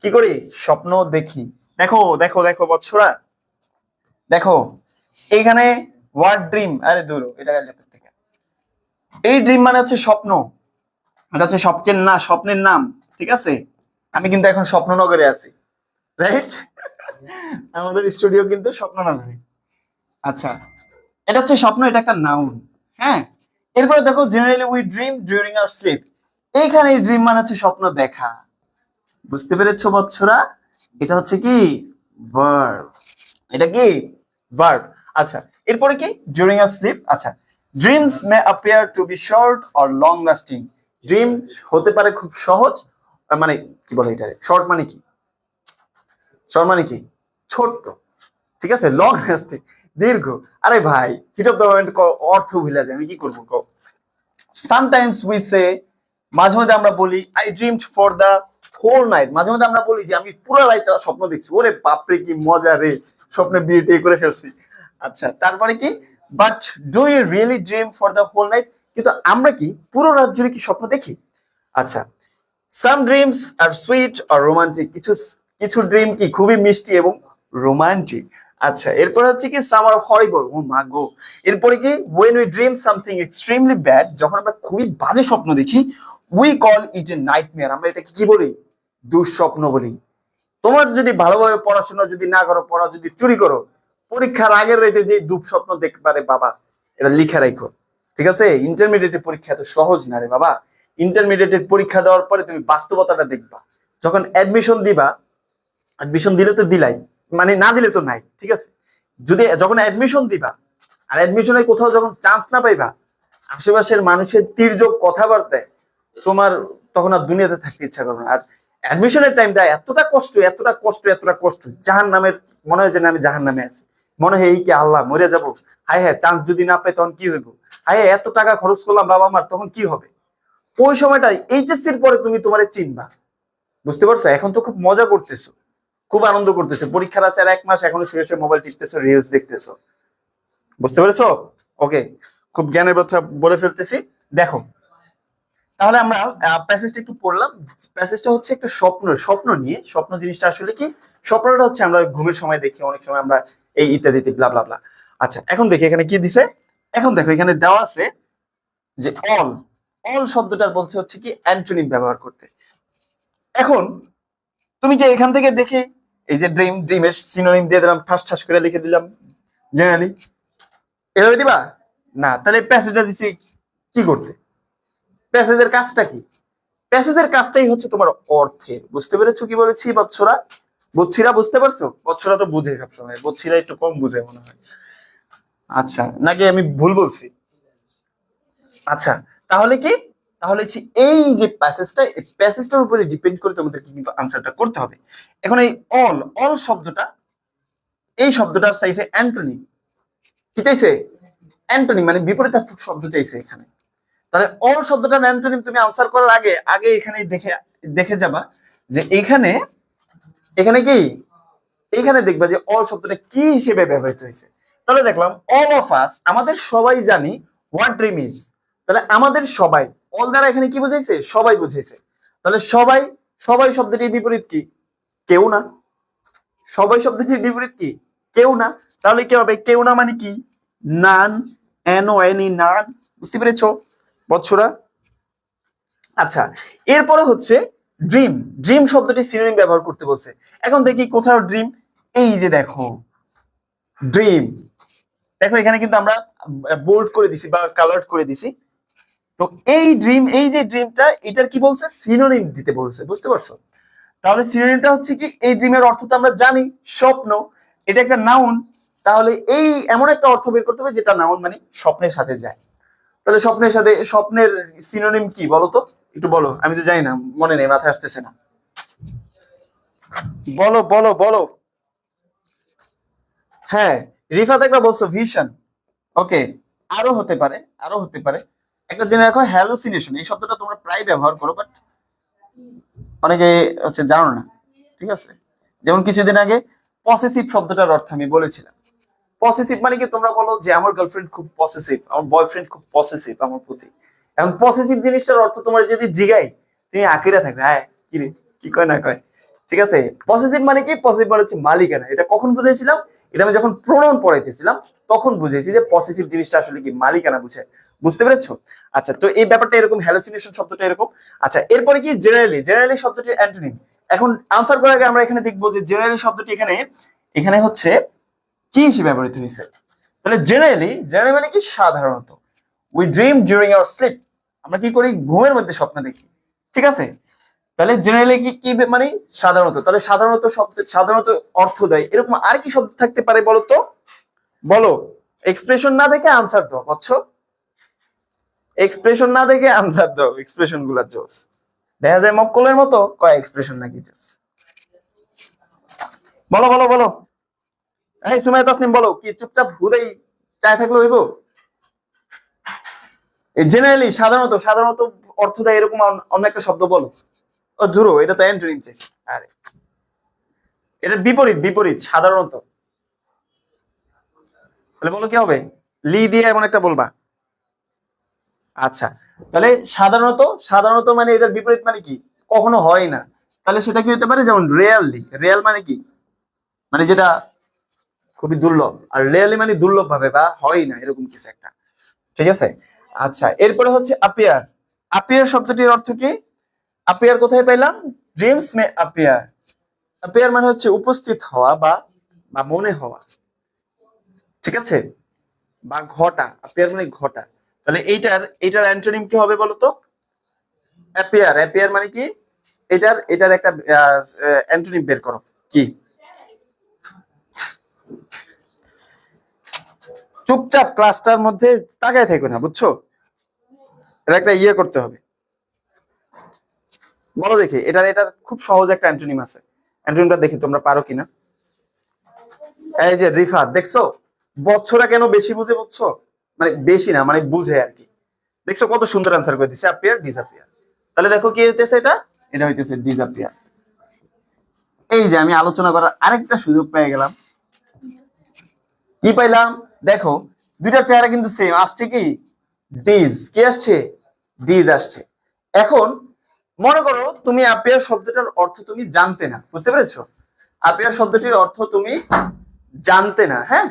[SPEAKER 1] কি করি, স্বপ্ন দেখি। দেখো দেখো দেখো বৎসরা, দেখো এইখানে ওয়ার্ড ড্রিম, আরে দূর এটা ল্যাপটপ থেকে। এই ড্রিম মানে হচ্ছে স্বপ্ন, এটা হচ্ছে স্বপ্নের নাম, ঠিক আছে। আমি কিন্তু এখন স্বপ্ননগরে আছি, রাইট? আমাদের স্টুডিও কিন্তু স্বপ্ননগরে। আচ্ছা, এটা হচ্ছে স্বপ্ন, এটা একটা নাউন, হ্যাঁ। এরপরে দেখো generally we dream during our sleep. এইখানে ড্রিম মানে হচ্ছে স্বপ্ন দেখা, বুঝতে পেরেছো বৎসরা? এটা হচ্ছে কি ভার্ব, এটা কি ভার্ব। আচ্ছা, এরপরে কি ডিউরিং আওয়ার স্লিপ। আচ্ছা, dreams may appear to be short or long lasting. Dream হতে পারে খুব সহজ, মানে কি বলে এটা, শর্ট মানে কি, শর্ট মানে কি ছোট্ট, ঠিক আছে। লং লাস্টিং দীর্ঘ। আরে ভাই হিট অফ দ্য মোমেন্ট অর্থ ভুলে যায়, আমি কি করবো কও। সামটাইমস উই সে, মাঝে মধ্যে আমরা বলি I dreamed for the whole night. মাঝে মধ্যে আমরা বলি যে আমি পুরো রাত স্বপ্ন দেখছি। ওরে বাপরে কি মজা রে, স্বপ্নে বিয়ে টিয়ে করে ফেলছি। আচ্ছা, তারপরে কি, but do you really dream for the whole night. কিন্তু আমরা কি পুরো রাত জুড়ে কি স্বপ্ন দেখি? আচ্ছা, সাম ড্রিমস আর সুইট আর রোমান্টিক। কিছু কিছু ড্রিম কি খুবই মিষ্টি এবং রোমান্টিক। আচ্ছা, এরপর হচ্ছে কি সাম আর হরিবল, ও মা গো। এরপরে কি when we dream something extremely bad, যখন আমরা খুবই বাজে স্বপ্ন দেখি, we call it a nightmare, আমরা এটাকে কি বলি, দুঃস্বপ্ন বলি। তোমার যদি ভালোভাবে পড়াশোনা যদি না করো, পড়া যদি চুরি করো, পরীক্ষার আগের রাতে যে দুঃস্বপ্ন দেখতে পারে বাবা, এটা লিখে রাখো, ঠিক আছে। ইন্টারমিডিয়েটের পরীক্ষা তো সহজ না রে বাবা। ইন্টারমিডিয়েটের পরীক্ষা দেওয়ার পরে তুমি বাস্তবতাটা দেখবা, যখন অ্যাডমিশন দিবা, অ্যাডমিশন দিলে তো দিলাই, মানে না দিলে তো নাই, ঠিক আছে। যদি যখন অ্যাডমিশন দিবা আর অ্যাডমিশনে কোথাও যখন চান্স না পাইবা, আশেপাশের মানুষের তির্যক কথাবার্তায় তোমার তখন আর দুনিয়াতে থাকতে ইচ্ছা করবে না। আর অ্যাডমিশনের টাইমটা এতটা কষ্ট, এতটা কষ্ট, এতটা কষ্ট, জাহান নামের, মনে হয় যে আমি জাহান নামে আছি, মনে হয় এই কি আল্লাহ মরে যাবো, হায় হ্যাঁ চান্স যদি না পাই তখন কি হইব, হায় এত টাকা খরচ করলাম বাবা আমার, তখন কি হবে। ওই সময়টা এইচএসসির পরে তুমি তোমার চিনবা, বুঝতে পারছো? এখন তো খুব মজা করতেছো, খুব আনন্দ করতেছো, পরীক্ষার আছে আর 1 মাস, এখনো শুয়ে শুয়ে মোবাইল টিপতেছো, রিলস দেখতেছো, বুঝতে পেরেছো? ওকে, খুব জ্ঞানের কথা বলে ফেলতেছি। দেখো, তাহলে আমরা প্যাসেজটা একটু পড়লাম। প্যাসেজটা হচ্ছে একটা স্বপ্ন, স্বপ্ন নিয়ে। স্বপ্ন জিনিসটা আসলে কি, স্বপ্নটা হচ্ছে আমরা ঘুমের সময় দেখি, অনেক সময় আমরা এই ইত্যাদি ব্লা ব্লা ব্লা। আচ্ছা, এখন দেখি এখানে কি দিছে। এখন দেখো এখানে দেওয়া আছে যে অল, অল শব্দটার বলছে হচ্ছে কি অ্যান্টোনিম ব্যবহার করতে। এখন তুমি কি এখান থেকে দেখে এই যে ড্রিম, ড্রিমের সিনোনিম দিয়ে দিলাম, ঠাস ঠাস করে লিখে দিলাম জেনারেলি, এভাবে দিবা না। তাহলে প্যাসেজটা দিছি কি করতে, প্যাসেজের কাজটা কি? প্যাসেজের কাজটাই হচ্ছে তোমার অর্থের, বুঝতে পেরেছো কি বলেছি বৎসরা? বুঝছিরা বুঝতে পারছো? বৎসরা তো বুঝে সবসময়, বুঝছিরা একটু কম বুঝে মনে হয়। আচ্ছা, নাকি আমি ভুল বলছি? আচ্ছা, তাহলে কি, তাহলে এই যে প্যাসেজটা, এই প্যাসেজটার উপরে ডিপেন্ড করে তোমাদেরকে কিন্তু আনসারটা করতে হবে। এখন এই অল, অল শব্দটা, এই শব্দটার চাইছে অ্যান্টোনিম। কি চাইছে? অ্যান্টোনিম, মানে বিপরীতার্থক শব্দ চাইছে এখানে। তাহলে অল শব্দটার অ্যান্টোনিম তুমি আনসার করার আগে আগে এখানে দেখে দেখে যাবা যে এখানে, এখানে কি, এখানে দেখবা যে অল শব্দটা কি হিসেবে ব্যবহৃত হয়েছে। তাহলে দেখলাম অল অফ আস, আমাদের সবাই জানি হোয়াট ড্রিম ইজ। তাহলে আমাদের সবাই, অল দ্বারা এখানে কি বুঝাইছে, সবাই বুঝাইছে। তাহলে সবাই, সবাই শব্দটির বিপরীত কি, কেউ না। সবাই শব্দটির বিপরীত কি, কেউ না। তাহলে কি হবে, কেউ না মানে কি, নান, এন ও এন ই, নান। বুঝতে পেরেছো বৎসরা? আচ্ছা, এরপরে হচ্ছে ড্রিম, ড্রিম শব্দটি সিনোনিম ব্যবহার করতে বলছে। এখন দেখি কোথাও ড্রিম, এই যে দেখো ড্রিম, দেখো এখানে কিন্তু আমরা বোল্ড করে দিছি বা কালার্ড করে দিছি। তো এই ড্রিম, এই যে ড্রিমটা, এটার কি বলছে, সিনোনিম দিতে বলছে, বুঝতে পারছো? তাহলে সিনোনিমটা হচ্ছে কি, এই ড্রিমের অর্থ তো আমরা জানি স্বপ্ন, এটা একটা নাউন। তাহলে এই এমন একটা অর্থ বের করতে হবে যেটা নাউন মানে স্বপ্নের সাথে যায়। তাহলে স্বপ্নের সাথে, স্বপ্নের সিনোনিম কি বলো তো, একটু বলো, আমি তো জানি না, মনে নেই, মাথায় আসতেছে না, বলো বলো বলো। হ্যাঁ, রিফাত একটা বলছো ভিশন, ওকে, আরো হতে পারে, আরো হতে পারে। একটা জেনে রাখো হ্যালুসিনেশন, এই শব্দটা তোমরা প্রায় ব্যবহার করো, বাট অনেকে হচ্ছে জানো না, ঠিক আছে। যেমন কিছুদিন আগে পসেসিভ শব্দটার অর্থ আমি বলেছিলাম, পসেসিভ মানে কি, তোমরা বলো যে আমার গার্লফ্রেন্ড খুব পসেসিভ, আমার বয়ফ্রেন্ড খুব পসেসিভ আমার প্রতি। এখন পসেসিভ জিনিসটার অর্থ তোমার যদি জিগাই, তুমি আঁকিরা থাকবে, হ্যাঁ কি রে, কি কয় না কয়। ঠিক আছে, পসেসিভ মানে কি, পসেসিভ মানে হচ্ছে মালিকানা। এটা কখন বুঝাইছিলাম? এটা আমি যখন প্রোনাউন পড়াইতেছিলাম তখন বুঝেছি যে পসেসিভ জিনিসটা আসলে কি, মালিকানা বুঝায়। বুঝতে পেরেছো? আচ্ছা, তো এই ব্যাপারটা এরকম, হ্যালোসিনেশন শব্দটা এরকম। আচ্ছা, এরপরে কি জেনারেলি, জেনারেলি শব্দটির অ্যান্টোনিম। এখন আনসার করার আগে আমরা এখানে দেখবো যে জেনারেলি শব্দটি এখানে এখানে হচ্ছে কি হিসেবে ব্যবহৃত হয়েছে। তাহলে জেনারেলি, জেনারেলি মানে কি, সাধারণত। We dream during our sleep, আমরা কি করি, ঘুমের মধ্যে স্বপ্ন দেখি। ঠিক আছে, তাহলে জেনারেলি কি কি মানে সাধারণত। তাহলে সাধারণত শব্দ, সাধারণত অর্থ দেয় এরকম আর কি শব্দ থাকতে পারে বলো তো? বলো, এক্সপ্রেশন না দেখে আনসার দাও, বুঝছো? এক্সপ্রেশন না দেখে আনসার দাও, এক্সপ্রেশন গুলা জোস। দেখা যায় মক্কলের মতো কয় এক্সপ্রেশন নাকি জোস। বলো বলো বলো, এই সুমাইয়া তাসনিম বলো, কি চুপচাপ হুদাই চায় থাকলে হইব? জেনারেলি, সাধারণত, সাধারণত অর্থ দেয় এরকম অন্য একটা শব্দ বলো। ও ধরো, এটা তো অ্যান্টোনিম চাইছে। আরে এটা বিপরীত, বিপরীত সাধারণত। তাহলে বলো কি হবে? লি দিয়ে এমন একটা বলবা। আচ্ছা, তাহলে সাধারণত, সাধারণত মানে এটার বিপরীত মানে কি, কখনো হয় না। তাহলে সেটা কি হতে পারে, যেমন রেয়ারলি, রেয়াল মানে কি, মানে যেটা খুবই দুর্লভ, আর রেয়ারলি মানে দুর্লভ ভাবে বা হয় না, এরকম কিছু একটা। ঠিক আছে, আচ্ছা, এরপরে হচ্ছে আপিয়ার। আপিয়ার শব্দটির অর্থ কি? আপিয়ার কোথায় পাইলাম? ড্রিমস মে আপিয়ার। আপিয়ার মানে হচ্ছে উপস্থিত হওয়া বা বা মনে হওয়া। ঠিক আছে, বা ঘটা, অ্যাপিয়ার মানে ঘটা। তাহলে এইটার অ্যান্টোনিম কি হবে বলতো? অ্যাপিয়ার, অ্যাপিয়ার মানে কি, এটার একটা অ্যান্টোনিম বের করো কি। চুপচাপ ক্লাসটার মধ্যে তাকায় থেকো না, বুঝছো? এটা একটা ইয়ে করতে হবে। বলো দেখি, এটার খুব সহজ একটা অ্যান্টোনিম আছে, অ্যান্টোনিমটা দেখি তোমরা পারো কিনা। এই যে রিফাত, দেখছো বছরা কেন বেশি বুঝে, বুঝছো? মানে বেশি না, মানে বুঝে আর কি। দেখছো কত সুন্দর আনসার করে দিছে, অ্যাপিয়ার ডিসঅ্যাপিয়ার। তাহলে দেখো কি হইতেছে, এটা এটা হইতেছে ডিসঅ্যাপিয়ার। এই যে আমি আলোচনা করার আরেকটা সুযোগ পেয়ে গেলাম। কি পাইলাম? দেখো, দুইটা চেহারা কিন্তু সেম আসছে, কি ডিজ, কি আসছে, ডিজ আসছে। এখন মনে করো তুমি অ্যাপিয়ার শব্দটার অর্থ তুমি জানতে না, বুঝতে পেরেছো? অ্যাপিয়ার শব্দটির অর্থ তুমি জানতে না, হ্যাঁ।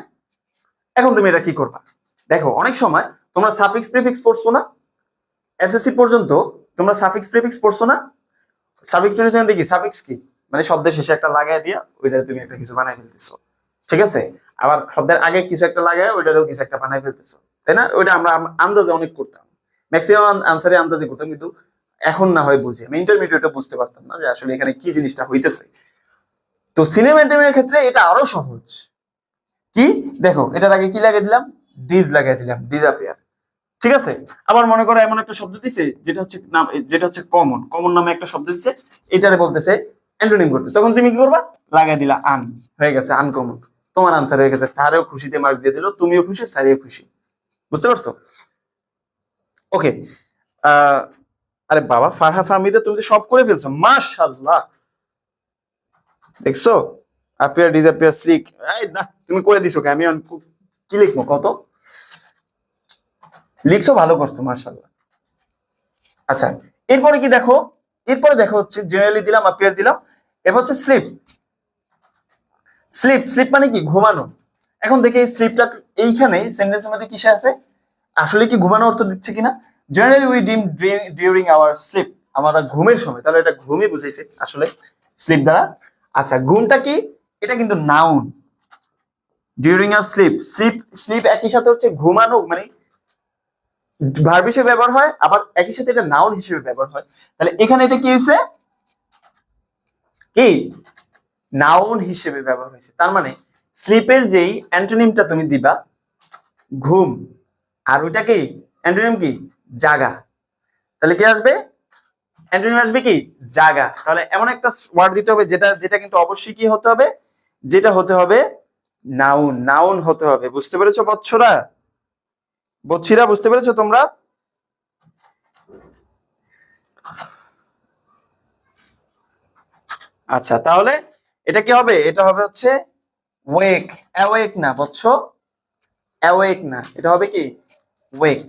[SPEAKER 1] এখন তুমি এটা কি করবা? দেখো, অনেক সময় তোমরা সাফিক্স প্রিফিক্স পড়ছো না, এসএসসি পর্যন্ত তোমরা সাফিক্স প্রিফিক্স পড়ছো না? সাফিক্স প্রিফিক্স মানে কি, সাফিক্স কি, মানে শব্দের শেষে একটা লাগাই দিয়া ওইটা তুমি একটা কিছু বানাই ফেলতেছো। ঠিক আছে, আবার শব্দের আগে কিছু একটা লাগায় ওইটারও কিছু একটা বানাই ফেলতেছো, তাই না? ওইটা আমরা আন্দাজে অনেক করতাম, ম্যাক্সিমাম আনসারে আন্দাজে করতাম, কিন্তু এখন না হয় বুঝি, আমি ইন্টারমিডিয়েটে বুঝতে পারতাম না যে আসলে এখানে কি জিনিসটা হইতেছে। তো সিনেমা ইন্টারমিডিয়েটের ক্ষেত্রে এটা আরো সহজ। কি, দেখো এটার আগে কি লাগিয়ে দিলাম, ডিজ লাগিয়ে দিলাম, ডিসঅ্যাপিয়ার। ঠিক আছে, আবার মনে করো এমন একটা শব্দ দিছে যেটা হচ্ছে নাম, যেটা হচ্ছে কমন, কমন নামে একটা শব্দ দিছে, এটারে বলতেছে অ্যান্টোনিম করতে, তখন তুমি কি করবা, লাগাই দিলা আন, হয়ে গেছে আনকমন। তোমার আনসার হয়ে গেছে, স্যারেও খুশিতে মার্ক দিয়ে দিল, তুমিও খুশি, স্যারেও খুশি। বুঝতে পারছো? ওকে, আরে বাবা ফারহা ফাহমিদা, তুমি তো সব করে ফেলছো, মাশাআল্লাহ। দেখছো, অ্যাপিয়ার ডিসঅ্যাপিয়ার স্লিক, এই না তুমি করে দিছো, আমি কি লিখবো কত, লিখছো ভালো করছো, মাশাআল্লাহ। আচ্ছা, এরপরে কি দেখো, এরপরে দেখো হচ্ছে জেনারেলি দিলাম, অ্যাপিয়ার দিলাম, এবার হচ্ছে স্লিপ। স্লিপ, স্লিপ মানে কি, ঘুমানো। এখন দেখি এই স্লিপটা এইখানে সেন্টেন্সের মধ্যে কিসে আছে, আসলে কি ঘুমানো অর্থ দিচ্ছে কিনা। জেনারেলি উই ডিম ডিউরিং আওয়ার স্লিপ, আমরা ঘুমের সময়, তাহলে এটা ঘুমই বুঝাইছে আসলে স্লিপ দ্বারা। আচ্ছা, ঘুমটা কি, এটা কিন্তু noun. During our sleep, sleep sleep একই সাথে হচ্ছে ঘুমানো, মানে ভার্ব হিসেবে ব্যবহার হয়, আবার একই সাথে এটা নাউন হিসেবে ব্যবহার হয়। তাহলে এখানে এটা কি হয়েছে, কি নাউন হিসেবে ব্যবহার হয়েছে। তার মানে স্লিপের যেই অ্যান্টোনিমটা তুমি দিবা ঘুম, আর ওইটা কি অ্যান্টোনিম কি, জাগা। তাহলে কি আসবে, অ্যান্টোনিম আসবে কি, জাগা। তাহলে এমন একটা ওয়ার্ড দিতে হবে যেটা যেটা কিন্তু অবশ্যই কি হতে হবে, যেটা হতে হবে নাউন, নাউন হতে হবে। বুঝতে পেরেছো বৎসরা, বৎসিরা, বুঝতে পেরেছো তোমরা? আচ্ছা, তাহলে এটা কি হবে, এটা হবে হচ্ছে ওয়েক, অ্যাওয়েক না বৎস,
[SPEAKER 2] অ্যাওয়েক না, এটা হবে কি ওয়েক।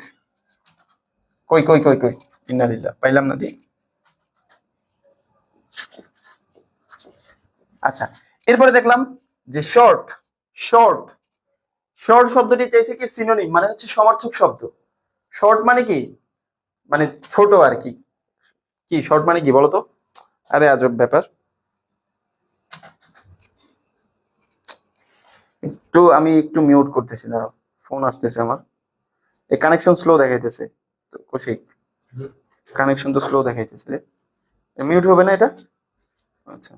[SPEAKER 2] কই কই কই কই, ইন্নালিল্লাহ, পাইলাম না দি। আচ্ছা, এরপরে দেখলাম যে শর্ট। শর্ট শর্ট শব্দটি চাইছে কি সিনোনিম, মানে হচ্ছে সমার্থক শব্দ। শর্ট মানে কি, মানে ছোট আর কি। কি শর্ট মানে কি বলতো? আরে আজব ব্যাপার। আমি একটু মিউট করতেছি, দাঁড়াও, ফোন আসতেছে আমার। এই কানেকশন স্লো দেখাইতেছে তো কৌশিক, কানেকশন তো স্লো দেখাইতেছে রে। মিউট হবে না এটা? আচ্ছা,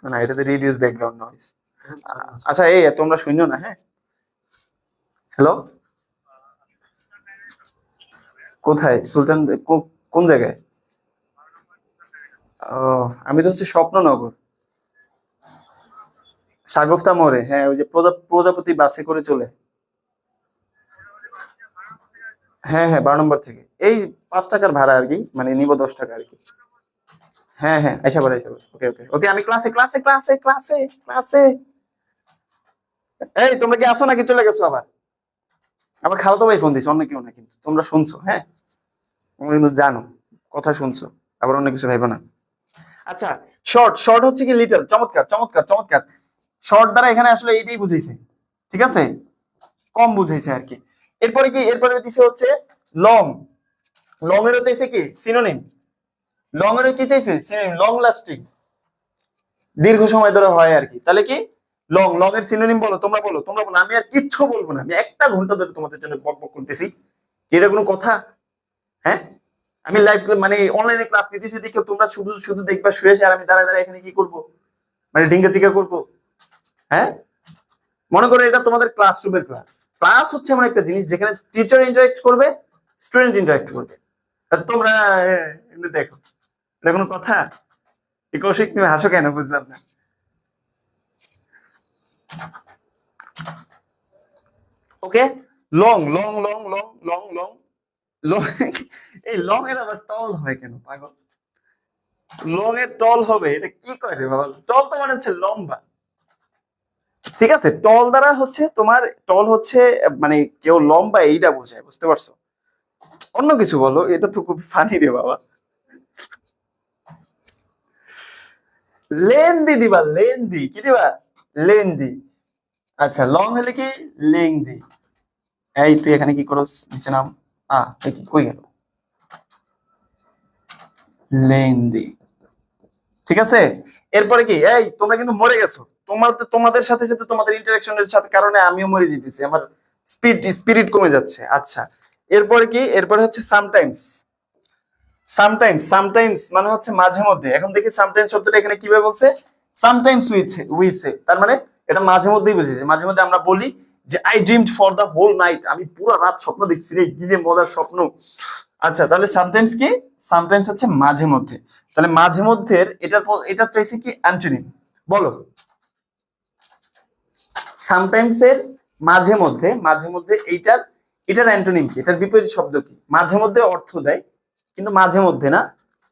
[SPEAKER 2] না এটাতে রিডিউস ব্যাকগ্রাউন্ড নয়েজ। আচ্ছা, এই তোমরা শুনো না, হ্যাঁ? হ্যালো, কোথায় সুলতান, কোন জায়গায়? ও, আমি তো হচ্ছে স্বপ্ননগর, সাগফতা মোড়ে। হ্যাঁ, ওই যে প্রজাপতি বাসে করে চলে। হ্যাঁ হ্যাঁ, 12 নম্বর থেকে। এই 5 টাকার ভাড়া আর কি, মানে নিব 10 টাকা আর কি। হ্যাঁ হ্যাঁ, আইসা পড়ে আইসা পড়ে। ওকে ওকে ওকে, আমি ক্লাসে ক্লাসে ক্লাসে ক্লাসে ক্লাসে। এই তোমরা কি আসো নাকি চলে গেছো আবার? আমার খালাতো ভাই ফোন দিছে, অন্য কেউ না, কিন্তু তোমরা শুনছো, হ্যাঁ? তোমরা কিন্তু জানো, কথা শুনছো, আবার অন্য কিছু ভাইবো না। আচ্ছা, শর্ট শর্ট হচ্ছে কি লিটল। চমৎকার চমৎকার চমৎকার। শর্ট দ্বারা এখানে আসলে এইটাই বুঝাইছে, ঠিক আছে? কম বুঝাইছে আর কি। এরপরে কি, এরপরে দিছে হচ্ছে লং। লং এরও চাইছে কি সিনোনিম। লং এরও কি চাইছে সিনোনিম, লং লাস্টিং, দীর্ঘ সময় ধরে হয় আর কি। তাহলে কি লং, লং এর সিনোনিম বলো, তোমরা বলো, তোমরা বলো, আমি আর কিচ্ছু বলবো না। আমি 1 ঘন্টা ধরে তোমাদের জন্য বকবক করতেছি, এটা কোনো কথা? হ্যাঁ, আমি লাইভ মানে অনলাইনে ক্লাস নিতেছি দেখে তোমরা শুধু শুধু দেখবা শুয়ে, আর আমি দাঁড়ায় দাঁড়ায় এখানে কি করব, মানে ঢিঙ্গা চিকা করবো? হ্যাঁ, মনে করো এটা তোমাদের ক্লাসরুমের ক্লাস। ক্লাস হচ্ছে এমন একটা জিনিস যেখানে টিচার ইন্টারেক্ট করবে, স্টুডেন্ট ইন্টারেক্ট করবে, আর তোমরা এমনি দেখো, এটা কোনো কথা? এই কৌশিক, তুমি হাসো কেন বুঝলাম না। Okay, long long long long long long long. এই লং এর আবার টল হয় কেন পাগল? লং এর টল হবে, এটা কি করে রে বাবা? টল তো মানে হচ্ছে লম্বা, ঠিক আছে? টল দ্বারা হচ্ছে তোমার, টল হচ্ছে মানে কেউ লম্বা এইটা বোঝায়, বুঝতে পারছো? অন্য কিছু বলো, এটা তো খুব ফানি রে বাবা। লেন্দি দিবা, লেন্দি কি দিবা? লেন্দি। আচ্ছা, লং হলে কি লেংদি। এই তুই এখানে কি করস, নিচে নাম। এই কি কই গেল? লেন্দি, ঠিক আছে? এরপরে কি, এই তোমরা কিন্তু মরে গেছো। তোমাদের সাথে সাথে তোমাদের ইন্টারাকশনের সাথে কারণে আমিও মরে যেতেছি, আমার স্পিরিট কমে যাচ্ছে। আচ্ছা, এরপরে কি, এরপরে হচ্ছে সামটাইমস। সামটাইমস, সামটাইমস মানে হচ্ছে মাঝে মধ্যে। এখন দেখি সামটাইমস শব্দটা এখানে কিভাবে বলছে, সামটাইমস উইথ তার মানে এটা মাঝে মধ্যেই বুঝেছে। মাঝে মধ্যে আমরা বলি যে I dreamed for the whole night, আমি পুরো রাত স্বপ্ন দেখছি রে, কি যে মজার স্বপ্ন। আচ্ছা, তাহলে সামটাইমস কি, সামটাইমস হচ্ছে মাঝে মধ্যে। তাহলে মাঝে মধ্যে এটা চাইছে কি অ্যান্টোনিম, বলো। সামটাইমস এর মাঝে মধ্যে, মাঝে মধ্যে এটার অ্যান্টোনিম কি, এটার বিপরীত শব্দ কি? মাঝে মধ্যে অর্থ দেয়, কিন্তু মাঝে মধ্যে না,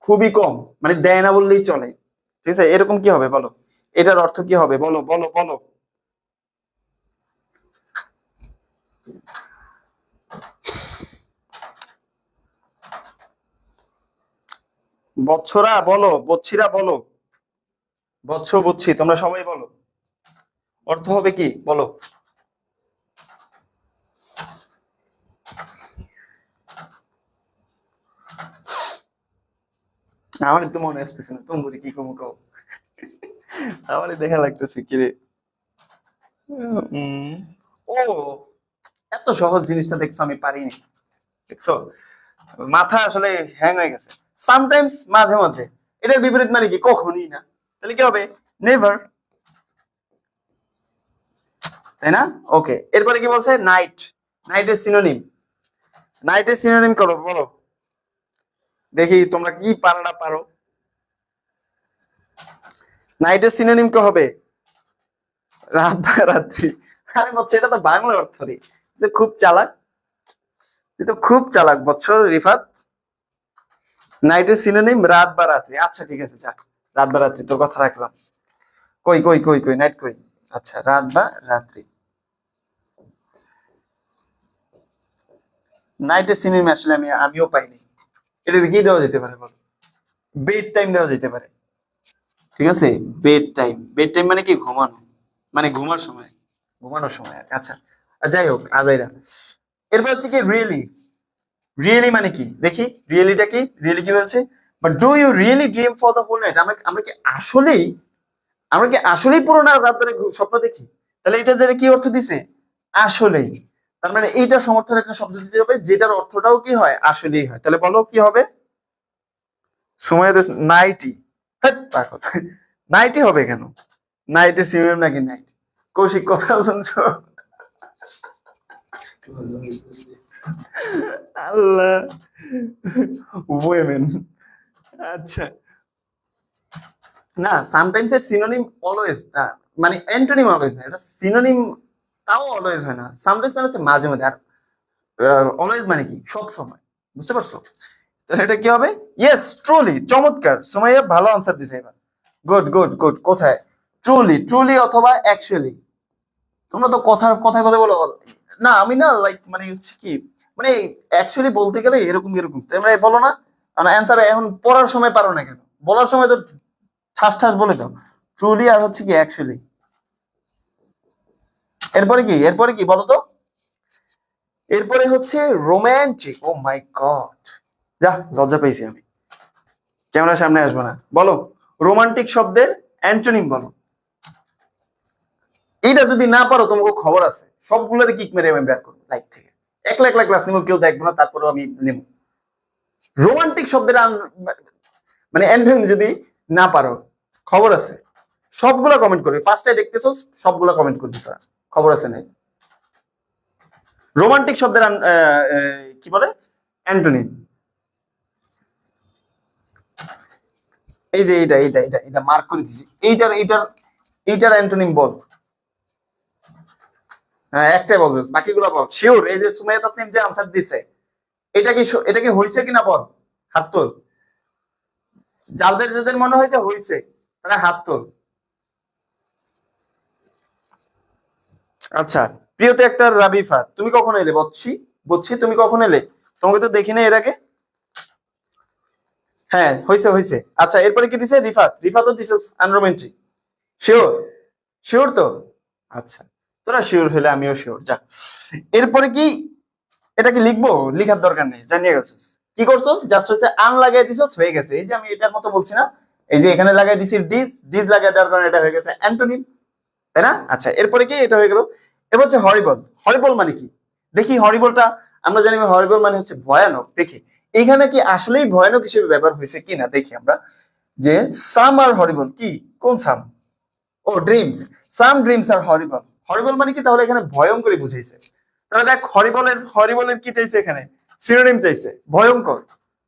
[SPEAKER 2] খুবই কম, মানে দেয় না বললেই চলে, ঠিক আছে? এরকম কি হবে বলো, এটার অর্থ কি হবে বলো বলো বলো। বৎসরা বলো, বৎসিরা বলো, বৎস বৎসি তোমরা সবাই বলো, অর্থ হবে কি বলো। আমার তো মনে আসতেছে না, তুমি কি কমু কও। আমারই দেখা লাগতেছে কি রে। উম, ও, এত সহজ জিনিসটা দেখছো আমি পারিনি, দেখছো? মাথা আসলে হ্যাং হয়ে গেছে। সামটাইমস মাঝে মধ্যে, এটার বিপরীত মানে কি, কখনই না। তাহলে কি হবে, নেভার, তাই না? ওকে, এরপরে কি বলছে, নাইট। নাইটের সিনোনিম, নাইটের সিনোনিম করো বলো, দেখি তোমরা কি পারো না পারো। নাইটের সিনোনিম কি হবে? রাত বা রাত্রি। আরে বলছে এটা তো বাংলা অর্থ রে, তুই খুব চালাক, তুই তো খুব চালাক বৎস রিফাত। নাইটের সিনোনিম রাত বা রাত্রি। আচ্ছা ঠিক আছে, যা, রাত বা রাত্রি, তোর কথা রাখলাম। কই কই কই কই নাইট কই? আচ্ছা, রাত বা রাত্রি। নাইটের সিনেমা আসলে আমিও পাইনি। এটা কি দেওয়া যেতে পারে বলো? বেড টাইম দেওয়া যেতে পারে, ঠিক আছে? বেড টাইম মানে কি ঘুমানো, মানে ঘুমানোর সময় আর কি। আচ্ছা, আর যাই হোক আজাইরা। এরপর হচ্ছে কি রিয়েলি। রিয়েলি মানে কি দেখি, রিয়েলিটা কি? রিয়েলি কি বলছে? But do you really dream for the whole night? আমরা কি আসলেই পুরো রাত ধরে স্বপ্ন দেখি? তাহলে এটা দ্বারা কি অর্থ দিছে? আসলেই। তার মানে এইটা সমর্থন একটা শব্দ দিতে হবে যেটার অর্থটাও কি হয়? আসলেই হয়। তাহলে বলো কি হবে? সুমাইয়া নাইটি। পাগল, নাইটি হবে কেন? নাইটের সিনেমা নাকি নাইট? কৌশিক কথা শুনছো? আল্লাহ, ওয়েমেন। আচ্ছা, না সামটাইমস এর সিনোনিম অলওয়েজ না, মানে অ্যান্টোনিম অলওয়েজ না, এটা সিনোনিম তাও অলওয়েজ হয় না। সামটাইমস মানে হচ্ছে মাঝে মাঝে, আর অলওয়েজ মানে কি সব সময়। বুঝতে পারছো? তাহলে এটা কি হবে? Yes, truly. চমৎকার, সুমাইয়া ভালো আনসার দিছে এবার। Good good good. কোথায়? ট্রুলি, ট্রুলি অথবা অ্যাকচুয়ালি। তোমরা তো কথায় কথা বলো। না আমি না লাইক মানে হচ্ছে কি, মানে অ্যাকচুয়ালি বলতে গেলে এরকম এরকম তোমরা বলো না, অ্যান্সার এখন পড়ার সময় পারো না কেন? বলার সময় তো ঠাস ঠাস বলে দাও। ট্রুলি আর হচ্ছে কি অ্যাকচুয়ালি। এরপরে কি বলো তো? এরপরে হচ্ছে রোমান্টিক। ও মাই গড, যা লজ্জা পেয়েছি আমি, ক্যামেরার সামনে আসবো না। বলো রোমান্টিক শব্দের অ্যান্টোনিম বলো। এইটা যদি না পারো তোমাকে খবর আছে, সবগুলোর কিক মেরে আমি বের করবো লাইফ থেকে। একলা একলা ক্লাস নিবো, কেউ দেখবো না, তারপরেও আমি নেব। রোমান্টিক শব্দের মানে অ্যান্টোনিম যদি না পারো, খবর আছে। সবগুলা কমেন্ট করবে, পাঁচটায় দেখতেছো সবগুলা কমেন্ট করবি তোরা, খবর আছে নাই? রোমান্টিক শব্দের কি বলে অ্যান্টোনিম? এই যে এটা মার্ক করে দিছি। এইটার অ্যান্টোনিম বল। হ্যাঁ একটাই বলছিস, বাকিগুলো বল শিওর। এই যে সুমাইয়া তাসনিম যে আনসার দিছে, এটা কি হইছে কিনা বল, হাত তোল। যাদের মনে হয় যে হইছে তারা হাত তোল। আচ্ছা, প্রিয়তে একটা রাবিফা, তুমি কখন এলে? বচ্ছি তুমি কখন এলে? তোমাকে তো দেখি না এর আগে। হ্যাঁ হইছে। আচ্ছা, এরপরে কি দিছে? রিফাতও দিছে আনরোমান্টিক। শিওর? শিওর তো? আচ্ছা, তোরা শিওর হলে আমিও শিওর। যা, এরপরে কি এটা কি লিখবো? লিখার দরকার নেই, জানিয়ে গেছিস। কি করছস? জাস্ট হচ্ছে আন লাগাই দিছস, হয়ে গেছে। এই যে আমি এটার মতো বলছি না, এই যে এখানে লাগাই দিছি ডিস লাগাই দেওয়ার কারণে এটা হয়ে গেছে অ্যান্টোনিম, তাই না? আচ্ছা, এরপরে কি এটা হয়ে গেল। এবার হচ্ছে হরিবল। হরিবল মানে কি দেখি? হরিবলটা আমরা জানি হরিবল মানে হচ্ছে ভয়ানক। দেখি এখানে কি আসলেই ভয়ানক হিসেবে ব্যবহার হয়েছে কিনা দেখি আমরা। যে সাম আর হরিবল কি, কোন সাম? ও ড্রিমস। সাম ড্রিমস আর হরিবল। হরিবল মানে কি তাহলে এখানে ভয়ঙ্করই বুঝাইছে। তাহলে দেখ হরিবলের কি চাইছে এখানে? সিনোনিম চাইছে ভয়ঙ্কর।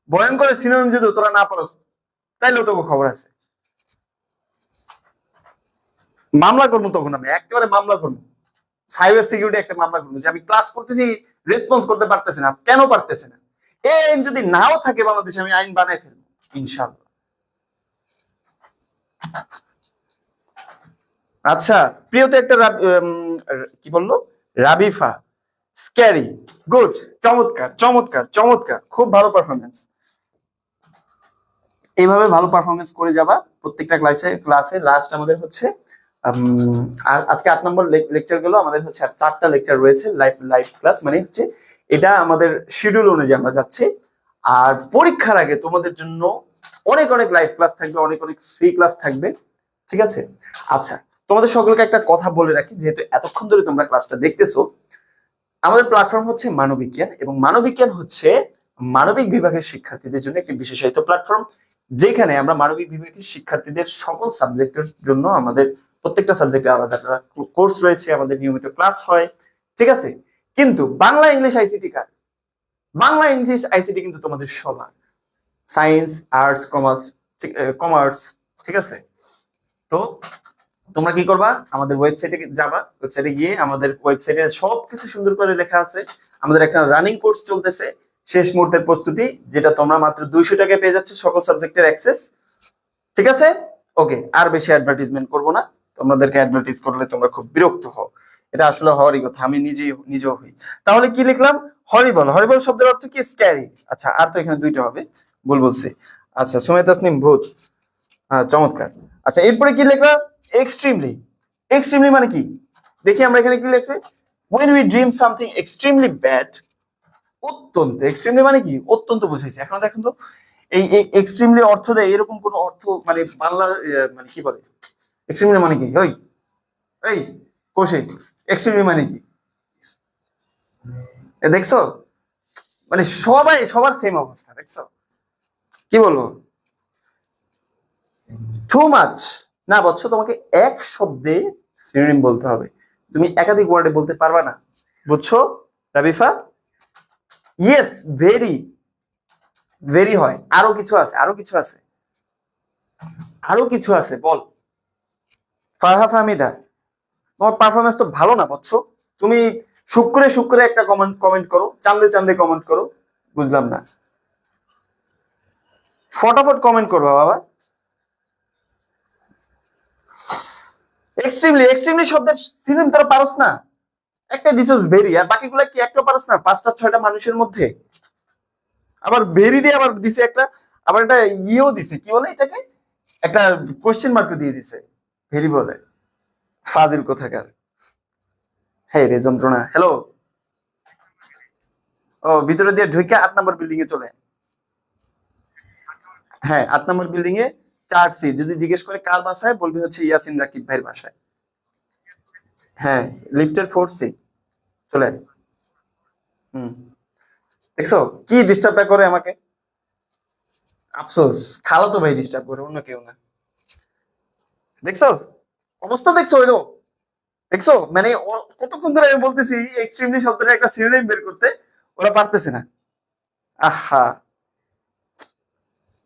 [SPEAKER 2] ভয়ঙ্করের সিনোনিম যদি তোরা না পারস তাইলেও তোকে খবর আছে। মামলা করবো তখন, আমি একেবারে মামলা করবো। সাইবার সিকিউরিটি একটা মামলা করবো যে আমি ক্লাস করতেছি, রেসপন্স করতে পারতেছে না, কেন পারতেছে না? এই আইন যদি নাও থাকে বাংলাদেশে, আমি আইন বানাই ফেলবো ইনশাআল্লাহ। আচ্ছা, প্রিয়তে একটা কি বললো? রাবিফা। স্ক্যারি। গুড। চমৎকার, খুব ভালো পারফরমেন্স। এইভাবে ভালো পারফরমেন্স করে যাবা প্রত্যেকটা ক্লাসে। লাস্ট আমাদের হচ্ছে আর আজকে 8 নম্বর লেকচার গুলো আমাদের হচ্ছে, আর 4টা লেকচার রয়েছে লাইভ ক্লাস। মানে হচ্ছে এটা আমাদের শিডিউল অনুযায়ী আমরা যাচ্ছি। আর পরীক্ষার আগে তোমাদের জন্য অনেক অনেক লাইভ ক্লাস থাকবে, অনেক অনেক ফ্রি ক্লাস থাকবে, ঠিক আছে? আচ্ছা, তোমাদের সকলকে একটা কথা বলে রাখি, যেহেতু এতক্ষণ ধরে তোমরা ক্লাসটা দেখতেছো, আমাদের প্ল্যাটফর্ম হচ্ছে মানবিজ্ঞান, এবং মানবিজ্ঞান হচ্ছে মানবিক বিভাগের শিক্ষার্থীদের জন্য একটি বিশেষায়িত প্ল্যাটফর্ম, যেখানে আমরা মানবিক বিভাগের শিক্ষার্থীদের সকল সাবজেক্টের জন্য আমাদের প্রত্যেকটা সাবজেক্টে আলাদা আলাদা কোর্স রয়েছে, আমাদের নিয়মিত ক্লাস হয়, ঠিক আছে? কিন্তু বাংলা ইংলিশ আইসিটি কার? বাংলা ইংলিশ আইসিটি কিন্তু তোমাদের সবার, সায়েন্স আর্টস কমার্স, ঠিক আছে? তো তোমরা কি করবা? আমাদের ওয়েবসাইটে যাবা, ওয়েবসাইটে গিয়ে আমাদের ওয়েবসাইটে সবকিছু সুন্দর করে লেখা আছে। আমাদের একটা রানিং কোর্স চলতেছে, শেষ মুহূর্তের প্রস্তুতি, যেটা তোমরা মাত্র 200 টাকায় পেয়ে যাচ্ছ সকল সাবজেক্টের অ্যাক্সেস, ঠিক আছে? ওকে, আর বেশি অ্যাডভার্টাইজমেন্ট করবো না, তোমাদেরকে অ্যাডভার্টাইজ করলে তোমরা খুব বিরক্ত হও, এটা আসলে হওয়ারই কথা, আমি নিজেও হই। তাহলে কি লিখলাম? হরিবল, হরিবল শব্দের অর্থ কি? স্ক্যারি। আচ্ছা, আর তো এখানে দুইটা হবে, ভুল বলছি। আচ্ছা, সুমাইয়া তাসনিম ভূত। হ্যাঁ, চমৎকার। আচ্ছা, এরপরে কি লেখা? এক্সট্রিমলি। এক্সট্রিমলি মানে কি? দেখি আমরা এখানে কি লিখছে। when we dream something extremely bad, অত্যন্ত। এক্সট্রিমলি মানে কি? অত্যন্ত বুঝাইছে। এখন দেখেন তো, এই এক্সট্রিমলি অর্থ দেয় এরকম কোন অর্থ মানে বাংলার মানে কি বলে এক্সট্রিমলি মানে কি? ওই এই কৌশিক, এক্সট্রিমলি মানে কি? দেখছো, মানে সবাই সবার সেম অবস্থা, দেখছো? কি বলবো? টু মাচ না বৎস, তোমাকে এক শব্দে সিনোনিম বলতে হবে, তুমি একাধিক ওয়ার্ডে বলতে পারবা না, বুঝছো রাবিফা? Yes, very. ভেরি হয়। আরো কিছু আছে, আরো কিছু আছে, আরো কিছু আছে, বল। ফারহা ফাহমিদা, তোমার পারফরমেন্স তো ভালো না বৎস। তুমি শুক্রে শুক্রে একটা কমেন্ট কমেন্ট করো, চান্দে চান্দে কমেন্ট করো, বুঝলাম না। ফটাফট কমেন্ট করবা বাবা। এক্সট্রিমলি, এক্সট্রিমলি শব্দের সিনোনিম তোরা পারস না? একটা দিছস ভেরি, আর বাকিগুলা কি একটা পারস না? পাঁচটা ছয়টা মানুষের মধ্যে আবার ভেরি দিয়ে আবার দিছে একটা, আবার একটা ইয়েও দিছে, কি বলে এটাকে, একটা কোশ্চেন মার্কও দিয়ে দিছে, ভেরি বলে। ফাজিল কোথাকার। হ্যাঁ রে যন্ত্রণা। হ্যালো। ও, ভিতরে দিয়ে ঢুকে 8 নম্বর বিল্ডিং এ চলে। হ্যাঁ, 8 নম্বর বিল্ডিং এ 4C। যদি জিজ্ঞেস করে কার বাসায়, বলবি হচ্ছে ইয়াসিন রাকিব ভাইয়ের বাসায়। হ্যাঁ, লিফটের 4C, চলে আয়। হুম, দেখছো কি ডিস্টার্বটা করে আমাকে? আফসোস, খালাতো ভাই ডিস্টার্ব করে, অন্য কেউ না। দেখছো অবস্থা, দেখছো এলো, দেখছো মানে কতক্ষণ ধরে আমি বলতেছি এক্সট্রিমলি শব্দটা একটা সিনোনিম বের করতে, ওরা পারতেছে না। আহা,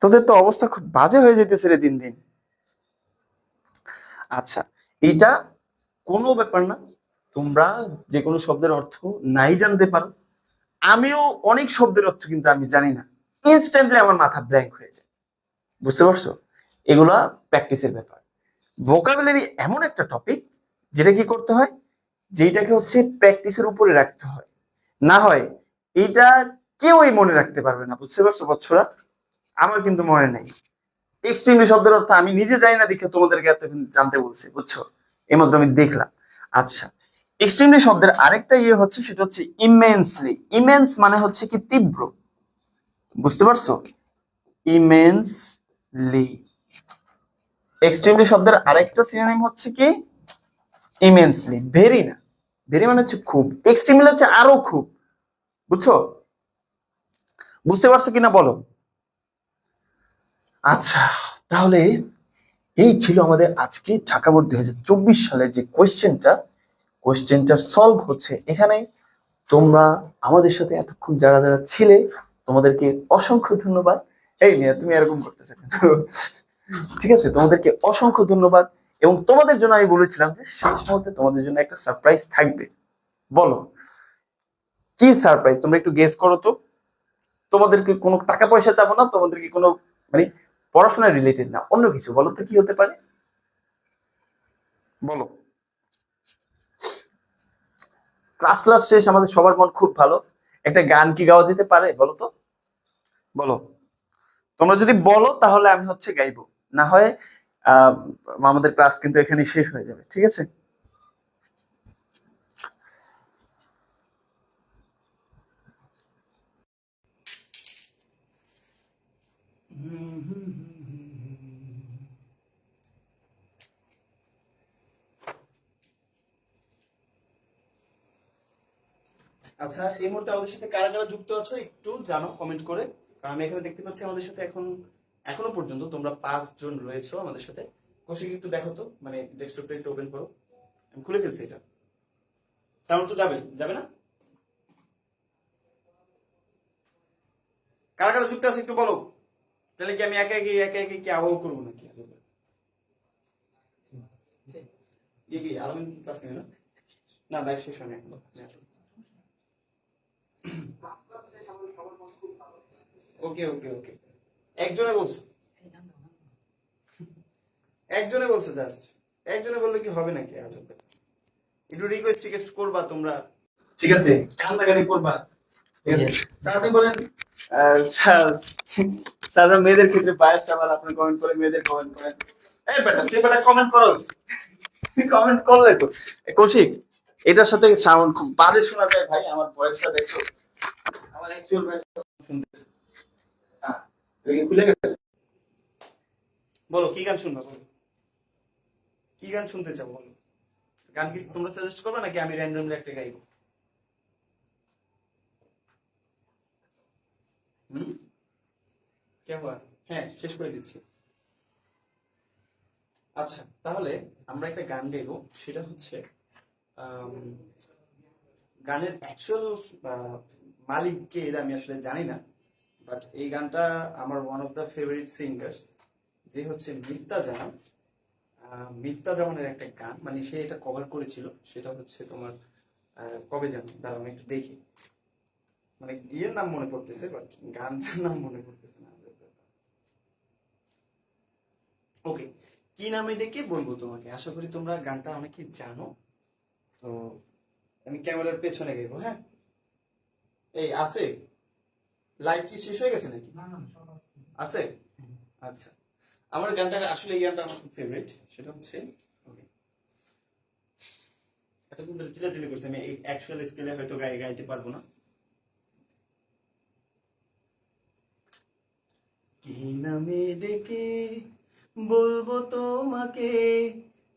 [SPEAKER 2] তোদের তো অবস্থা খুব বাজে হয়ে যেতেছে রে দিন দিন। আচ্ছা, এইটা কোনো ব্যাপার না, তোমরা যে কোনো শব্দের অর্থ নাই জানতে পারো, আমিও অনেক শব্দের অর্থ কিন্তু আমি জানি না, ইনস্ট্যান্টলি আমার মাথা ব্ল্যাঙ্ক হয়ে যায়, বুঝতে পারছো? এগুলা প্র্যাকটিসের ব্যাপার। ভোকাবুলারি এমন একটা টপিক যেটা কি করতে হয়, যেটাকে হচ্ছে প্র্যাকটিসের উপরে রাখতে হয়, না হয় এটা কেউই মনে রাখতে পারবে না, বুঝতে পারছো বচ্চরা? আমার কিন্তু মনে নেই। এক্সট্রিমলি শব্দের অর্থ আমি নিজে জানি না, দেখে তোমাদেরকে এত জানতে বলছি, বুঝছো? এইমাত্র আমি দেখলাম। আচ্ছা, এক্সট্রিমলি শব্দের আরেকটা ইয়ে হচ্ছে, সেটা হচ্ছে ইমেন্সলি। ইমেন্স মানে হচ্ছে কি? তীব্র, বুঝতে পারছো? ইমেন্সলি। এক্সট্রিমলি শব্দের আরেকটা সিনোনিম হচ্ছে কি? ইমেন্সলি। ভেরি না, ভেরি মানে হচ্ছে খুব, এক্সট্রিমলি হচ্ছে আরো খুব, বুঝছো? বুঝতে পারছো কিনা বলো? আচ্ছা, তাহলে এই ছিল আমাদের আজকে ঢাকা বোর্ড 2024 সালের যে কোয়েশ্চেনটা সলভ হচ্ছে এখানে। তোমরা আমাদের সাথে এতক্ষণ যারা যারা ছিলে, তোমাদেরকে অসংখ্য ধন্যবাদ। এই মেয়ে, তুমি এরকম করতেছে কেন? ঠিক আছে, তোমাদেরকে অসংখ্য ধন্যবাদ। এবং তোমাদের জন্য আমি বলেছিলাম যে শেষ মুহূর্তে তোমাদের জন্য একটা সারপ্রাইজ থাকবে। বলো কি সারপ্রাইজ, তোমরা একটু গেস করো তো। তোমাদেরকে কোনো টাকা পয়সা চাবো না, তোমাদেরকে কোনো মানে পড়াশোনা রিলেটেড না, অন্য কিছু। বলো তো কি হতে পারে, বলো। ক্লাস ক্লাস শেষ, আমাদের সবার মন খুব ভালো, একটা গান কি গাওয়া যেতে পারে বলো তো? বলো। তোমরা যদি বলো তাহলে আমি হচ্ছে গাইবো, না হয় আহ আমাদের ক্লাস কিন্তু এখানে শেষ হয়ে যাবে, ঠিক আছে? আচ্ছা, এই মুহূর্তে আমাদের সাথে কারা কারা যুক্ত আছো একটু জানো কমেন্ট করে, কারণ আমি এখানে দেখতে পাচ্ছি আমাদের সাথে এখনো পর্যন্ত তোমরা 5 জন রয়েছো আমাদের সাথে। কৌশিক একটু দেখো তো, মানে ডেস্কটপটা একটু ওপেন করো, আমি খুলে ফেলছি এটা। সাউন্ড তো যাবে যাবে না? কারা কারা যুক্ত আছে একটু বলো, তাহলে কি আমি একা একা কি আবহাওয়া করবো নাকি? কি আলামিন ক্লাস নেবে না? না, লাইভ শেষ হয়নি এখনো। ওকে ওকে ওকে, একজনে বলছো, একজনে বলছে, জাস্ট একজনে বললে কি হবে নাকি? একটু রিকোয়েস্ট টিকেস্ট করবা তোমরা, ঠিক আছে? কান্দাকাটি করবা, ঠিক আছে স্যার আপনি বলেন স্যার স্যাররা মেয়েদের ক্ষেত্রে বায়াসড, আবার আপনি কমেন্ট করে মেয়েদের কমেন্ট করেন। এই বেটা তুই বেটা কমেন্ট করস, কমেন্ট করলে তো কৌশিক এটার সাথে সাউন্ড খুব বাজে শোনা যায় ভাই, আমার ভয়েসটা দেখো, আমার অ্যাকচুয়াল ভয়েস শুনতেছে। হ্যাঁ এটা কি খুলে গেছে? বলো কি গান শুনবা, বলো কি গান শুনতে চাও বলো। গান কি তোমরা সাজেস্ট করবে নাকি আমি র্যান্ডমলি একটা গাইবো? হুম কেমন? হ্যাঁ শেষ করে দিচ্ছি। আচ্ছা তাহলে আমরা একটা গান গাইবো, সেটা হচ্ছে আম, গানের অ্যাকচুয়াল মালিক কে এটা আমি আসলে জানি না, বাট এই গানটা আমার one of the favourite singers, যে হচ্ছে মিফতা জামান। মিফতা জামানের একটা গান, মানে সে এটা কভার করেছিল, সেটা হচ্ছে তোমার কবে জানো, দাঁড়াও আমি একটু দেখি, মানে ইয়ের নাম মনে পড়তেছে বাট গানটার নাম মনে পড়তেছে না। ওকে, কি নামে ডেকে বলবো তোমাকে, আশা করি তোমরা গানটা অনেকে জানো। তো আমি ক্যামেরার পেছনে গেবো, হ্যাঁ। এই আছে, লাইভ কি শেষ হয়ে গেছে নাকি? আছে। আচ্ছা, আমার গানটা আসলে এই গানটা আমার খুব ফেভারিট, সেটা হচ্ছে okay, এটা কিন্তু চিল্লাচিল্লি করছে, আমি অ্যাকচুয়াল স্কেলে হয়তো গাইতে পারবো না। কি নামে ডেকে বলবো তোমাকে,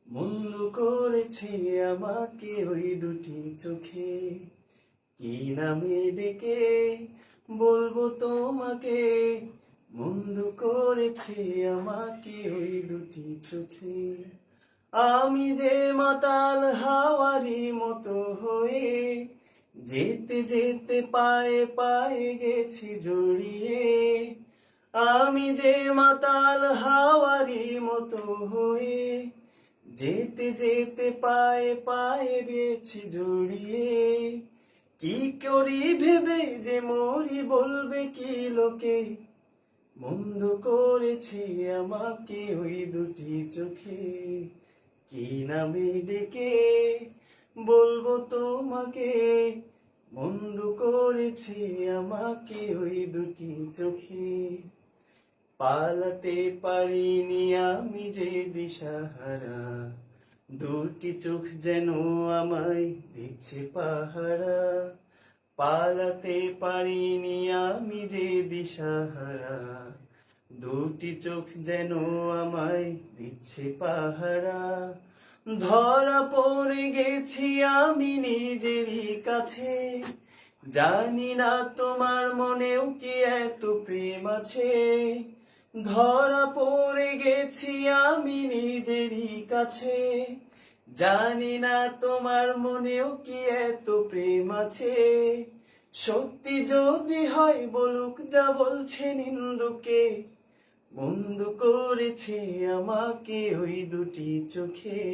[SPEAKER 2] বন্ধু করেছে আমাকে ওই দুটি চোখে। কি নামে ডেকে বলবো তোমাকে, বন্ধু করেছে আমাকে ওই দুটি চোখে। আমি যে মাতাল হাওয়ারি মতো হয়ে, যেতে যেতে পায়ে পায়ে গেছি জড়িয়ে। আমি যে মাতাল হাওয়ারি মতো হয়ে, যেতে যেতে পায়ে পায়ে গেছি জড়িয়ে। কি করি ভেবে যে মরি বলবে কি লোকে, বন্ধ করেছে আমাকে ওই দুটি চোখে। কি নামে ডেকে বলবো তোমাকে, বন্ধ করেছে আমাকে ওই দুটি চোখে। পালাতে পারিনি আমি যে দিশাহারা, দুটি চোখ যেন আমায় দিচ্ছে পাহারা। পালাতে পারিনি আমি যে দিশাহারা, দুটি চোখ যেন আমায় দিচ্ছে পাহারা। ধরা পড়ে গেছি আমি নিজেরই কাছে, জানি না তোমার মনেও কি এত প্রেম আছে। ধরা পড়ে গেছি আমি নিজেরই কাছে, জানি না তোমার মনেও কি এত প্রেম আছে। সত্যি যদি হয় বলুক যা বলছে নিন্দুকে, বন্ধু করেছে আমাকে ওই দুটি চোখে।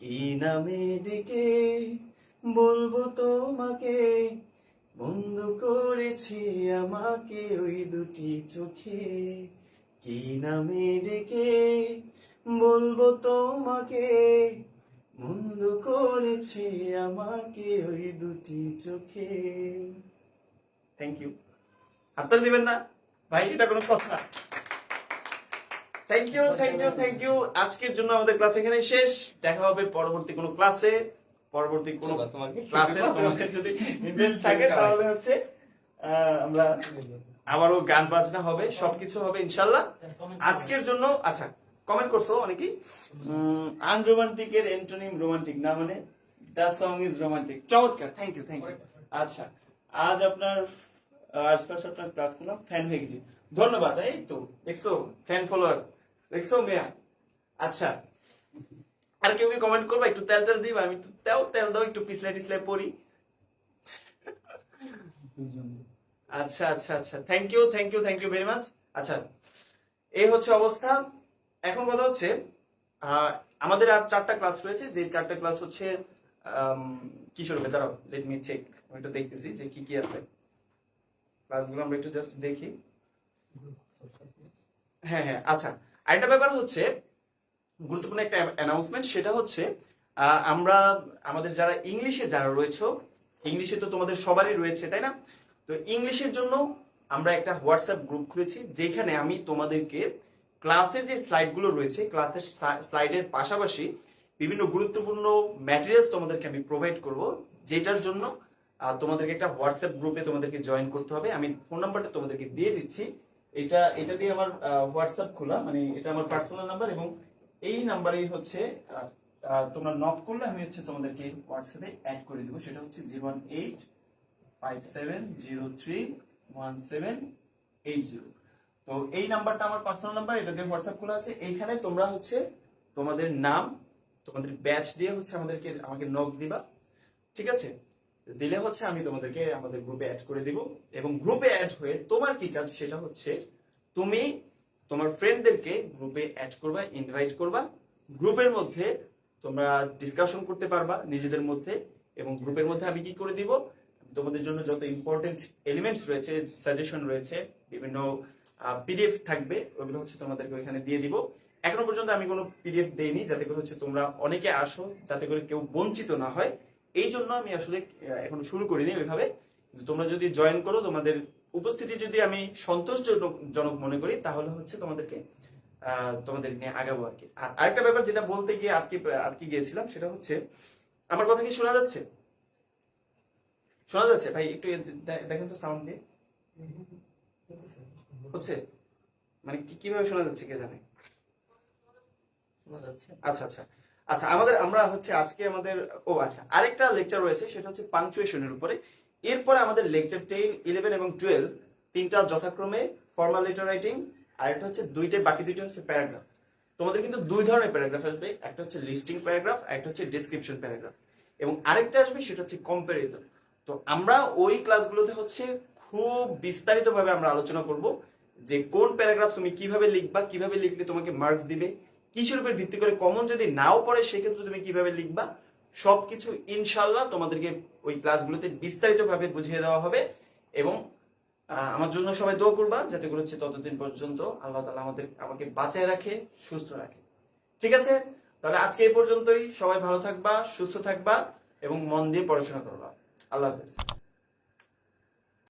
[SPEAKER 2] কি নামে ডেকে বলবো তোমাকে, বন্ধু করেছে আমাকে ওই দুটি চোখে। কি নামে ডেকে বলবো তোমাকে, বন্ধু করেছে আমাকে ওই দুটি চোখে। Thank you. হাততালি দিবেন না ভাই, এটা কোনো কথা? Thank you thank you thank you. আজকের জন্য আমাদের ক্লাস এখানে শেষ, দেখা হবে পরবর্তী কোনো ক্লাসে, পরবর্তী কোনো ক্লাসে। তোমাদের যদি ইন্টারেস্ট থাকে তাহলে হচ্ছে আমরা আবারও গান বাজনা হবে, সবকিছু হবে ইনশাল্লাহ। আজকের জন্য আচ্ছা, কমেন্ট করছো অনেকেই আনরোমান্টিক এর এন্টোনিম রোমান্টিক না, মানে দ্য সং ইজ রোমান্টিক। চমৎকার, থ্যাংক ইউ থ্যাংক ইউ। আচ্ছা, আজ আপনার আশপাশে আপনার ক্লাস করলাম, ফ্যান হয়ে গেছি, ধন্যবাদ। এই তো দেখছো ফ্যান ফলোয়ার, দেখছো মেয়া। আচ্ছা, আর কেউ কি কমেন্ট করবা? একটু তেল তেল দিবা, আমি একটু তেল তেল দাও, একটু পিছলে টিছলে পড়ি। আচ্ছা আচ্ছা আচ্ছা, thank you thank you thank you very much. আচ্ছা, এই হচ্ছে অবস্থা। এখন কথা হচ্ছে আমাদের আর 4টা ক্লাস রয়েছে, যে 4টা ক্লাস হচ্ছে কি শুরু হবে, দাঁড়াও লেট মি চেক, আমি একটু দেখতেছি যে কি কি আছে ক্লাসগুলো, আমরা একটু জাস্ট দেখি। হ্যাঁ হ্যাঁ, আচ্ছা, আরেকটা ব্যাপার হচ্ছে গুরুত্বপূর্ণ একটা অ্যানাউন্সমেন্ট, সেটা হচ্ছে আমরা আমাদের যারা ইংলিশে যারা রয়েছে, ইংলিশে তো তোমাদের সবারই রয়েছে তাই না? তো ইংলিশের জন্য আমরা একটা হোয়াটসঅ্যাপ গ্রুপ খুলেছি, যেখানে আমি তোমাদেরকে ক্লাসের যে স্লাইডগুলো রয়েছে, ক্লাসের স্লাইডের পাশাপাশি বিভিন্ন গুরুত্বপূর্ণ ম্যাটেরিয়ালস তোমাদেরকে আমি প্রোভাইড করব, যেটার জন্য তোমাদেরকে একটা হোয়াটসঅ্যাপ গ্রুপে তোমাদেরকে জয়েন করতে হবে। আমি ফোন নাম্বারটা তোমাদেরকে দিয়ে দিচ্ছি। এটা দিয়ে আমার হোয়াটসঅ্যাপ খোলা, মানে এটা আমার পার্সোনাল নাম্বার, এবং এই নাম্বারেই হচ্ছে তোমরা নক করলে আমি হচ্ছে তোমাদেরকে হোয়াটসঅ্যাপে অ্যাড করে দেবো। সেটা হচ্ছে 01857031780। তো এই নাম্বারটা আমার পার্সোনাল নাম্বার, এটা দিয়ে হোয়াটসঅ্যাপ খোলা আছে। এইখানে তোমরা হচ্ছে তোমাদের নাম, তোমাদের ব্যাচ দিয়ে হচ্ছে আমাকে নক দিবা, ঠিক আছে? দিলে হচ্ছে আমি তোমাদেরকে আমাদের গ্রুপে অ্যাড করে দিব। এবং গ্রুপে অ্যাড হয়ে তোমার কি কাজ, সেটা হচ্ছে তুমি তোমার ফ্রেন্ডদেরকে গ্রুপে অ্যাড করবা, ইনভাইট করবা। গ্রুপের মধ্যে তোমরা ডিসকাশন করতে পারবা নিজেদের মধ্যে, এবং গ্রুপের মধ্যে আমি কি করে দিব, তোমাদের জন্য যত ইম্পর্টেন্ট এলিমেন্টস রয়েছে, সাজেশন রয়েছে, বিভিন্ন পিডিএফ থাকবে, ওগুলো হচ্ছে তোমাদেরকে ওইখানে দিয়ে দিব। এখনো পর্যন্ত আমি কোনো পিডিএফ দেইনি, যাতে করে হচ্ছে তোমরা অনেকে আসো, যাতে করে কেউ বঞ্চিত না হয়। এই জন্য আমি আসলে এখন শুরু করিনি ওইভাবে। তোমরা যদি জয়েন করো, তোমাদের উপস্থিতি যদি আমি সন্তোষজনক মনে করি, তাহলে হচ্ছে তোমাদের নিয়ে আগাবো আর কি। আর আরেকটা ব্যাপার যেটা বলতে গিয়ে আটকে গিয়েছিলাম, সেটা হচ্ছে, আমার কথা কি শোনা যাচ্ছে? শোনা যাচ্ছে ভাই? একটু দেখেন তো সাউন্ড দিয়ে হচ্ছে, মানে কিভাবে শোনা যাচ্ছে কে জানে? আচ্ছা আচ্ছা আচ্ছা, আমরা হচ্ছে আজকে আরেকটা লেকচার রয়েছে, সেটা হচ্ছে পাংচুয়েশনের উপরে। এরপরে আমাদের লেকচার 10, 11 এবং 12 তিনটা যথাক্রমে ফর্মাল লেটার রাইটিং, আর এটা হচ্ছে বাকি দুইটা হচ্ছে প্যারাগ্রাফ। তোমাদের কিন্তু দুই ধরনের প্যারাগ্রাফ আসবে, একটা হচ্ছে লিস্টিং প্যারাগ্রাফ, আর একটা হচ্ছে ডেসক্রিপশন প্যারাগ্রাফ, এবং আরেকটা আসবে সেটা হচ্ছে কম্পারিজন। তো আমরা ওই ক্লাসগুলোতে হচ্ছে খুব বিস্তারিত ভাবে আমরা আলোচনা করব যে কোন প্যারাগ্রাফ তুমি কিভাবে লিখবা, কিভাবে লিখলে তোমাকে মার্কস দিবে, কিসের উপর ভিত্তি করে, কমন যদি নাও পড়ে সেক্ষেত্রে তুমি কিভাবে লিখবা, সবকিছু ইনশাল্লাহ তোমাদেরকে ওই ক্লাসগুলোতে বিস্তারিত ভাবে বুঝিয়ে দেওয়া হবে। এবং আমার জন্য সবাই দোয়া করবা, যাতে করে হচ্ছে ততদিন পর্যন্ত আল্লাহ তাআলা আমাকে বাঁচায় রাখে, সুস্থ রাখে। ঠিক আছে, তাহলে আজকে এই পর্যন্তই। সবাই ভালো থাকবা, সুস্থ থাকবা, এবং মন দিয়ে পড়াশোনা করবা। আল্লাহ হাফেজ।